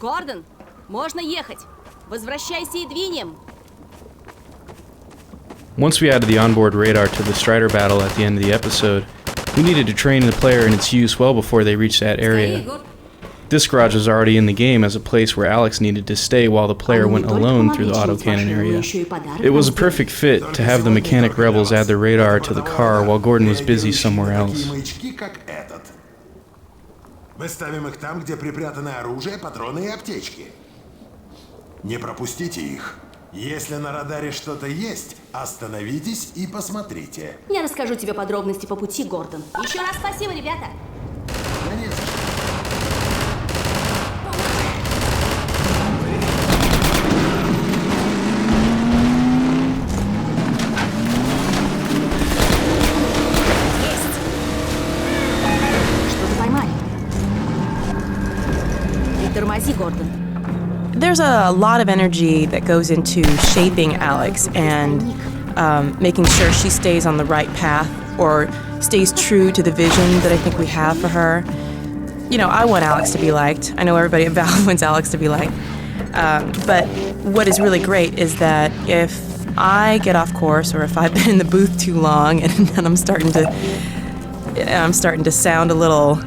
Гордон, можно ехать. Возвращайся и двинем. Once we added the onboard radar to the Strider battle at the end of the episode, we needed to train the player in its use well before they reached that area. This garage was already in the game as a place where Alex needed to stay while the player went alone through the autocannon area. It was a perfect fit to have the mechanic rebels add their radar to the car while Gordon was busy somewhere else. Мы ставим их там, где припрятаны оружие, патроны и аптечки. Не пропустите их. Если на радаре что-то есть, остановитесь и посмотрите. Я расскажу тебе подробности по пути, Гордон. Еще раз спасибо, ребята. There's a lot of energy that goes into shaping Alex and making sure she stays on the right path or stays true to the vision that I think we have for her. You know, I want Alex to be liked. I know everybody at Valve wants Alex to be liked. But what is really great is that if I get off course or if I've been in the booth too long and then I'm starting to sound a little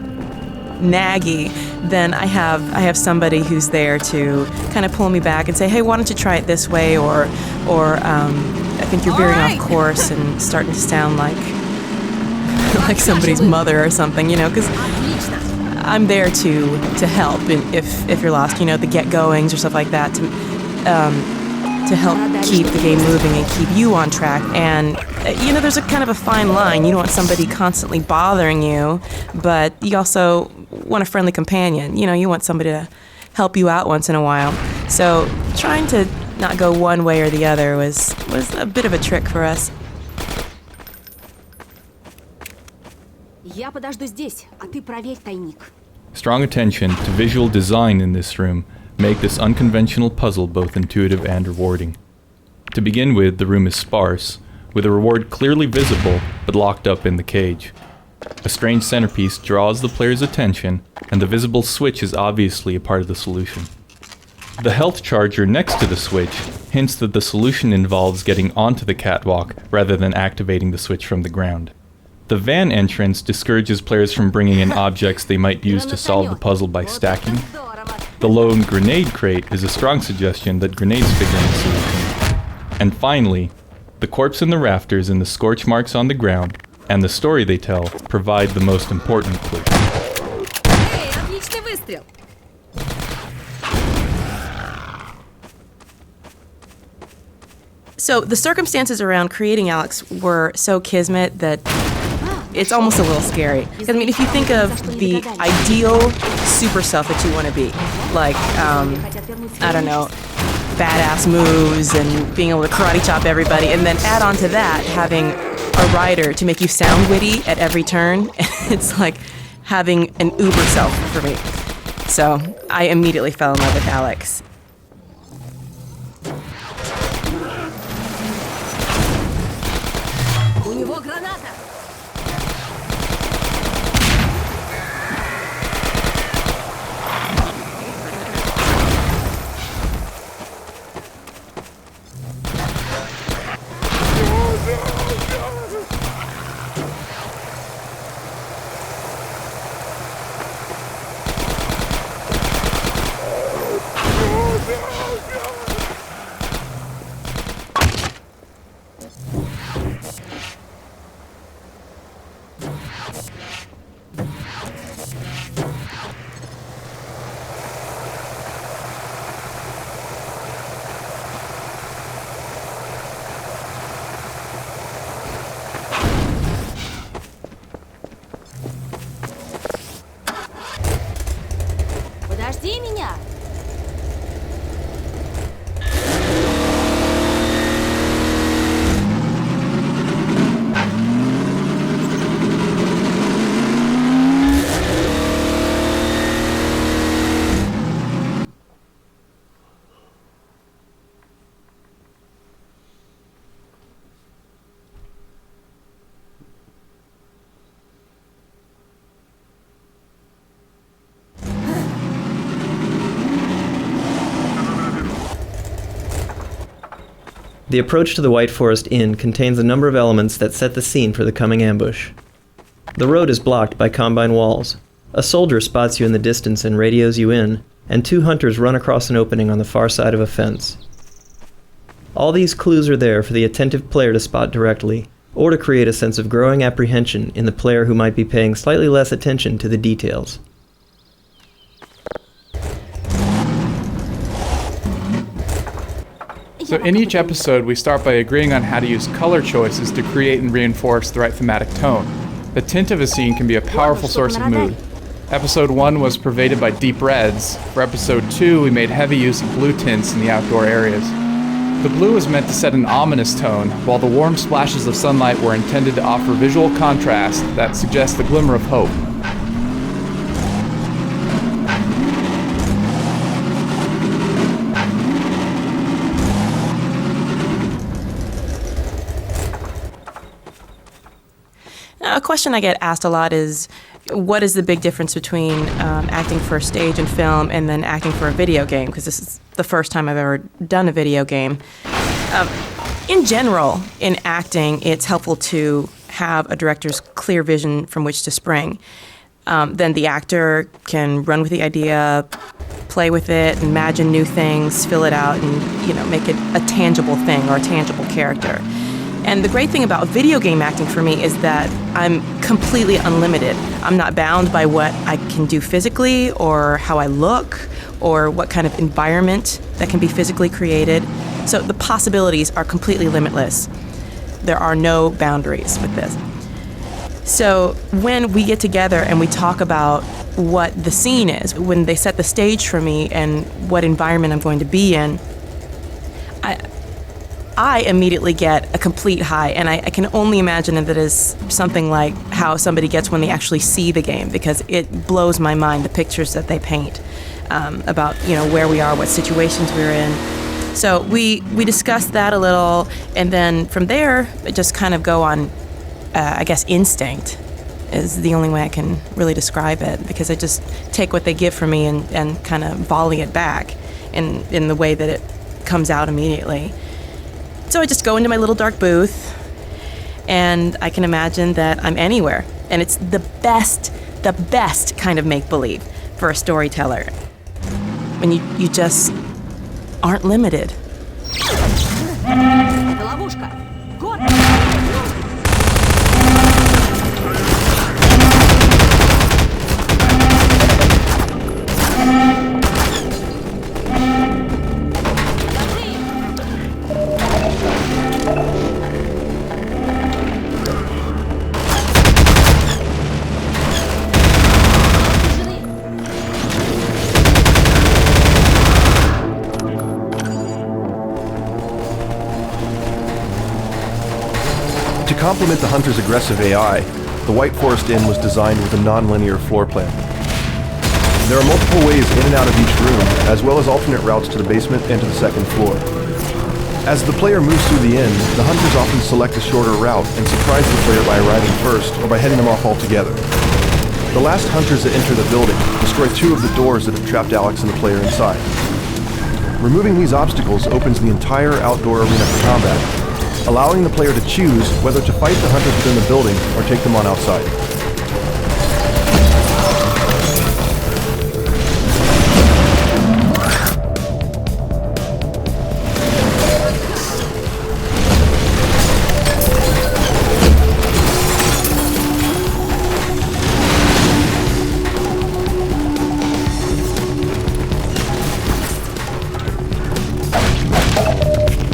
naggy, then I have somebody who's there to kind of pull me back and say, hey, why don't you try it this way, or I think you're veering off course and starting to sound like somebody's mother or something, you know, because I'm there to help if you're lost, you know, the get-goings or stuff like that, to help keep the game moving and keep you on track. And, you know, there's a kind of a fine line. You don't want somebody constantly bothering you, but you also want a friendly companion. You know, you want somebody to help you out once in a while. So trying to not go one way or the other was a bit of a trick for us. Я подожду здесь, а ты проверь тайник. Strong attention to visual design in this room make this unconventional puzzle both intuitive and rewarding. To begin with, the room is sparse, with a reward clearly visible but locked up in the cage. A strange centerpiece draws the player's attention, and the visible switch is obviously a part of the solution. The health charger next to the switch hints that the solution involves getting onto the catwalk rather than activating the switch from the ground. The van entrance discourages players from bringing in objects they might use to solve the puzzle by stacking. The lone grenade crate is a strong suggestion that grenades figure in the solution. And finally, the corpse in the rafters and the scorch marks on the ground, and the story they tell, provide the most important clue. Эй, отличный выстрел! So the circumstances around creating Alex were so kismet that it's almost a little scary. I mean, if you think of the ideal super self that you want to be, like, I don't know, badass moves and being able to karate chop everybody, and then add on to that having a writer to make you sound witty at every turn, it's like having an uber self for me. So I immediately fell in love with Alex. У него граната! Подожди меня! The approach to the White Forest Inn contains a number of elements that set the scene for the coming ambush. The road is blocked by combine walls. A soldier spots you in the distance and radios you in, and 2 hunters run across an opening on the far side of a fence. All these clues are there for the attentive player to spot directly, or to create a sense of growing apprehension in the player who might be paying slightly less attention to the details. So in each episode, we start by agreeing on how to use color choices to create and reinforce the right thematic tone. The tint of a scene can be a powerful source of mood. Episode 1 was pervaded by deep reds. For episode 2, we made heavy use of blue tints in the outdoor areas. The blue was meant to set an ominous tone, while the warm splashes of sunlight were intended to offer visual contrast that suggests the glimmer of hope. A question I get asked a lot is, what is the big difference between acting for stage and film and then acting for a video game? Because this is the first time I've ever done a video game. In general, in acting, it's helpful to have a director's clear vision from which to spring. Then the actor can run with the idea, play with it, imagine new things, fill it out, and make it a tangible thing or a tangible character. And the great thing about video game acting for me is that I'm completely unlimited. I'm not bound by what I can do physically or how I look or what kind of environment that can be physically created. So the possibilities are completely limitless. There are no boundaries with this. So when we get together and we talk about what the scene is, when they set the stage for me and what environment I'm going to be in, I immediately get a complete high, and I can only imagine that it is something like how somebody gets when they actually see the game, because it blows my mind, the pictures that they paint about where we are, what situations we're in. So we discussed that a little, and then from there, I just kind of go on, I guess instinct is the only way I can really describe it, because I just take what they give for me and kind of volley it back in the way that it comes out immediately. So I just go into my little dark booth, and I can imagine that I'm anywhere. And it's the best kind of make-believe for a storyteller. When you just aren't limited. To complement the hunter's aggressive AI, the White Forest Inn was designed with a non-linear floor plan. There are multiple ways in and out of each room, as well as alternate routes to the basement and to the second floor. As the player moves through the inn, the hunters often select a shorter route and surprise the player by arriving first or by heading them off altogether. The last hunters that enter the building destroy 2 of the doors that have trapped Alex and the player inside. Removing these obstacles opens the entire outdoor arena for combat, allowing the player to choose whether to fight the hunters within the building or take them on outside.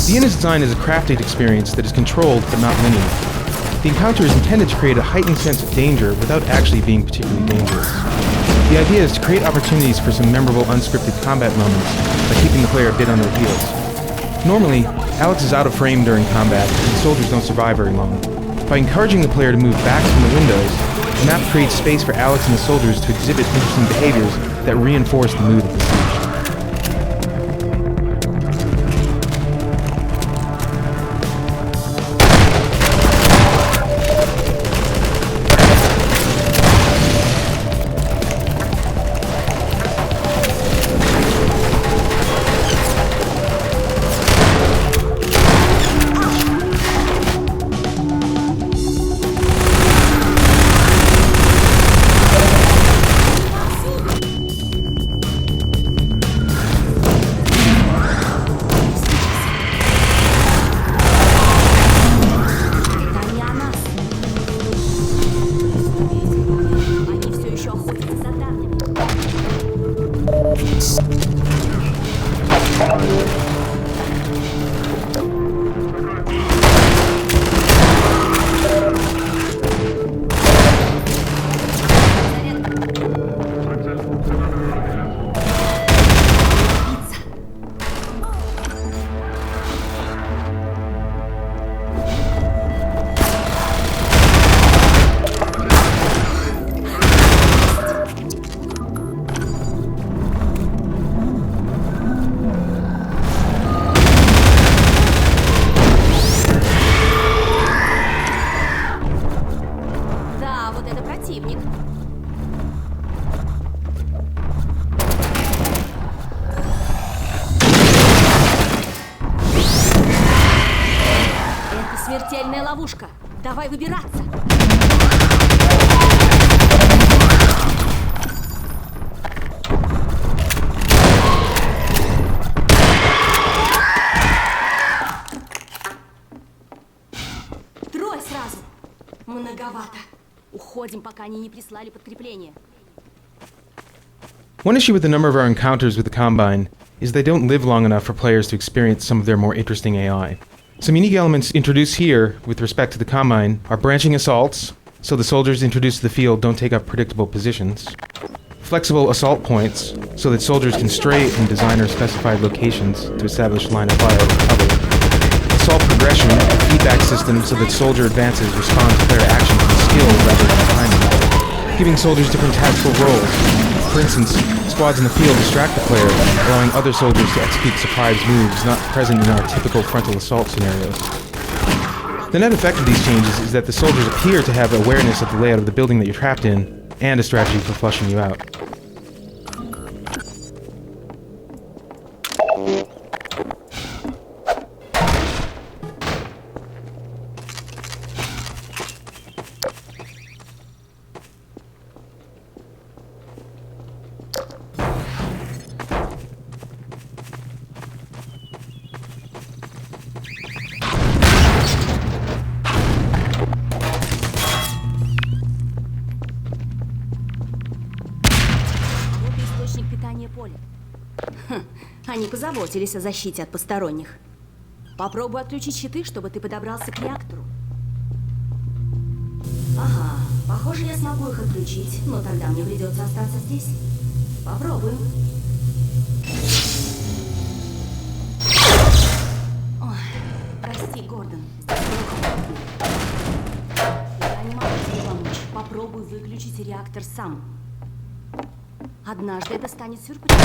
The inn is designed as a crafted experience that is controlled but not linear. The encounter is intended to create a heightened sense of danger without actually being particularly dangerous. The idea is to create opportunities for some memorable unscripted combat moments by keeping the player a bit on their heels. Normally, Alex is out of frame during combat and the soldiers don't survive very long. By encouraging the player to move back from the windows, the map creates space for Alex and the soldiers to exhibit interesting behaviors that reinforce the mood of the siege. Смертельная ловушка. Давай выбираться. Трое сразу. Многовато. Уходим, пока они не прислали подкрепление. One issue with a number of our encounters with the Combine is they don't live long enough for players to experience some of their more interesting AI. Some unique elements introduced here with respect to the Combine are branching assaults, so the soldiers introduced to the field don't take up predictable positions, flexible assault points, so that soldiers can stray in designer-specified locations to establish line of fire or cover, assault progression, feedback system so that soldier advances respond to player actions and skill rather than timing, giving soldiers different tactical roles. For instance, squads in the field distract the player, allowing other soldiers to execute surprise moves not present in our typical frontal assault scenarios. The net effect of these changes is that the soldiers appear to have awareness of the layout of the building that you're trapped in, and a strategy for flushing you out. Они позаботились о защите от посторонних. Попробуй отключить щиты, чтобы ты подобрался к реактору. Ага, похоже, я смогу их отключить, но тогда мне придется остаться здесь. Попробуем. Ой, прости, Гордон. Я не могу тебе помочь. Попробуй выключить реактор сам. Однажды это станет сюрпризом.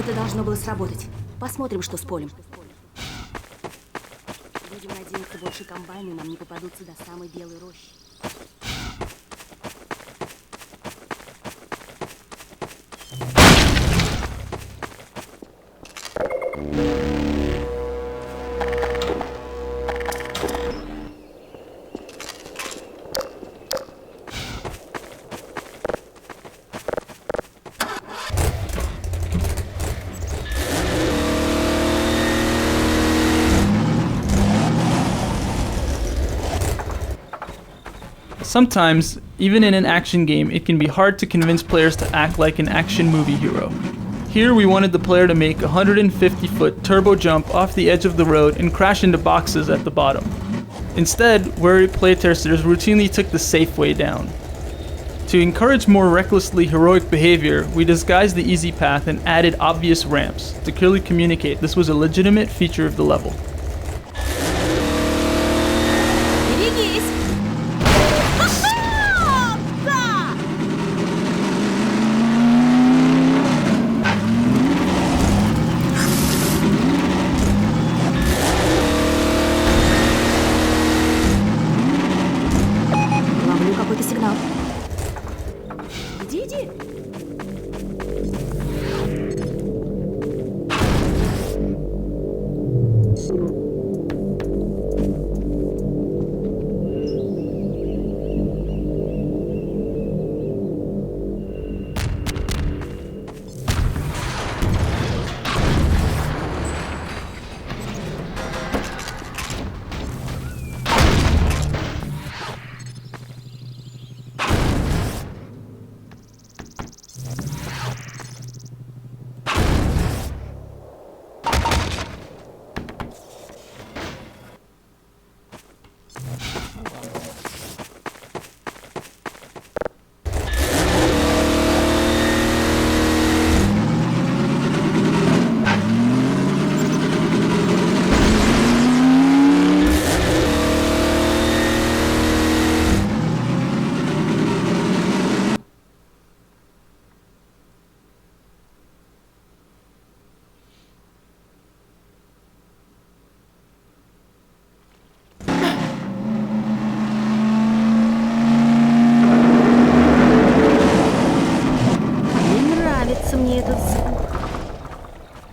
Это должно было сработать. Посмотрим, что с полем. Будем надеяться, больше комбайны нам не попадутся до самой белой рощи. Sometimes, even in an action game, it can be hard to convince players to act like an action movie hero. Here we wanted the player to make a 150-foot turbo jump off the edge of the road and crash into boxes at the bottom. Instead, worried playtesters routinely took the safe way down. To encourage more recklessly heroic behavior, we disguised the easy path and added obvious ramps to clearly communicate this was a legitimate feature of the level.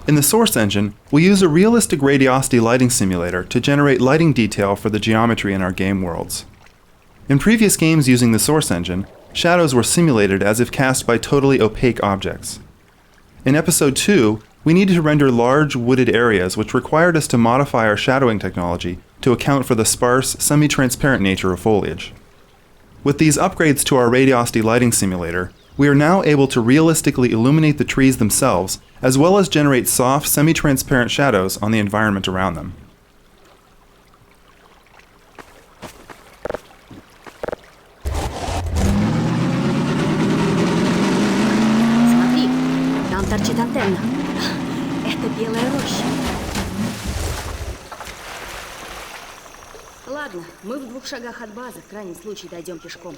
In the source engine, we use a realistic radiosity lighting simulator to generate lighting detail for the geometry in our game worlds. In previous games using the source engine, shadows were simulated as if cast by totally opaque objects. In episode 2, we needed to render large wooded areas, which required us to modify our shadowing technology to account for the sparse, semi-transparent nature of foliage. With these upgrades to our radiosity lighting simulator, we are now able to realistically illuminate the trees themselves, as well as generate soft, semi-transparent shadows on the environment around them. Смотри, там торчит антенна. Это белая роща. Ладно, мы в 2 шагах от базы, в крайнем случае дойдем пешком.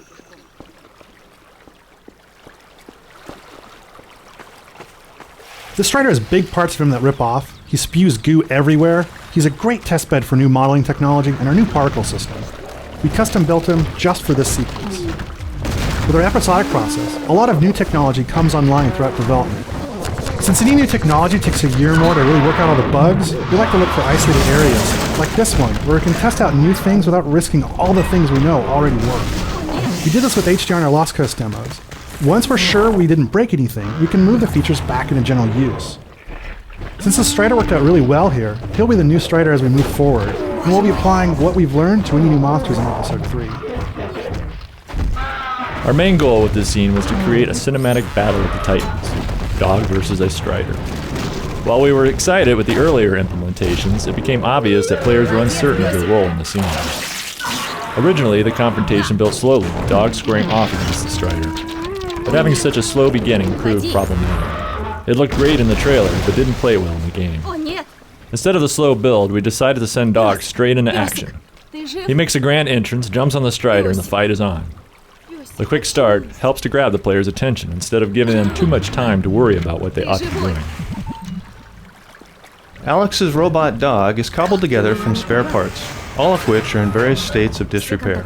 The Strider has big parts of him that rip off. He spews goo everywhere. He's a great testbed for new modeling technology and our new particle system. We custom built him just for this sequence. With our episodic process, a lot of new technology comes online throughout development. Since any new technology takes a year or more to really work out all the bugs, we like to look for isolated areas, like this one, where we can test out new things without risking all the things we know already work. We did this with HDR in our Lost Coast demos. Once we're sure we didn't break anything, we can move the features back into general use. Since the Strider worked out really well here, he'll be the new Strider as we move forward, and we'll be applying what we've learned to any new monsters in episode 3. Our main goal with this scene was to create a cinematic battle of the Titans, dog versus a Strider. While we were excited with the earlier implementations, it became obvious that players were uncertain of their role in the scene. Originally, the confrontation built slowly, with dogs squaring off against the Strider. But having such a slow beginning proved problematic. It looked great in the trailer, but didn't play well in the game. Instead of the slow build, we decided to send Dog straight into action. He makes a grand entrance, jumps on the Strider, and the fight is on. The quick start helps to grab the player's attention instead of giving them too much time to worry about what they ought to be doing. Alex's robot dog is cobbled together from spare parts, all of which are in various states of disrepair.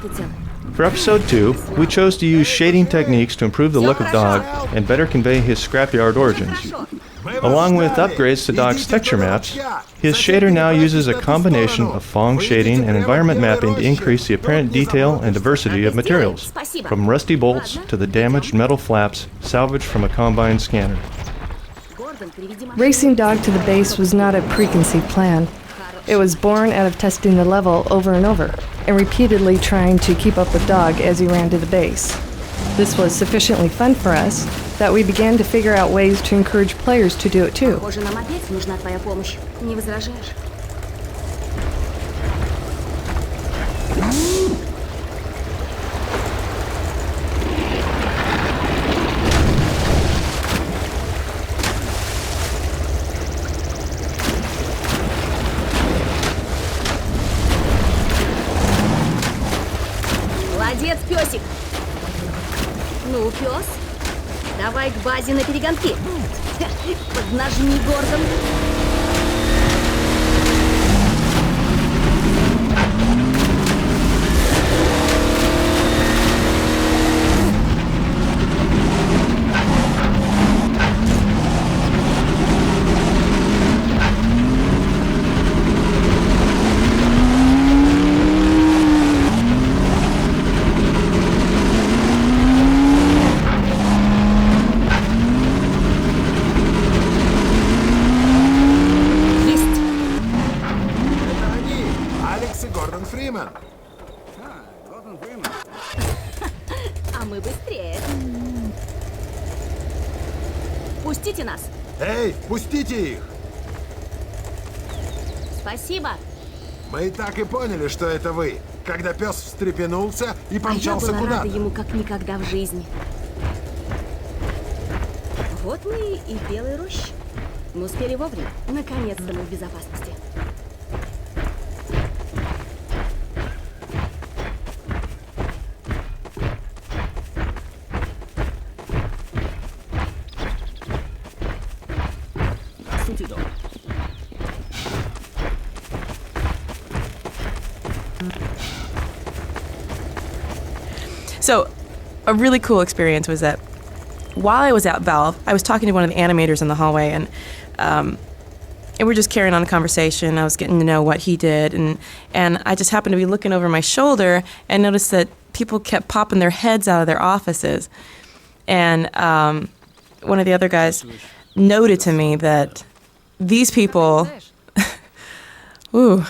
For episode 2, we chose to use shading techniques to improve the look of Dog and better convey his scrapyard origins. Along with upgrades to Dog's texture maps, his shader now uses a combination of Phong shading and environment mapping to increase the apparent detail and diversity of materials, from rusty bolts to the damaged metal flaps salvaged from a combine scanner. Racing Dog to the base was not a preconceived plan. It was born out of testing the level over and over, and repeatedly trying to keep up with Dog as he ran to the base. This was sufficiently fun for us that we began to figure out ways to encourage players to do it too. Похоже, нам опять нужна твоя помощь. Не возражаешь? Молодец, песик! Ну, пес, давай к базе на перегонки. Поднажми, Гордон. А мы быстрее. Пустите нас. Эй, пустите их! Спасибо. Мы так и поняли, что это вы, когда пес встрепенулся и помчался я была куда-то. рада ему как никогда в жизни. Вот мы и в Белой роще. Мы успели вовремя. Наконец-то мы в безопасности. So, a really cool experience was that while I was at Valve, I was talking to one of the animators in the hallway, and we're just carrying on the conversation. I was getting to know what he did, and I just happened to be looking over my shoulder and noticed that people kept popping their heads out of their offices. And one of the other guys noted to me that these people, ooh,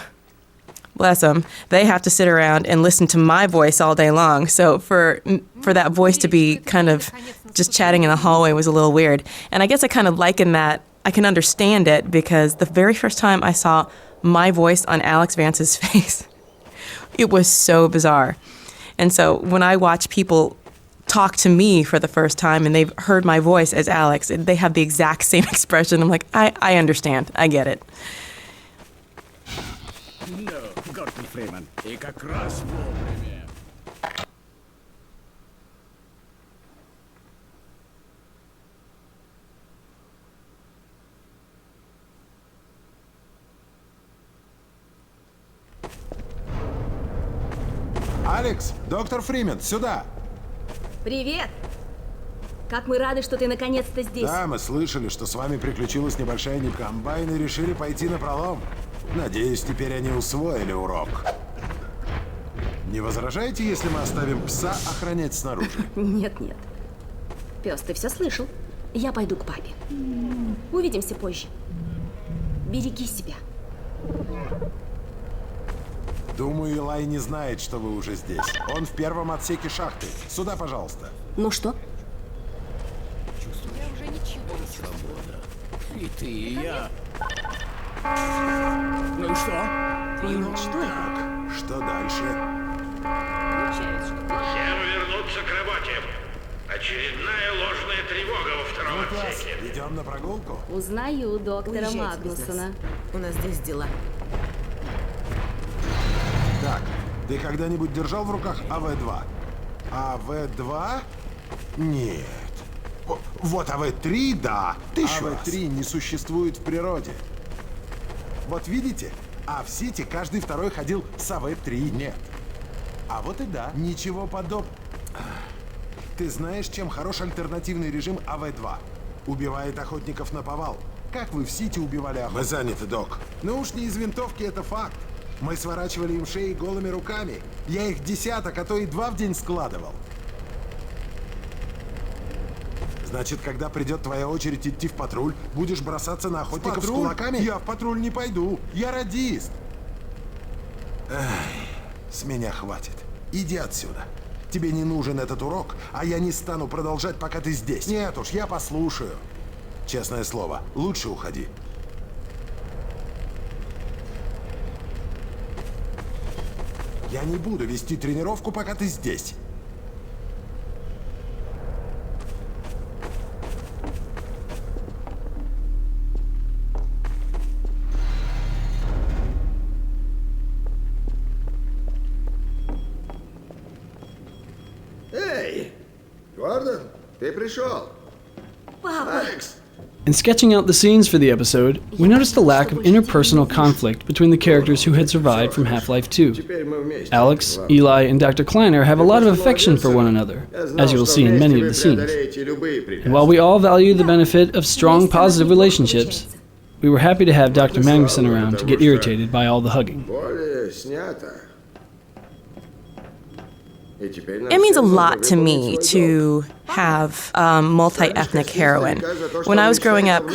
bless them, they have to sit around and listen to my voice all day long. So for that voice to be kind of just chatting in the hallway was a little weird. And I guess I kind of liken that. I can understand it because the very first time I saw my voice on Alex Vance's face, it was so bizarre. And so when I watch people talk to me for the first time and they've heard my voice as Alex, they have the exact same expression. I'm like, I understand. I get it. Алекс, доктор Фримен, сюда! Привет! Как мы рады, что ты наконец-то здесь. Да, мы слышали, что с вами приключилась небольшая комбайн и решили пойти напролом. Надеюсь, теперь они усвоили урок. Не возражаете, если мы оставим пса охранять снаружи? Нет. Пес, ты все слышал? Я пойду к папе. Увидимся позже. Береги себя. Думаю, Илай не знает, что вы уже здесь. Он в первом отсеке шахты. Сюда, пожалуйста. Ну что? Я уже ничего не чувствую. И ты, и я. Ну и что? Привет, что это? Так, что дальше? Всем вернуться к работе. Очередная ложная тревога во втором отсеке. Идем на прогулку? Узнаю доктора Магнусона. У нас здесь дела. Так, ты когда-нибудь держал в руках АВ-2? АВ-2? Нет. Вот АВ-3, да. АВ-3 не существует в природе. Вот видите? А в сети каждый второй ходил с АВ-3. Нет. А вот и да. Ничего подобного. Ты знаешь, чем хорош альтернативный режим АВ-2? Убивает охотников наповал. Как вы в сети убивали охотников? Мы заняты, док. Ну уж не из винтовки, это факт. Мы сворачивали им шеи голыми руками. Я их десяток, а то и 2 в день складывал. Значит, когда придет твоя очередь идти в патруль, будешь бросаться на охотников с кулаками? Я в патруль не пойду. Я радист. Эх, с меня хватит. Иди отсюда. Тебе не нужен этот урок, а я не стану продолжать, пока ты здесь. Нет уж, я послушаю. Честное слово, лучше уходи. Я не буду вести тренировку, пока ты здесь. Эй, Гордон, ты пришел. Папа! Алекс! In sketching out the scenes for the episode, we noticed a lack of interpersonal conflict between the characters who had survived from Half-Life 2. Alex, Eli, and Dr. Kleiner have a lot of affection for one another, as you will see in many of the scenes. And while we all value the benefit of strong, positive relationships, we were happy to have Dr. Magnuson around to get irritated by all the hugging. It means a lot to me to have multi-ethnic heroine. When I was growing up,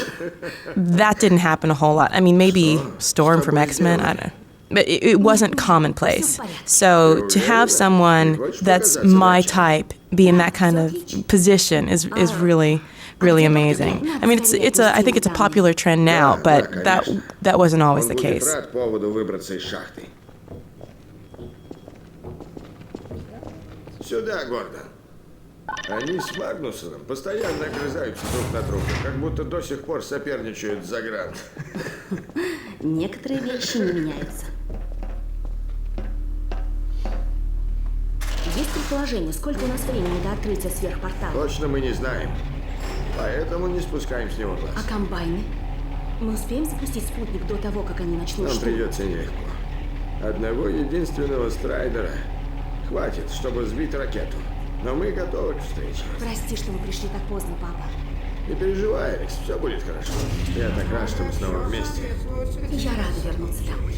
that didn't happen a whole lot. I mean, maybe Storm from X-Men, I don't know. But it wasn't commonplace. So to have someone that's my type be in that kind of position is really, really amazing. I mean, I think it's a popular trend now, but that wasn't always the case. Сюда, Гордон. Они с Магнусоном постоянно огрызаются друг на друга, как будто до сих пор соперничают за грант. Некоторые вещи не меняются. Есть предположение, сколько у нас времени до открытия сверхпортала? Точно мы не знаем. Поэтому не спускаем с него глаз. А комбайны? Мы успеем запустить спутник до того, как они начнут Нам штурм? придется нелегко. Одного единственного страйдера хватит, чтобы сбить ракету. Но мы готовы к встрече. Прости, что мы пришли так поздно, папа. Не переживай, Алекс, все будет хорошо. Я так рад, что мы снова вместе. Я рада вернуться домой.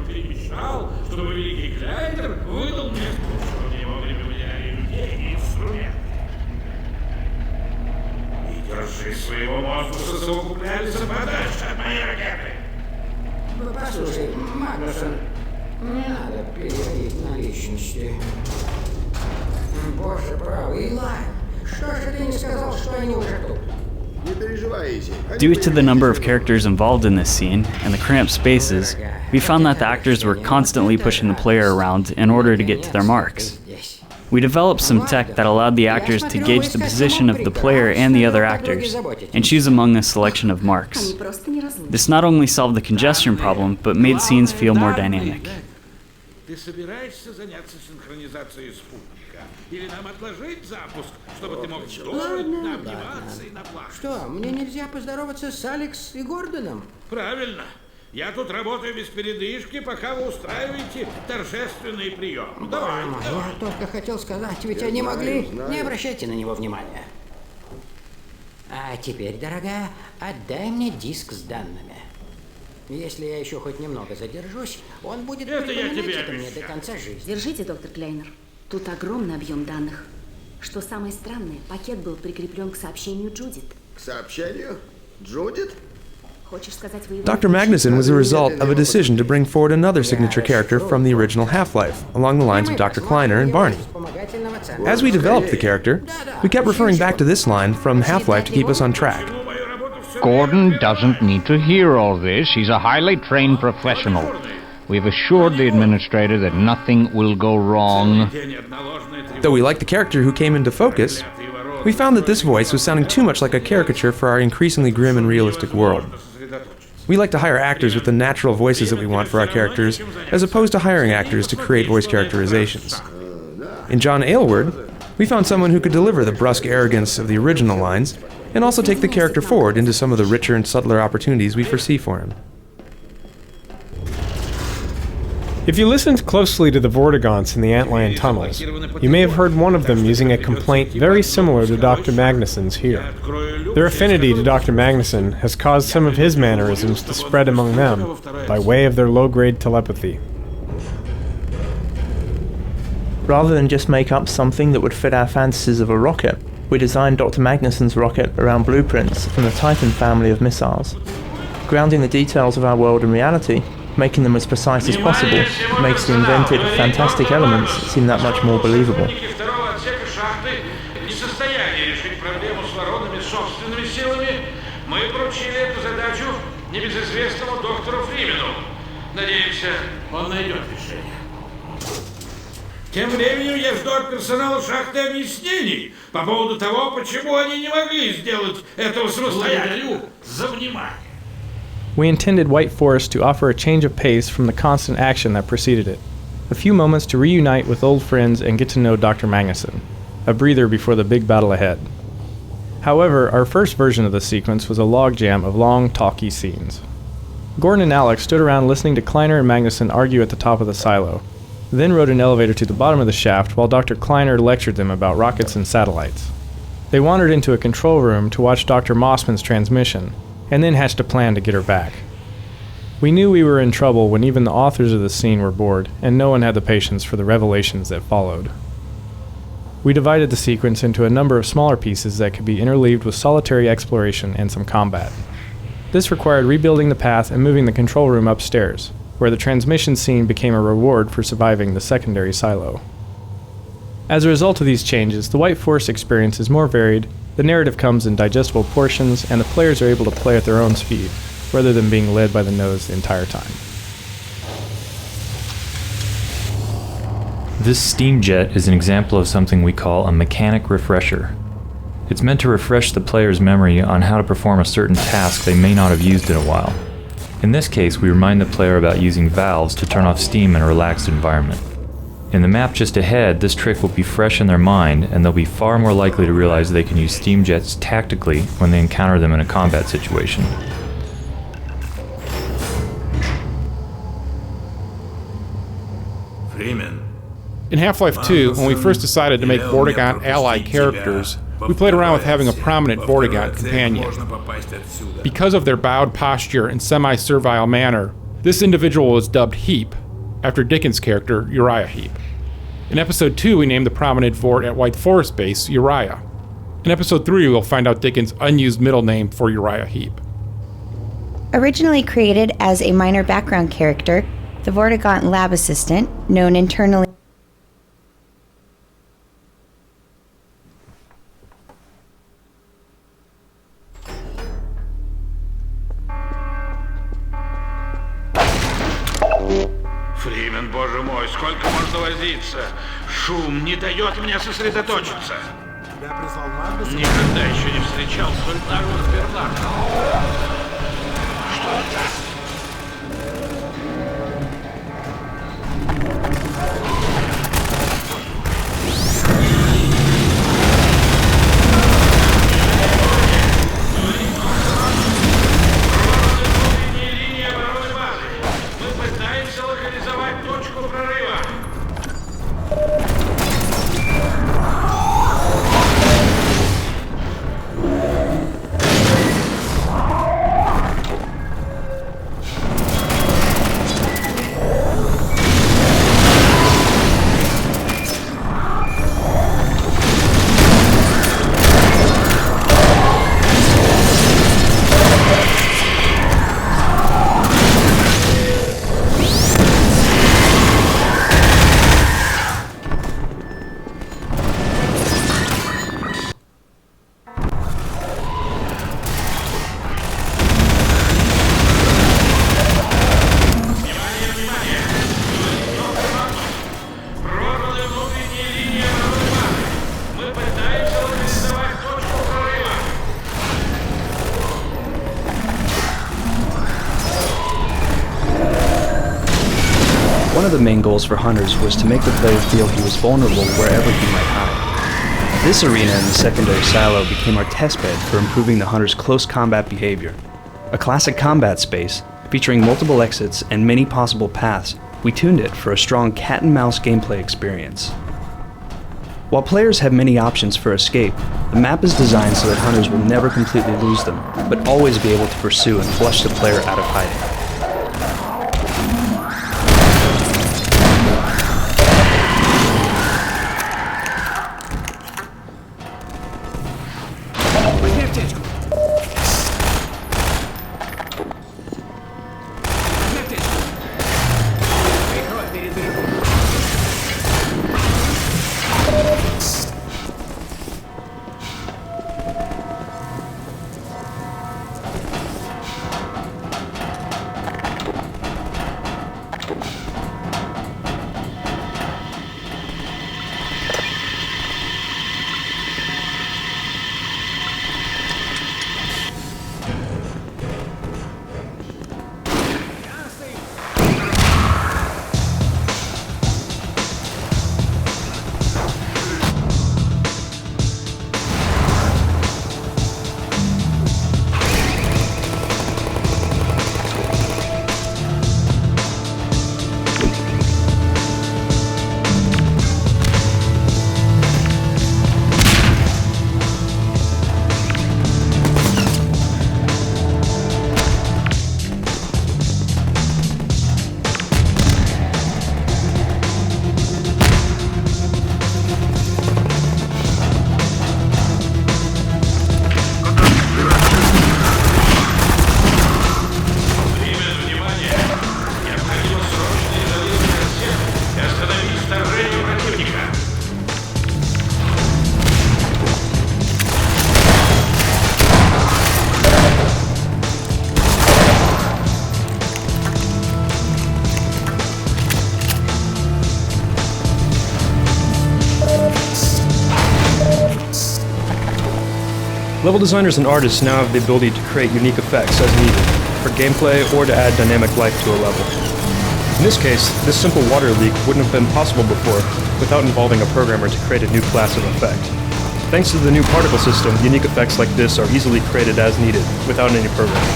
Перемешал, чтобы великий Клайнер выдал мне, что в него время выделяли людей и инструменты. И держи своего монструса совокупляются подальше от моей ракеты. Послушай, Магнусон, не надо переходить на личности. Боже правый, Илай, что же ты не сказал, что они уже тут? Не переживай, Изи. Due to the number of characters involved in this scene and the cramped spaces, we found that the actors were constantly pushing the player around in order to get to their marks. We developed some tech that allowed the actors to gauge the position of the player and the other actors, and choose among a selection of marks. This not only solved the congestion problem, but made scenes feel more dynamic. Ты собираешься заняться синхронизацией спутника? Или нам отложить запуск, чтобы ты мог вдоволь обниматься и наплакаться? Что, мне нельзя поздороваться с Алекс и Гордоном? Правильно. Я тут работаю без передышки, пока вы устраиваете торжественный прием. Давай, давай. Я только хотел сказать, ведь они могли... Не обращайте на него внимания. А теперь, дорогая, отдай мне диск с данными. Если я еще хоть немного задержусь, он будет припоминать это мне до конца жизни. Держите, доктор Клейнер. Тут огромный объем данных. Что самое странное, пакет был прикреплен к сообщению Джудит. К сообщению? Джудит? Хочешь сказать, вы... Dr. Magnuson was a result of a decision to bring forward another signature character from the original Half-Life, along the lines of Dr. Kleiner and Barney. As we developed the character, we kept referring back to this line from Half-Life to keep us on track. Gordon doesn't need to hear all this. He's a highly trained professional. We've assured the administrator that nothing will go wrong. Though we liked the character who came into focus, we found that this voice was sounding too much like a caricature for our increasingly grim and realistic world. We like to hire actors with the natural voices that we want for our characters, as opposed to hiring actors to create voice characterizations. In John Aylward, we found someone who could deliver the brusque arrogance of the original lines, and also take the character forward into some of the richer and subtler opportunities we foresee for him. If you listened closely to the Vortigaunts in the Antlion tunnels, you may have heard one of them using a complaint very similar to Dr. Magnuson's here. Their affinity to Dr. Magnuson has caused some of his mannerisms to spread among them by way of their low-grade telepathy. Rather than just make up something that would fit our fantasies of a rocket, we designed Dr. Magnuson's rocket around blueprints from the Titan family of missiles. Grounding the details of our world in reality, making them as precise as possible, makes the invented, fantastic elements seem that much more believable. Тем временем я жду от персонала шахты объяснений по поводу того, почему они не могли сделать этого самостоятельно. За внимание. We intended White Forest to offer a change of pace from the constant action that preceded it. A few moments to reunite with old friends and get to know Dr. Magnuson. A breather before the big battle ahead. However, our first version of the sequence was a logjam of long, talky scenes. Gordon and Alex stood around listening to Kleiner and Magnuson argue at the top of the silo, then rode an elevator to the bottom of the shaft while Dr. Kleiner lectured them about rockets and satellites. They wandered into a control room to watch Dr. Mossman's transmission, and then hatched a plan to get her back. We knew we were in trouble when even the authors of the scene were bored, and no one had the patience for the revelations that followed. We divided the sequence into a number of smaller pieces that could be interleaved with solitary exploration and some combat. This required rebuilding the path and moving the control room upstairs, where the transmission scene became a reward for surviving the secondary silo. As a result of these changes, the White Forest experience is more varied, the narrative comes in digestible portions, and the players are able to play at their own speed, rather than being led by the nose the entire time. This steam jet is an example of something we call a mechanic refresher. It's meant to refresh the player's memory on how to perform a certain task they may not have used in a while. In this case, we remind the player about using valves to turn off steam in a relaxed environment. In the map just ahead, this trick will be fresh in their mind, and they'll be far more likely to realize they can use steam jets tactically when they encounter them in a combat situation. In Half-Life 2, when we first decided to make Vortigaunt ally characters, We played around with having a prominent Vortigaunt companion. Because of their bowed posture and semi-servile manner, this individual was dubbed Heap, after Dickens' character Uriah Heep. In episode 2, we named the prominent Vort at White Forest Base Uriah. In episode 3, we'll find out Dickens' unused middle name for Uriah Heep. Originally created as a minor background character, the Vortigaunt lab assistant, known internally Фримен, боже мой, сколько можно возиться? Шум не дает мне сосредоточиться. Никогда еще не встречал столь наглых пернатых. Что это? One of the main goals for Hunters was to make the player feel he was vulnerable wherever he might hide. This arena in the secondary silo became our testbed for improving the Hunter's close combat behavior. A classic combat space, featuring multiple exits and many possible paths, we tuned it for a strong cat-and-mouse gameplay experience. While players have many options for escape, the map is designed so that Hunters will never completely lose them, but always be able to pursue and flush the player out of hiding. Level designers and artists now have the ability to create unique effects as needed, for gameplay or to add dynamic life to a level. In this case, this simple water leak wouldn't have been possible before without involving a programmer to create a new class of effect. Thanks to the new particle system, unique effects like this are easily created as needed, without any programming.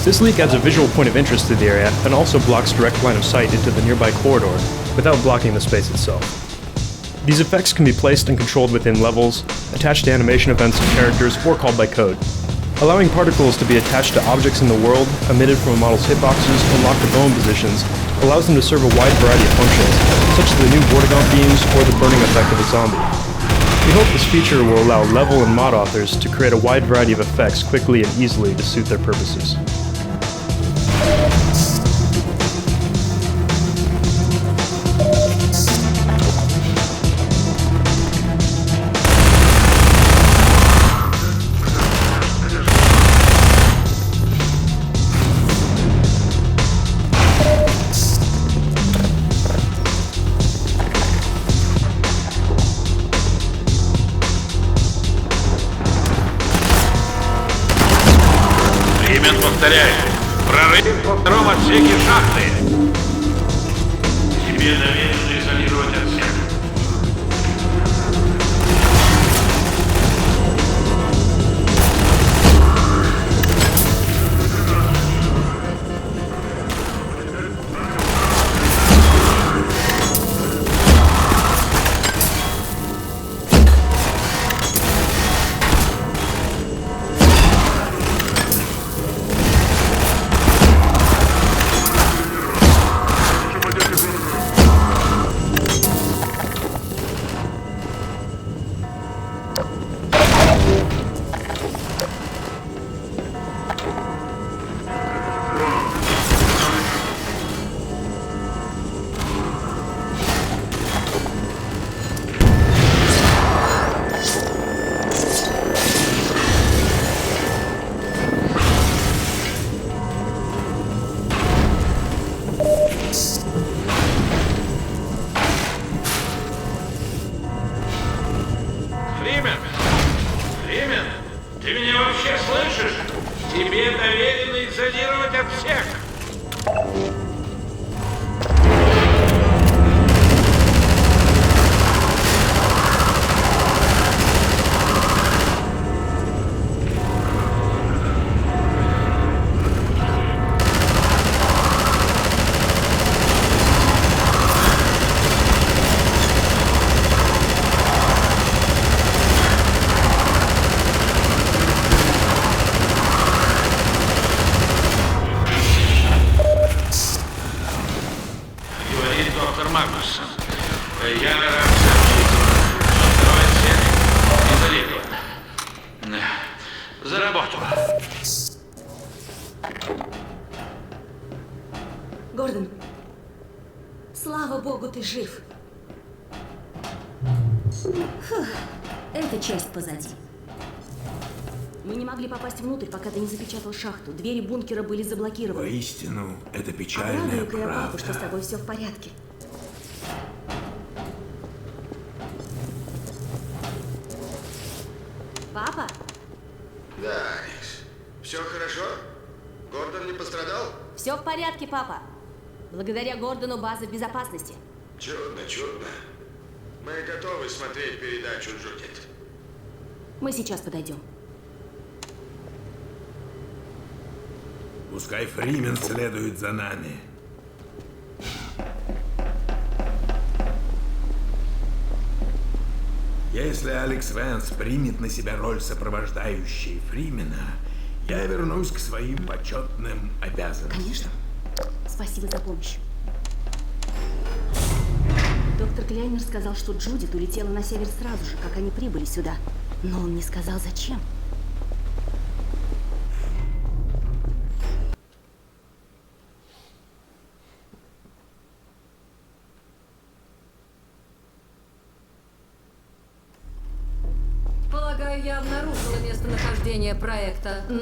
This leak adds a visual point of interest to the area and also blocks direct line of sight into the nearby corridor, without blocking the space itself. These effects can be placed and controlled within levels, attached to animation events of characters, or called by code. Allowing particles to be attached to objects in the world, emitted from a model's hitboxes, or locked to bone positions, allows them to serve a wide variety of functions, such as the new Vortigaunt beams or the burning effect of a zombie. We hope this feature will allow level and mod authors to create a wide variety of effects quickly and easily to suit their purposes. Повторяю, прорыв во втором отсеке шахты. Тебе доверено изолировать отсек. Ты меня вообще слышишь? Тебе доверено изолировать отсек. Я рад сообщить, что второй отсек изолирован. За работу. Гордон, слава богу, ты жив. Фух, эта часть позади. Мы не могли попасть внутрь, пока ты не запечатал шахту. Двери бункера были заблокированы. Воистину, это печальная Обрадую-ка я правда. папу, что с тобой все в порядке. Папа? Да, Алекс. Все хорошо? Гордон не пострадал? Все в порядке, папа. Благодаря Гордону база в безопасности. Чудно, чудно. Мы готовы смотреть передачу, Джудит. Мы сейчас подойдем. Пускай Фримен следует за нами. Если Алекс Вэнс примет на себя роль сопровождающей Фримена, я вернусь к своим почетным обязанностям. Конечно. Спасибо за помощь. Доктор Кляйнер сказал, что Джудит улетела на север сразу же, как они прибыли сюда. Но он не сказал, зачем.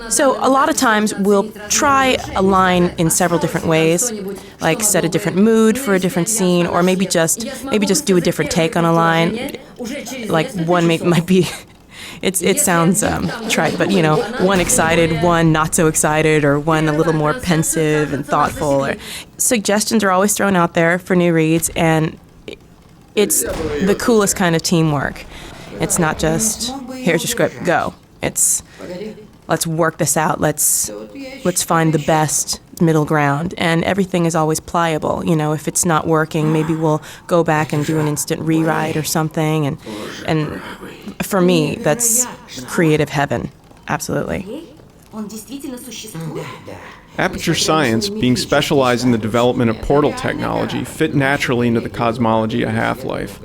So a lot of times we'll try a line in several different ways, like set a different mood for a different scene, or maybe just do a different take on a line. Like one might be, it sounds trite, but you know, one excited, one not so excited, or one a little more pensive and thoughtful. Or suggestions are always thrown out there for new reads, and it's the coolest kind of teamwork. It's not just here's your script, go. It's let's work this out. Let's find the middle ground, and everything is always pliable. You know, if it's not working, maybe we'll go back and do an instant rewrite or something, and for me, that's creative heaven. Absolutely. Aperture Science, being specialized in the development of portal technology, fit naturally into the cosmology of Half-Life.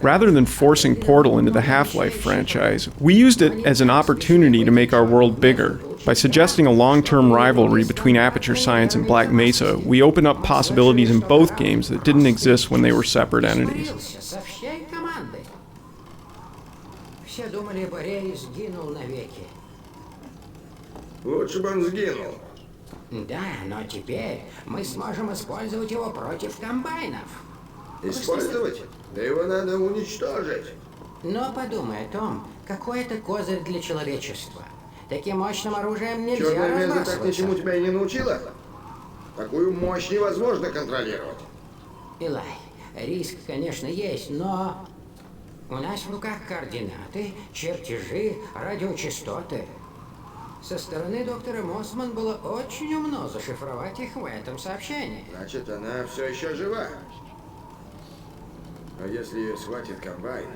Rather than forcing Portal into the Half-Life franchise, we used it as an opportunity to make our world bigger. By suggesting a long-term rivalry between Aperture Science and Black Mesa, we open up possibilities in both games that didn't exist when they were separate entities. Лучше бы он сгинул. Да, но теперь мы сможем использовать его против комбайнов. Использовать? Да его надо уничтожить. Но подумай о том, какой это козырь для человечества. Таким мощным оружием нельзя Черная Меза так разбрасываться. ничему тебя и не научила? Такую мощь невозможно контролировать. Илай, риск, конечно, есть, но у нас в руках координаты, чертежи, радиочастоты. Со стороны доктора Моссман было очень умно зашифровать их в этом сообщении. Значит, она все еще жива. А если ее схватит комбайн,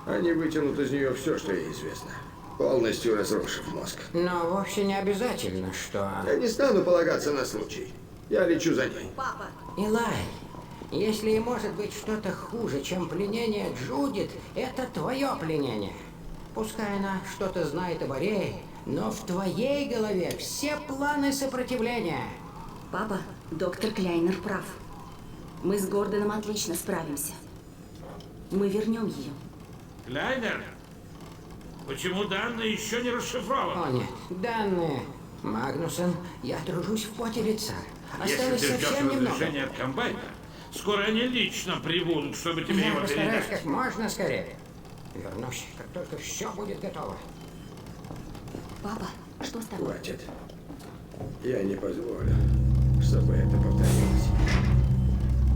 они вытянут из нее все, что ей известно, полностью разрушив мозг. Но вовсе не обязательно, что... Я не стану полагаться на случай. Я лечу за ней. Папа! Илай, если и может быть что-то хуже, чем пленение Джудит, это твое пленение. Пускай она что-то знает об Арее, но в твоей голове все планы сопротивления. Папа, доктор Кляйнер прав. Мы с Гордоном отлично справимся. Мы вернем ее. Кляйнер? Почему данные еще не расшифрованы? О нет, данные. Магнусон, я тружусь в поте лица. Осталось Если ты ждешь совсем немного. разрешения от комбайна, скоро они лично прибудут, чтобы тебе Я его постараюсь передать. как можно скорее. Вернусь, как только все будет готово. Папа, что с тобой? Хватит. Я не позволю, чтобы это повторилось.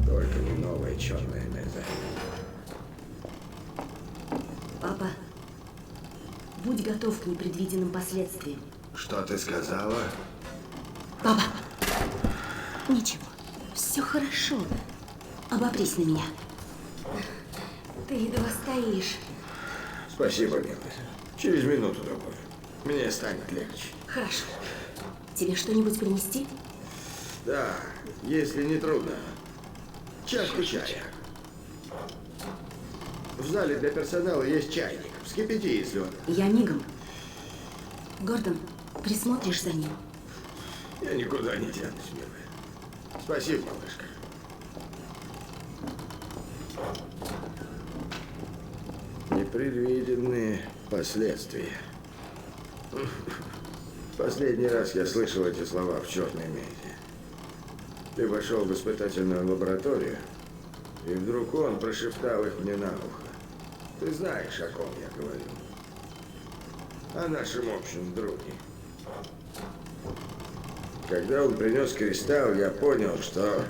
Только не новая черная Меза. Папа, будь готов к непредвиденным последствиям. Что ты сказала? Папа! Ничего, все хорошо. Обопрись на меня. Ты едва стоишь. Спасибо, милая. Через минуту-другую. Мне станет легче. Хорошо. Тебе что-нибудь принести? Да, если не трудно. Чашку чая. В зале для персонала есть чайник. Вскипяти, если он. Я мигом. Гордон, присмотришь за ним? Я никуда не тянусь, милая. Спасибо, малышка. Непредвиденные последствия. Последний раз я слышал эти слова в черной Мезе. Ты вошел в испытательную лабораторию, и вдруг он прошептал их мне на ухо. Ты знаешь, о ком я говорю. О нашем общем друге. Когда он принес кристалл, я понял, что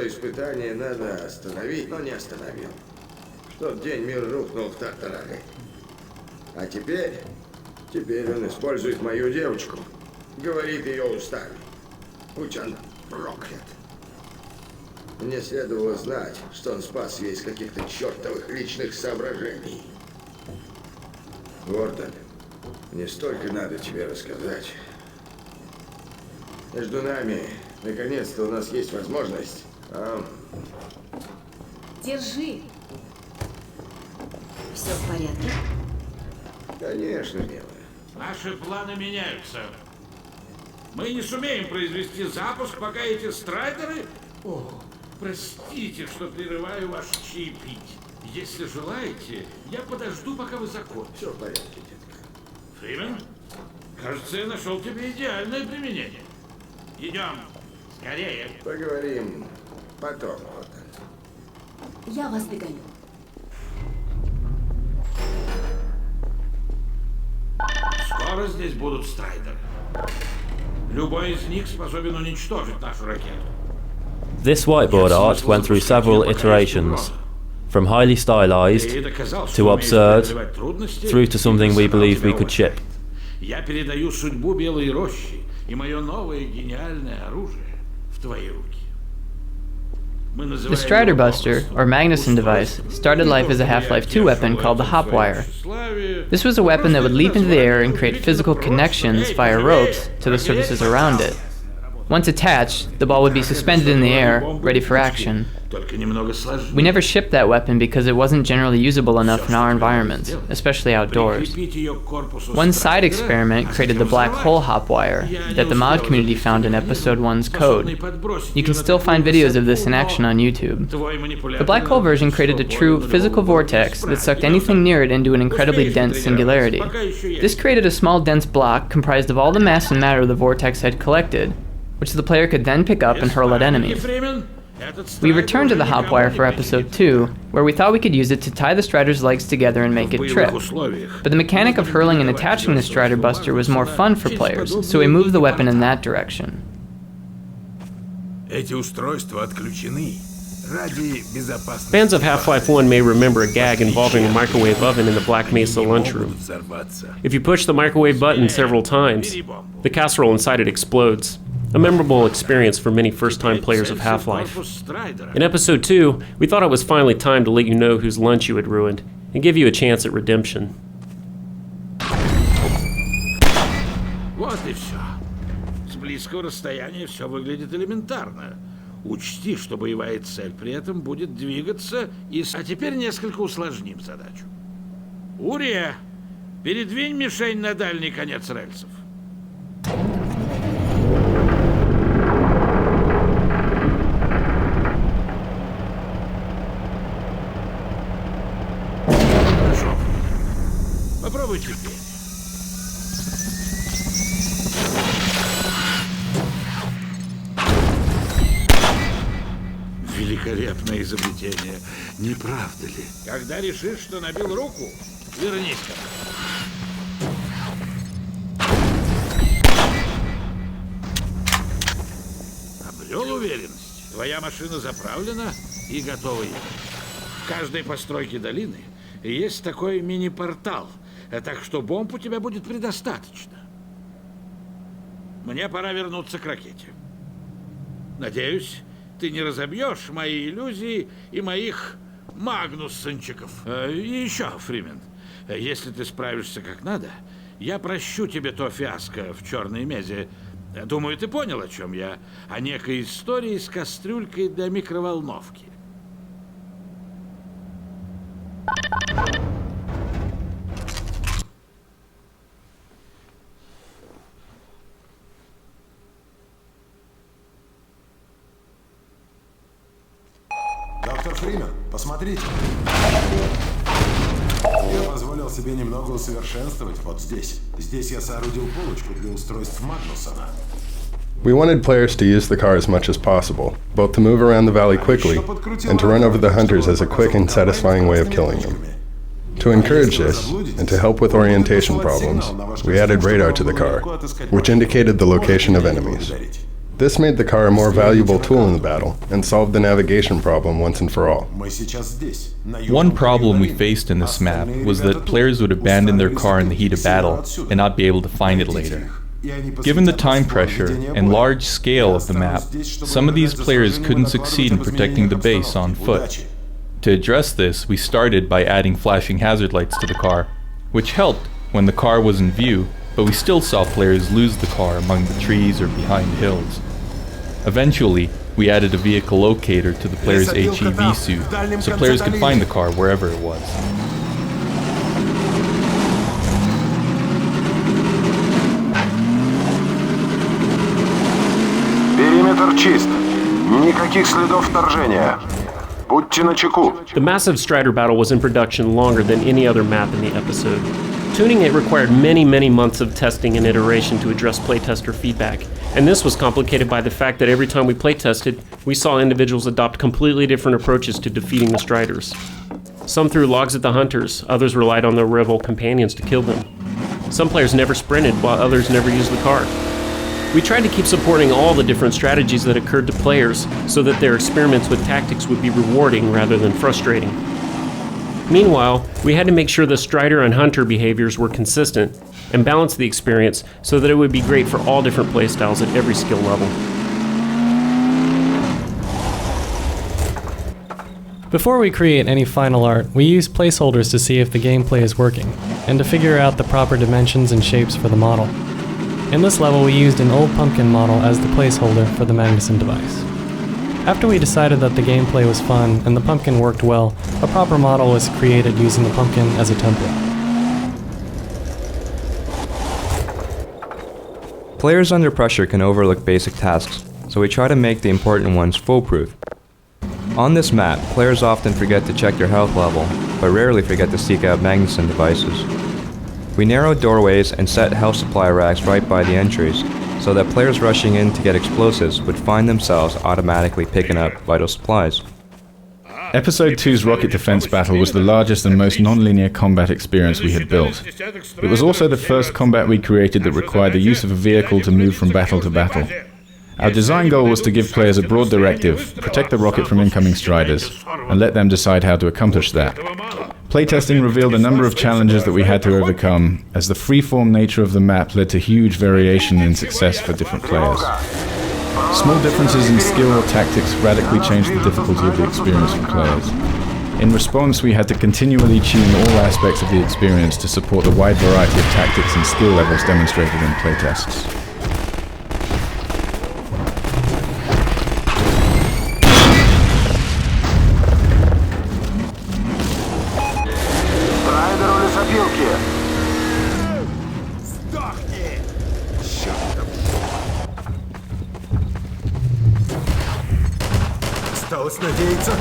испытание надо остановить, но не остановил. В тот день мир рухнул в тартарары. А теперь он использует мою девочку, говорит ее устами. Будь он проклят. Мне следовало знать, что он спас ее из каких-то чертовых личных соображений. Гордон, мне столько надо тебе рассказать. Между нами, наконец-то, у нас есть возможность. Держи. Все в порядке? Конечно, милая. Наши планы меняются. Мы не сумеем произвести запуск, пока эти страйдеры... О, простите, что прерываю ваш чаепить. Если желаете, я подожду, пока вы закончите. Все в порядке, детка. Фримен, кажется, я нашел тебе идеальное применение. Идем. Скорее. Поговорим потом, Гордон. Я вас догоню. Скоро здесь будут страйдеры. Любой из них способен уничтожить нашу ракету. This whiteboard art went through several iterations, from highly stylized to absurd, through to something we believed we could ship. Я передаю судьбу Белой Рощи и мое новое гениальное оружие в твои руки. The Strider Buster, or Magnuson device, started life as a Half-Life 2 weapon called the Hopwire. This was a weapon that would leap into the air and create physical connections via ropes to the surfaces around it. Once attached, the ball would be suspended in the air, ready for action. We never shipped that weapon because it wasn't generally usable enough in our environments, especially outdoors. One side experiment created the black hole hopwire that the mod community found in episode 1's code. You can still find videos of this in action on YouTube. The black hole version created a true physical vortex that sucked anything near it into an incredibly dense singularity. This created a small dense block comprised of all the mass and matter the vortex had collected, which the player could then pick up and hurl at enemies. We returned to the Hopwire for episode 2, where we thought we could use it to tie the Strider's legs together and make it trip. But the mechanic of hurling and attaching the Strider Buster was more fun for players, so we moved the weapon in that direction. Fans of Half-Life 1 may remember a gag involving a microwave oven in the Black Mesa lunchroom. If you push the microwave button several times, the casserole inside it explodes. A memorable experience for many first-time players of Half-Life. In episode 2, we thought it was finally time to let you know whose lunch you had ruined, and give you a chance at redemption. Вот и все. С близкого расстояния все выглядит элементарно. Учти, что боевая цель при этом будет двигаться и... А теперь несколько усложним задачу. Урия, передвинь мишень на дальний конец рельсов. Попробуй теперь. Великолепное изобретение, не правда ли? Когда решишь, что набил руку, вернись ко мне. Обрел уверенность. Твоя машина заправлена и готова ехать. В каждой постройке долины есть такой мини-портал, так что бомб у тебя будет предостаточно. Мне пора вернуться к ракете. Надеюсь, ты не разобьешь мои иллюзии и моих магнуссончиков. И еще, Фримен, если ты справишься как надо, я прощу тебе то фиаско в черной мезе. Думаю, ты понял, о чем я. О некой истории с кастрюлькой для микроволновки. Доктор Фримен, посмотрите. Я позволил себе немного усовершенствовать вот здесь. Здесь я соорудил полочку для устройств Магнусона. We wanted players to use the car as much as possible, both to move around the valley quickly and to run over the hunters as a quick and satisfying way of killing them. To encourage this, and to help with orientation problems, we added radar to the car, which indicated the location of enemies. This made the car a more valuable tool in the battle, and solved the navigation problem once and for all. One problem we faced in this map was that players would abandon their car in the heat of battle, and not be able to find it later. Given the time pressure and large scale of the map, some of these players couldn't succeed in protecting the base on foot. To address this, we started by adding flashing hazard lights to the car, which helped when the car was in view, but we still saw players lose the car among the trees or behind hills. Eventually, we added a vehicle locator to the player's HEV suit, so players could find the car wherever it was. Периметр чист. Никаких следов вторжения. Будьте начеку. The massive Strider battle was in production longer than any other map in the episode. Tuning it required many months of testing and iteration to address playtester feedback, and this was complicated by the fact that every time we playtested, we saw individuals adopt completely different approaches to defeating the Striders. Some threw logs at the hunters, others relied on their rebel companions to kill them. Some players never sprinted, while others never used the car. We tried to keep supporting all the different strategies that occurred to players so that their experiments with tactics would be rewarding rather than frustrating. Meanwhile, we had to make sure the Strider and Hunter behaviors were consistent, and balance the experience so that it would be great for all different playstyles at every skill level. Before we create any final art, we use placeholders to see if the gameplay is working, and to figure out the proper dimensions and shapes for the model. In this level, we used an old pumpkin model as the placeholder for the Magnuson device. After we decided that the gameplay was fun and the pumpkin worked well, a proper model was created using the pumpkin as a template. Players under pressure can overlook basic tasks, so we try to make the important ones foolproof. On this map, players often forget to check their health level, but rarely forget to seek out Magnuson devices. We narrowed doorways and set health supply racks right by the entries, so that players rushing in to get explosives would find themselves automatically picking up vital supplies. Episode 2's rocket defense battle was the largest and most non-linear combat experience we had built. It was also the first combat we created that required the use of a vehicle to move from battle to battle. Our design goal was to give players a broad directive, protect the rocket from incoming striders, and let them decide how to accomplish that. Playtesting revealed a number of challenges that we had to overcome, as the free-form nature of the map led to huge variation in success for different players. Small differences in skill or tactics radically changed the difficulty of the experience for players. In response, we had to continually tune all aspects of the experience to support the wide variety of tactics and skill levels demonstrated in playtests. Осталось надеяться.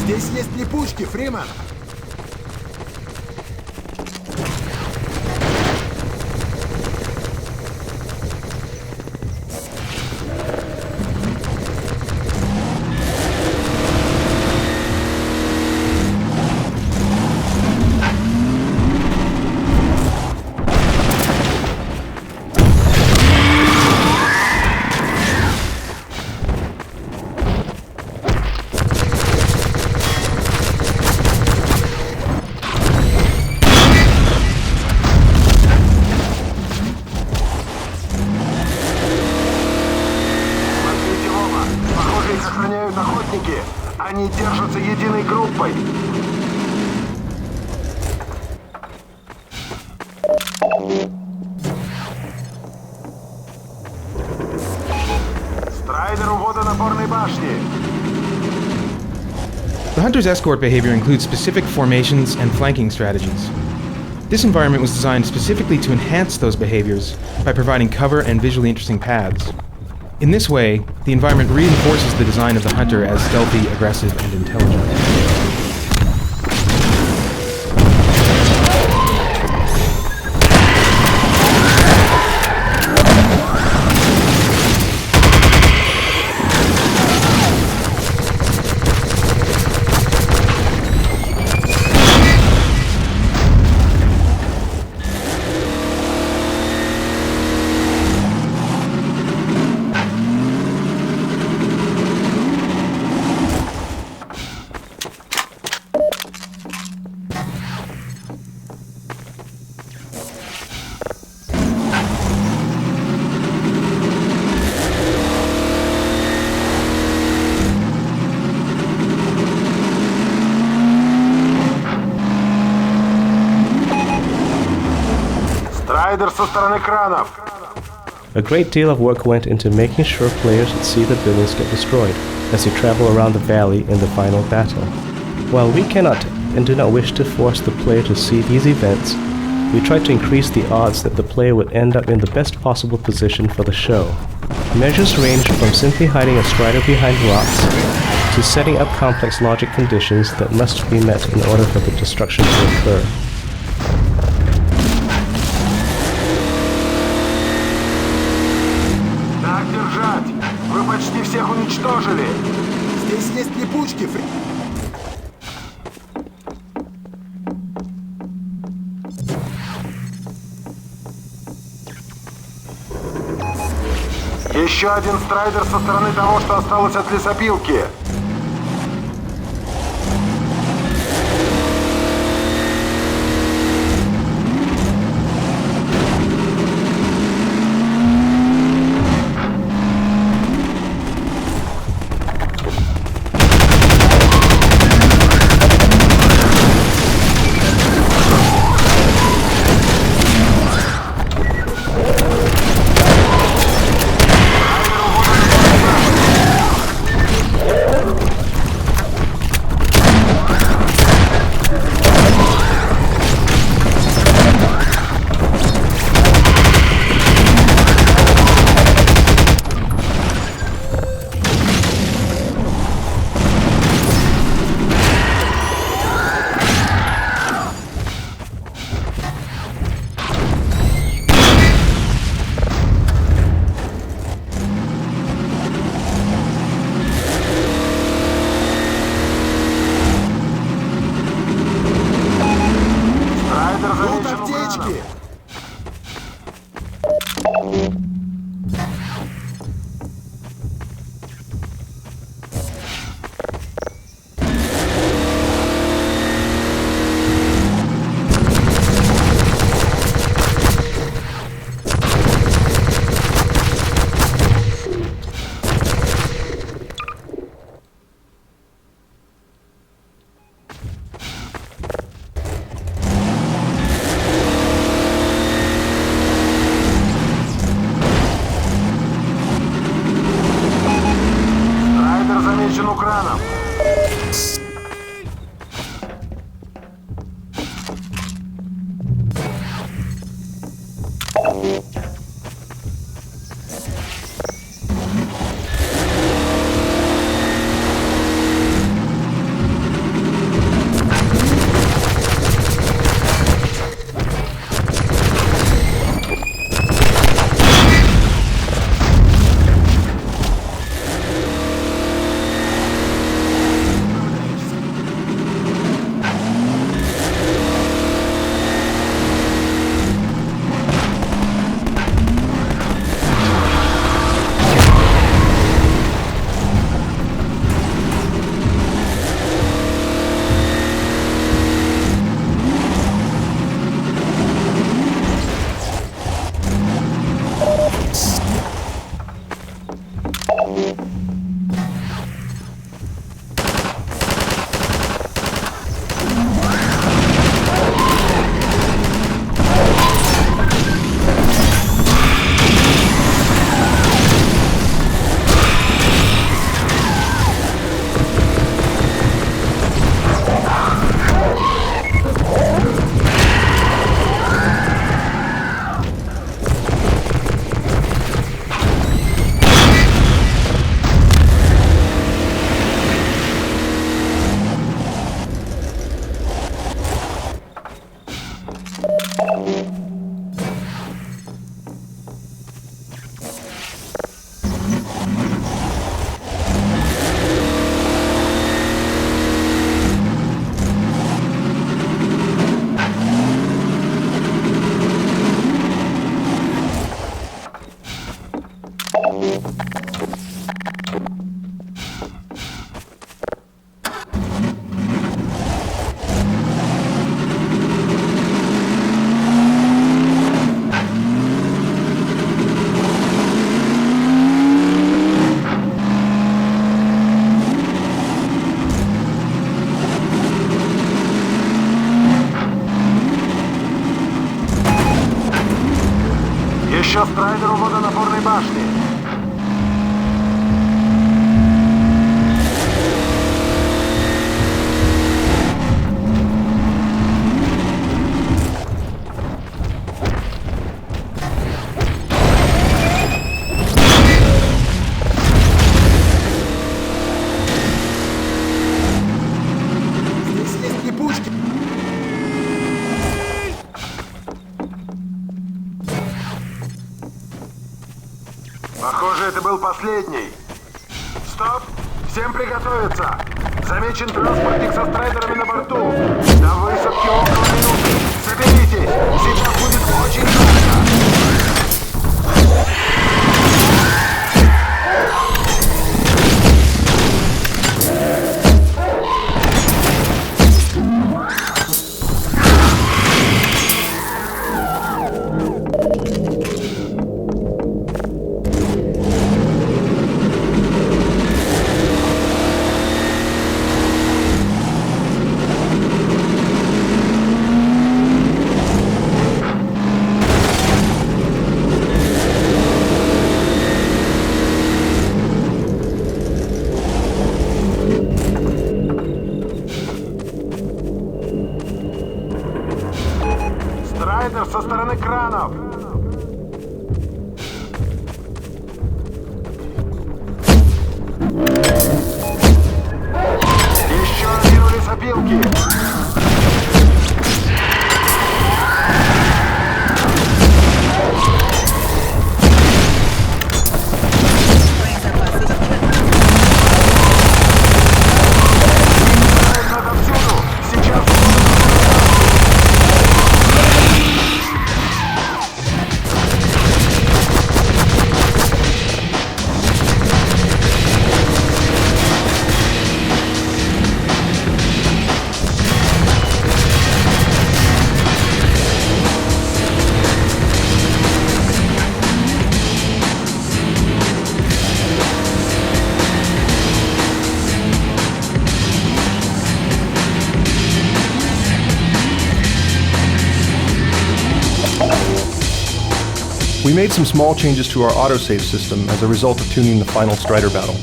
Здесь есть липучки, Фриман. Они держатся единой группой. Страйдер у водонапорной башни. The hunter's escort behavior includes specific formations and flanking strategies. This environment was designed specifically to enhance those behaviors by providing cover and visually interesting paths. In this way, the environment reinforces the design of the hunter as stealthy, aggressive, and intelligent. Со стороны кранов. A great deal of work went into making sure players would see the buildings get destroyed as they travel around the valley in the final battle. While we cannot and do not wish to force the player to see these events, we try to increase the odds that the player would end up in the best possible position for the show. Measures range from simply hiding a strider behind rocks to setting up complex logic conditions that must be met in order for the destruction to occur. Вы почти всех уничтожили. Здесь есть липучки, Еще один страйдер со стороны того, что осталось от лесопилки. Еще страйдер у водонапорной башни. Похоже, это был последний. Стоп! Всем приготовиться! Замечен транспортник со страйдерами на борту. До высадки около минуты. Соберитесь! Сейчас будет очень жарко! Страйдер со стороны кранов! Еще один у лесопилки! We made some small changes to our autosave system as a result of tuning the final Strider battle.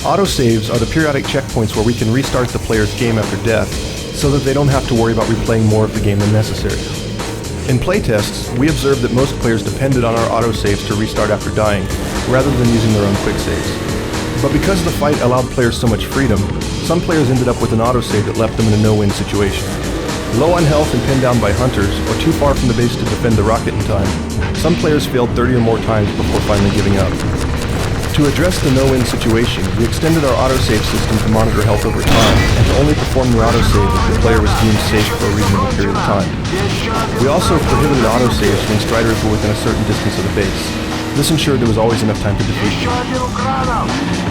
Autosaves are the periodic checkpoints where we can restart the player's game after death, so that they don't have to worry about replaying more of the game than necessary. In playtests, we observed that most players depended on our autosaves to restart after dying, rather than using their own quick saves. But because the fight allowed players so much freedom, some players ended up with an autosave that left them in a no-win situation. Low on health and pinned down by hunters, or too far from the base to defend the rocket in time, some players failed 30 or more times before finally giving up. To address the no-win situation, we extended our autosave system to monitor health over time, and to only perform the autosave if the player was deemed safe for a reasonable period of time. We also prohibited autosaves when Striders were within a certain distance of the base. This ensured there was always enough time to defeat them.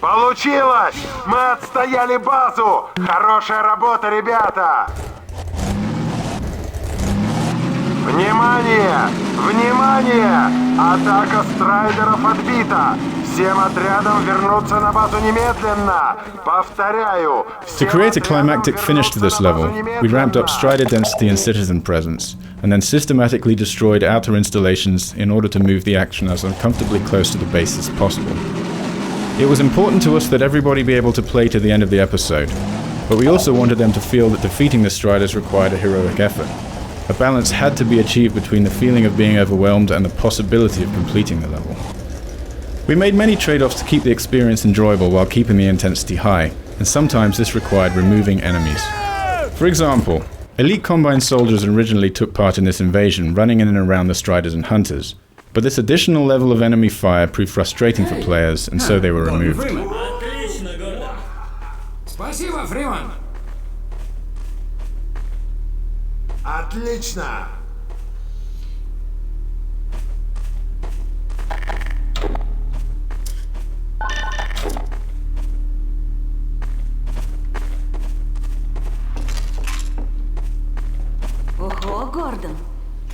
Получилось! Мы отстояли базу! Хорошая работа, ребята! Внимание! Внимание! Атака страйдеров отбита! Всем отрядам вернуться на базу немедленно! Повторяю! To create a climactic finish to this level, we ramped up strider density and citizen presence, and then systematically destroyed outer installations in order to move the action as uncomfortably close to the base as possible. It was important to us that everybody be able to play to the end of the episode, but we also wanted them to feel that defeating the Striders required a heroic effort. A balance had to be achieved between the feeling of being overwhelmed and the possibility of completing the level. We made many trade-offs to keep the experience enjoyable while keeping the intensity high, and sometimes this required removing enemies. For example, elite Combine soldiers originally took part in this invasion, running in and around the Striders and Hunters, but this additional level of enemy fire proved frustrating for players, and so they were removed. Спасибо, Фриман. Отлично! Ого, Гордон,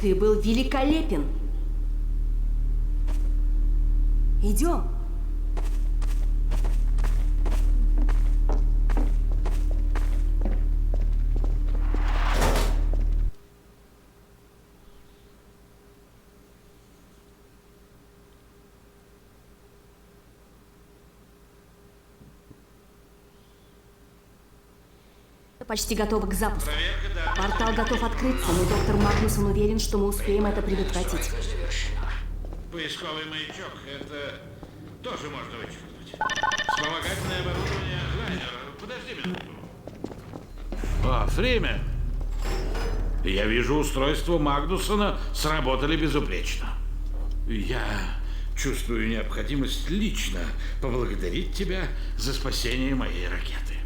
ты был великолепен. Идем. Почти готовы к запуску. Портал готов открыться, но доктор Магнусон уверен, что мы успеем это предотвратить. Поисковый маячок, это тоже можно вычеркнуть. Вспомогательное оборудование... Подожди минуту. О, Фримен. Я вижу, устройства Магнусона сработали безупречно. Я чувствую необходимость лично поблагодарить тебя за спасение моей ракеты.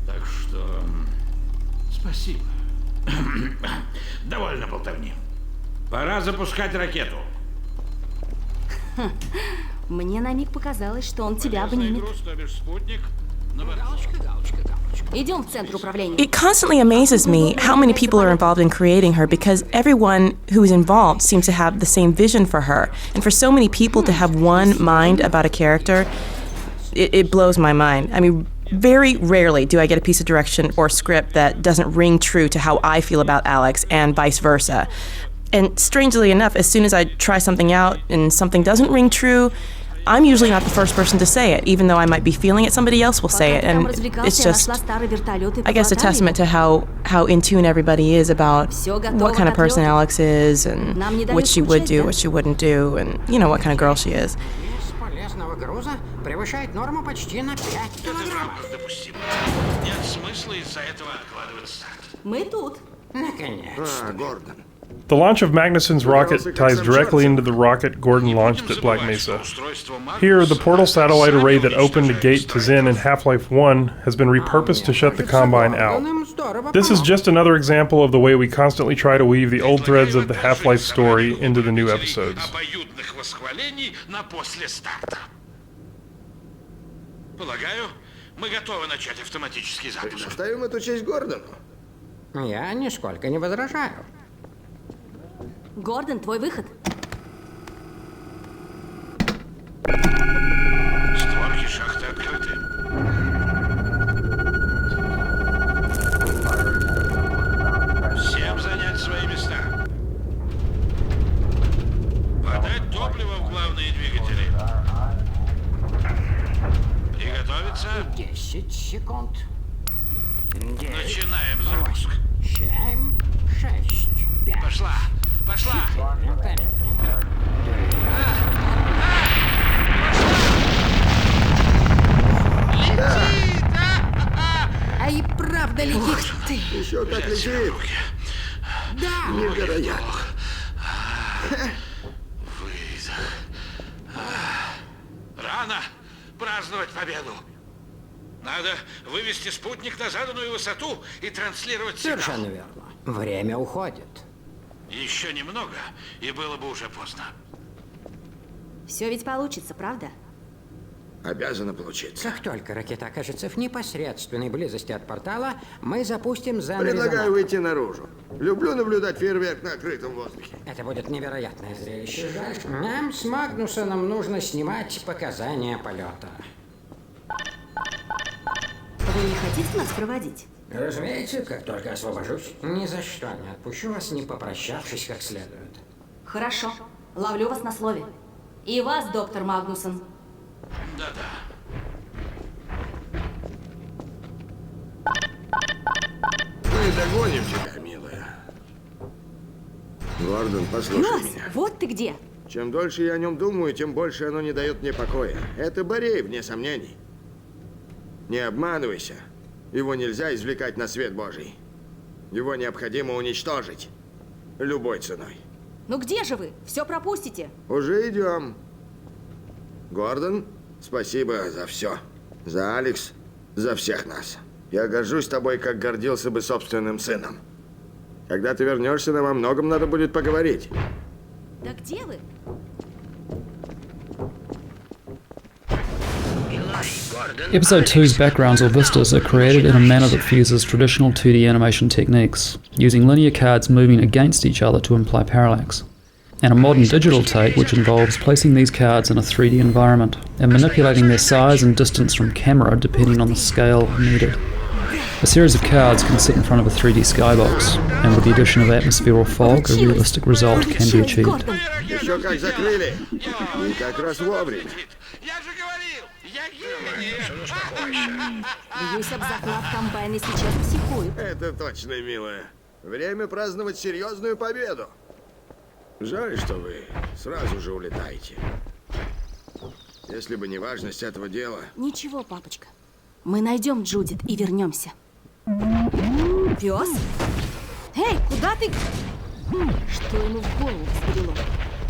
Так что... Спасибо. Довольно болтовни. Пора запускать ракету. Мне на миг показалось, что он тебя обнимет. Идем в центр управления. It constantly amazes me how many people are involved in creating her because everyone who is involved seems to have the same vision for her. And for so many people to have one mind about a character, it blows my mind. I mean, very rarely do I get a piece of direction or script that doesn't ring true to how I feel about Alex and vice versa. And strangely enough, as soon as I try something out and something doesn't ring true, I'm usually not the first person to say it, even though I might be feeling it, somebody else will say it. And it's just, I guess, a testament to how in tune everybody is about what kind of person Alex is and what she would do, what she wouldn't do, and, you know, what kind of girl she is. Груза превышает норму почти на 5 килограммов. Нет смысла из-за этого откладывать старт. Мы тут. Наконец-то. Гордон. The launch of Magnuson's rocket ties directly into the rocket Gordon launched at Black Mesa. Here, the portal satellite array that opened a gate to Zen in Half-Life 1 has been repurposed to shut the Combine out. This is just another example of the way we constantly try to weave the old threads of the Half-Life story into the new episodes. Полагаю, мы готовы начать автоматический запуск. Оставим эту честь Гордону. Я нисколько не возражаю. Гордон, твой выход. Створки шахты открыты. Всем занять свои места. Подать топливо в главные двигатели. Приготовиться. 10 секунд. 9, Начинаем запуск. 7, 6, 5. Пошла! Пошла! Летит! А и правда летит. Еще как летит. Да! Невероятно. Выдох. Рано праздновать победу. Надо вывести спутник на заданную высоту и транслировать сигнал. Совершенно верно. Время уходит. Еще немного, и было бы уже поздно. Все ведь получится, правда? Обязано получиться. Как только ракета окажется в непосредственной близости от портала, мы запустим Предлагаю выйти наружу. Люблю наблюдать фейерверк на открытом воздухе. Это будет невероятное зрелище. Нам с Магнусоном нужно снимать показания полета. Вы не хотите нас проводить? Разумеется, как только освобожусь. Ни за что не отпущу вас, не попрощавшись как следует. Хорошо. Ловлю вас на слове. И вас, доктор Магнусон. Да-да. Мы догоним тебя, милая. Гордон, послушай Нас, меня. вот ты где. Чем дольше я о нем думаю, тем больше оно не дает мне покоя. Это Борей, вне сомнений. Не обманывайся. Его нельзя извлекать на свет Божий. Его необходимо уничтожить. Любой ценой. Ну где же вы? Все пропустите. Уже идем. Гордон, спасибо за все. За Алекс, за всех нас. Я горжусь тобой, как гордился бы собственным сыном. Когда ты вернешься, нам о многом надо будет поговорить. Да где вы? Episode 2's backgrounds or vistas are created in a manner that fuses traditional 2D animation techniques, using linear cards moving against each other to imply parallax, and a modern digital take which involves placing these cards in a 3D environment and manipulating their size and distance from camera depending on the scale needed. A series of cards can sit in front of a 3D skybox, and with the addition of atmosphere or fog, a realistic result can be achieved. Еще как закрыли. И как раз вовремя. Боюсь, об заклад комбайны сейчас психуют. Это точно, милая. Время праздновать серьезную победу. Жаль, что вы сразу же улетаете. Если бы не важность этого дела... Ничего, папочка. Мы найдем Джудит и вернемся. Пес? Эй, куда ты? Что ему в голову взбрело?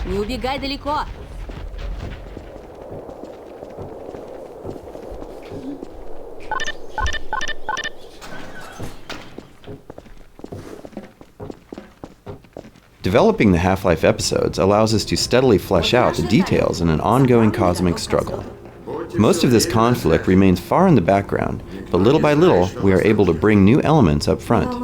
Не убегай далеко. Developing the Half-Life episodes allows us to steadily flesh out the details in an ongoing cosmic struggle. Most of this conflict remains far in the background, but little by little, we are able to bring new elements up front.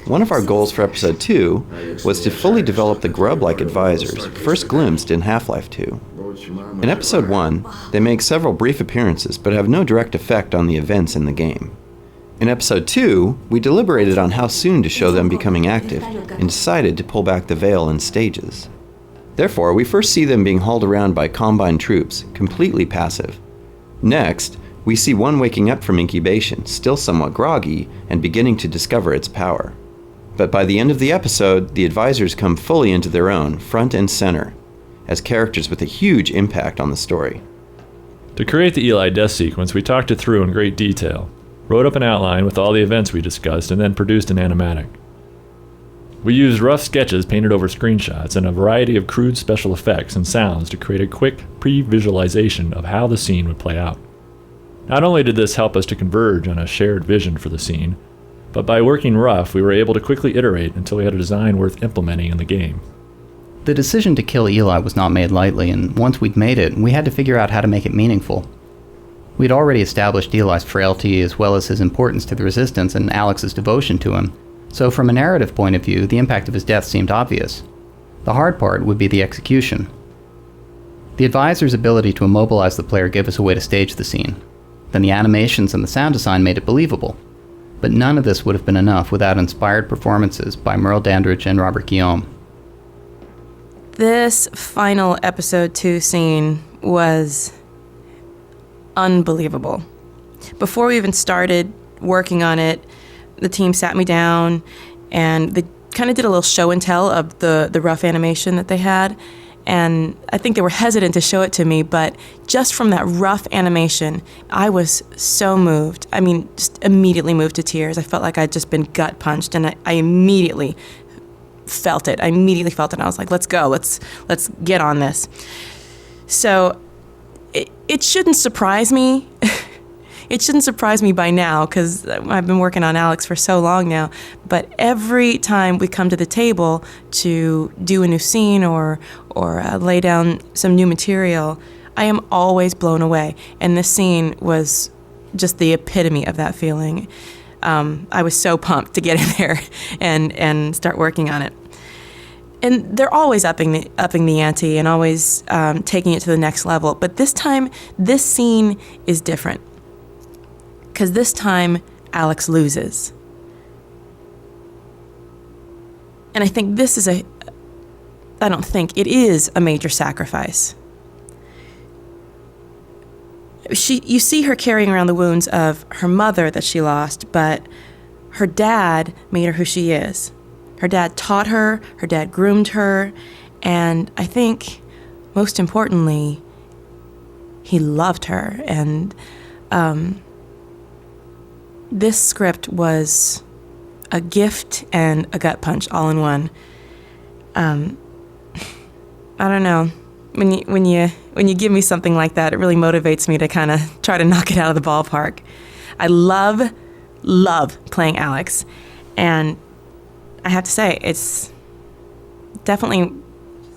One of our goals for Episode 2 was to fully develop the grub-like advisors, first glimpsed in Half-Life 2. In Episode 1, they make several brief appearances but have no direct effect on the events in the game. In Episode 2, we deliberated on how soon to show them becoming active, and decided to pull back the veil in stages. Therefore, we first see them being hauled around by Combine troops, completely passive. Next, we see one waking up from incubation, still somewhat groggy, and beginning to discover its power. But by the end of the episode, the advisors come fully into their own, front and center, as characters with a huge impact on the story. To create the Eli death sequence, we talked it through in great detail, wrote up an outline with all the events we discussed, and then produced an animatic. We used rough sketches painted over screenshots and a variety of crude special effects and sounds to create a quick pre-visualization of how the scene would play out. Not only did this help us to converge on a shared vision for the scene, but by working rough, we were able to quickly iterate until we had a design worth implementing in the game. The decision to kill Eli was not made lightly, and once we'd made it, we had to figure out how to make it meaningful. We'd already established Eli's frailty as well as his importance to the Resistance and Alex's devotion to him, so from a narrative point of view, the impact of his death seemed obvious. The hard part would be the execution. The advisor's ability to immobilize the player gave us a way to stage the scene. Then the animations and the sound design made it believable. But none of this would have been enough without inspired performances by Merle Dandridge and Robert Guillaume. This final episode 2 scene was unbelievable. Before we even started working on it, the team sat me down and they kind of did a little show and tell of the rough animation that they had. And I think they were hesitant to show it to me, but just from that rough animation, I was so moved. I mean, just immediately moved to tears. I felt like I'd just been gut punched, and I immediately felt it. And I was like, let's go, let's get on this. So it shouldn't surprise me. It shouldn't surprise me by now, because I've been working on Alex for so long now, but every time we come to the table to do a new scene or lay down some new material, I am always blown away. And this scene was just the epitome of that feeling. I was so pumped to get in there and start working on it. And they're always upping the ante and always taking it to the next level. But this time, this scene is different. Because this time, Alex loses. And I think this is it is a major sacrifice. You see her carrying around the wounds of her mother that she lost, but her dad made her who she is. Her dad taught her dad groomed her, and I think, most importantly, he loved her. And this script was a gift and a gut punch all in one. I don't know. When you give me something like that, it really motivates me to kind of try to knock it out of the ballpark. I love playing Alex, and I have to say, it's definitely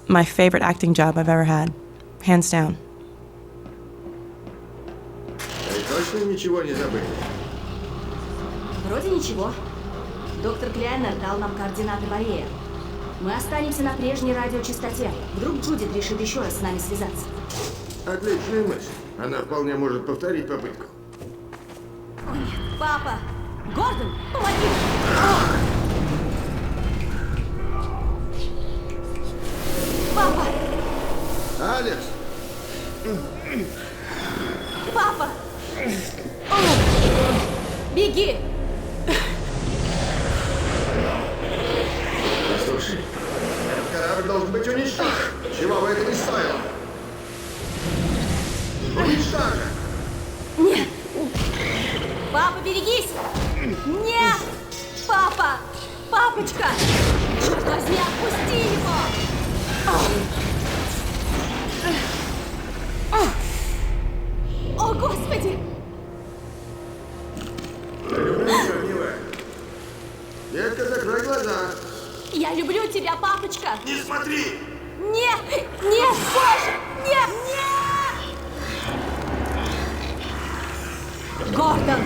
my favorite acting job I've ever had, hands down. Точно ничего не забыли? Вроде ничего. Доктор Клейнер дал нам координаты Борея. Мы останемся на прежней радиочастоте. Вдруг Джудит решит еще раз с нами связаться. Отличная мысль. Она вполне может повторить попытку. Ой, папа! Гордон, помоги! Папа! Алекс! Папа! Беги! Послушай, этот корабль должен быть уничтожен. Чего бы это ни стоило. Уничтожен! Нет! Папа, берегись! Нет! Папа! Папочка! Черт возьми, отпусти его! О, Господи! Я люблю тебя, милая. Детка, закрой глаза. Я люблю тебя, папочка! Не смотри! Нет! Нет, Боже! Нет! Нет! Гордон!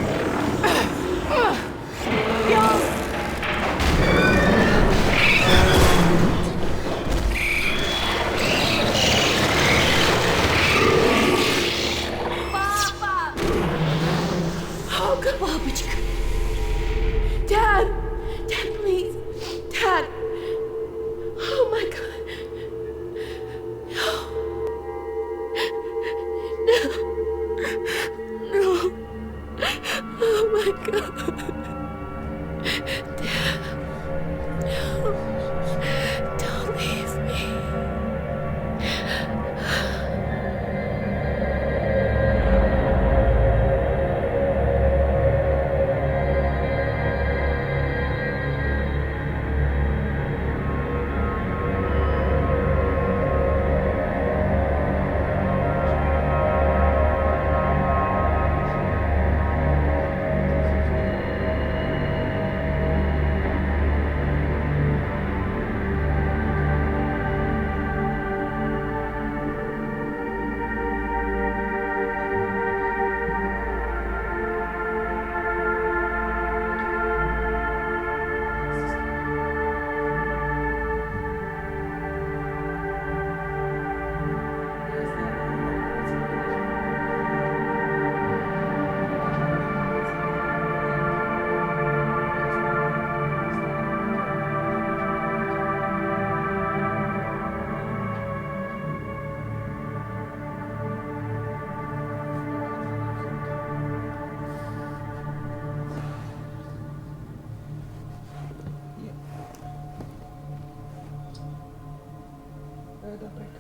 Пёс! Папа! Папочка! Dad! Dad, please! Dad! Oh my God! No! No! Oh my God! Dad! No! Don't leave me! Добрый.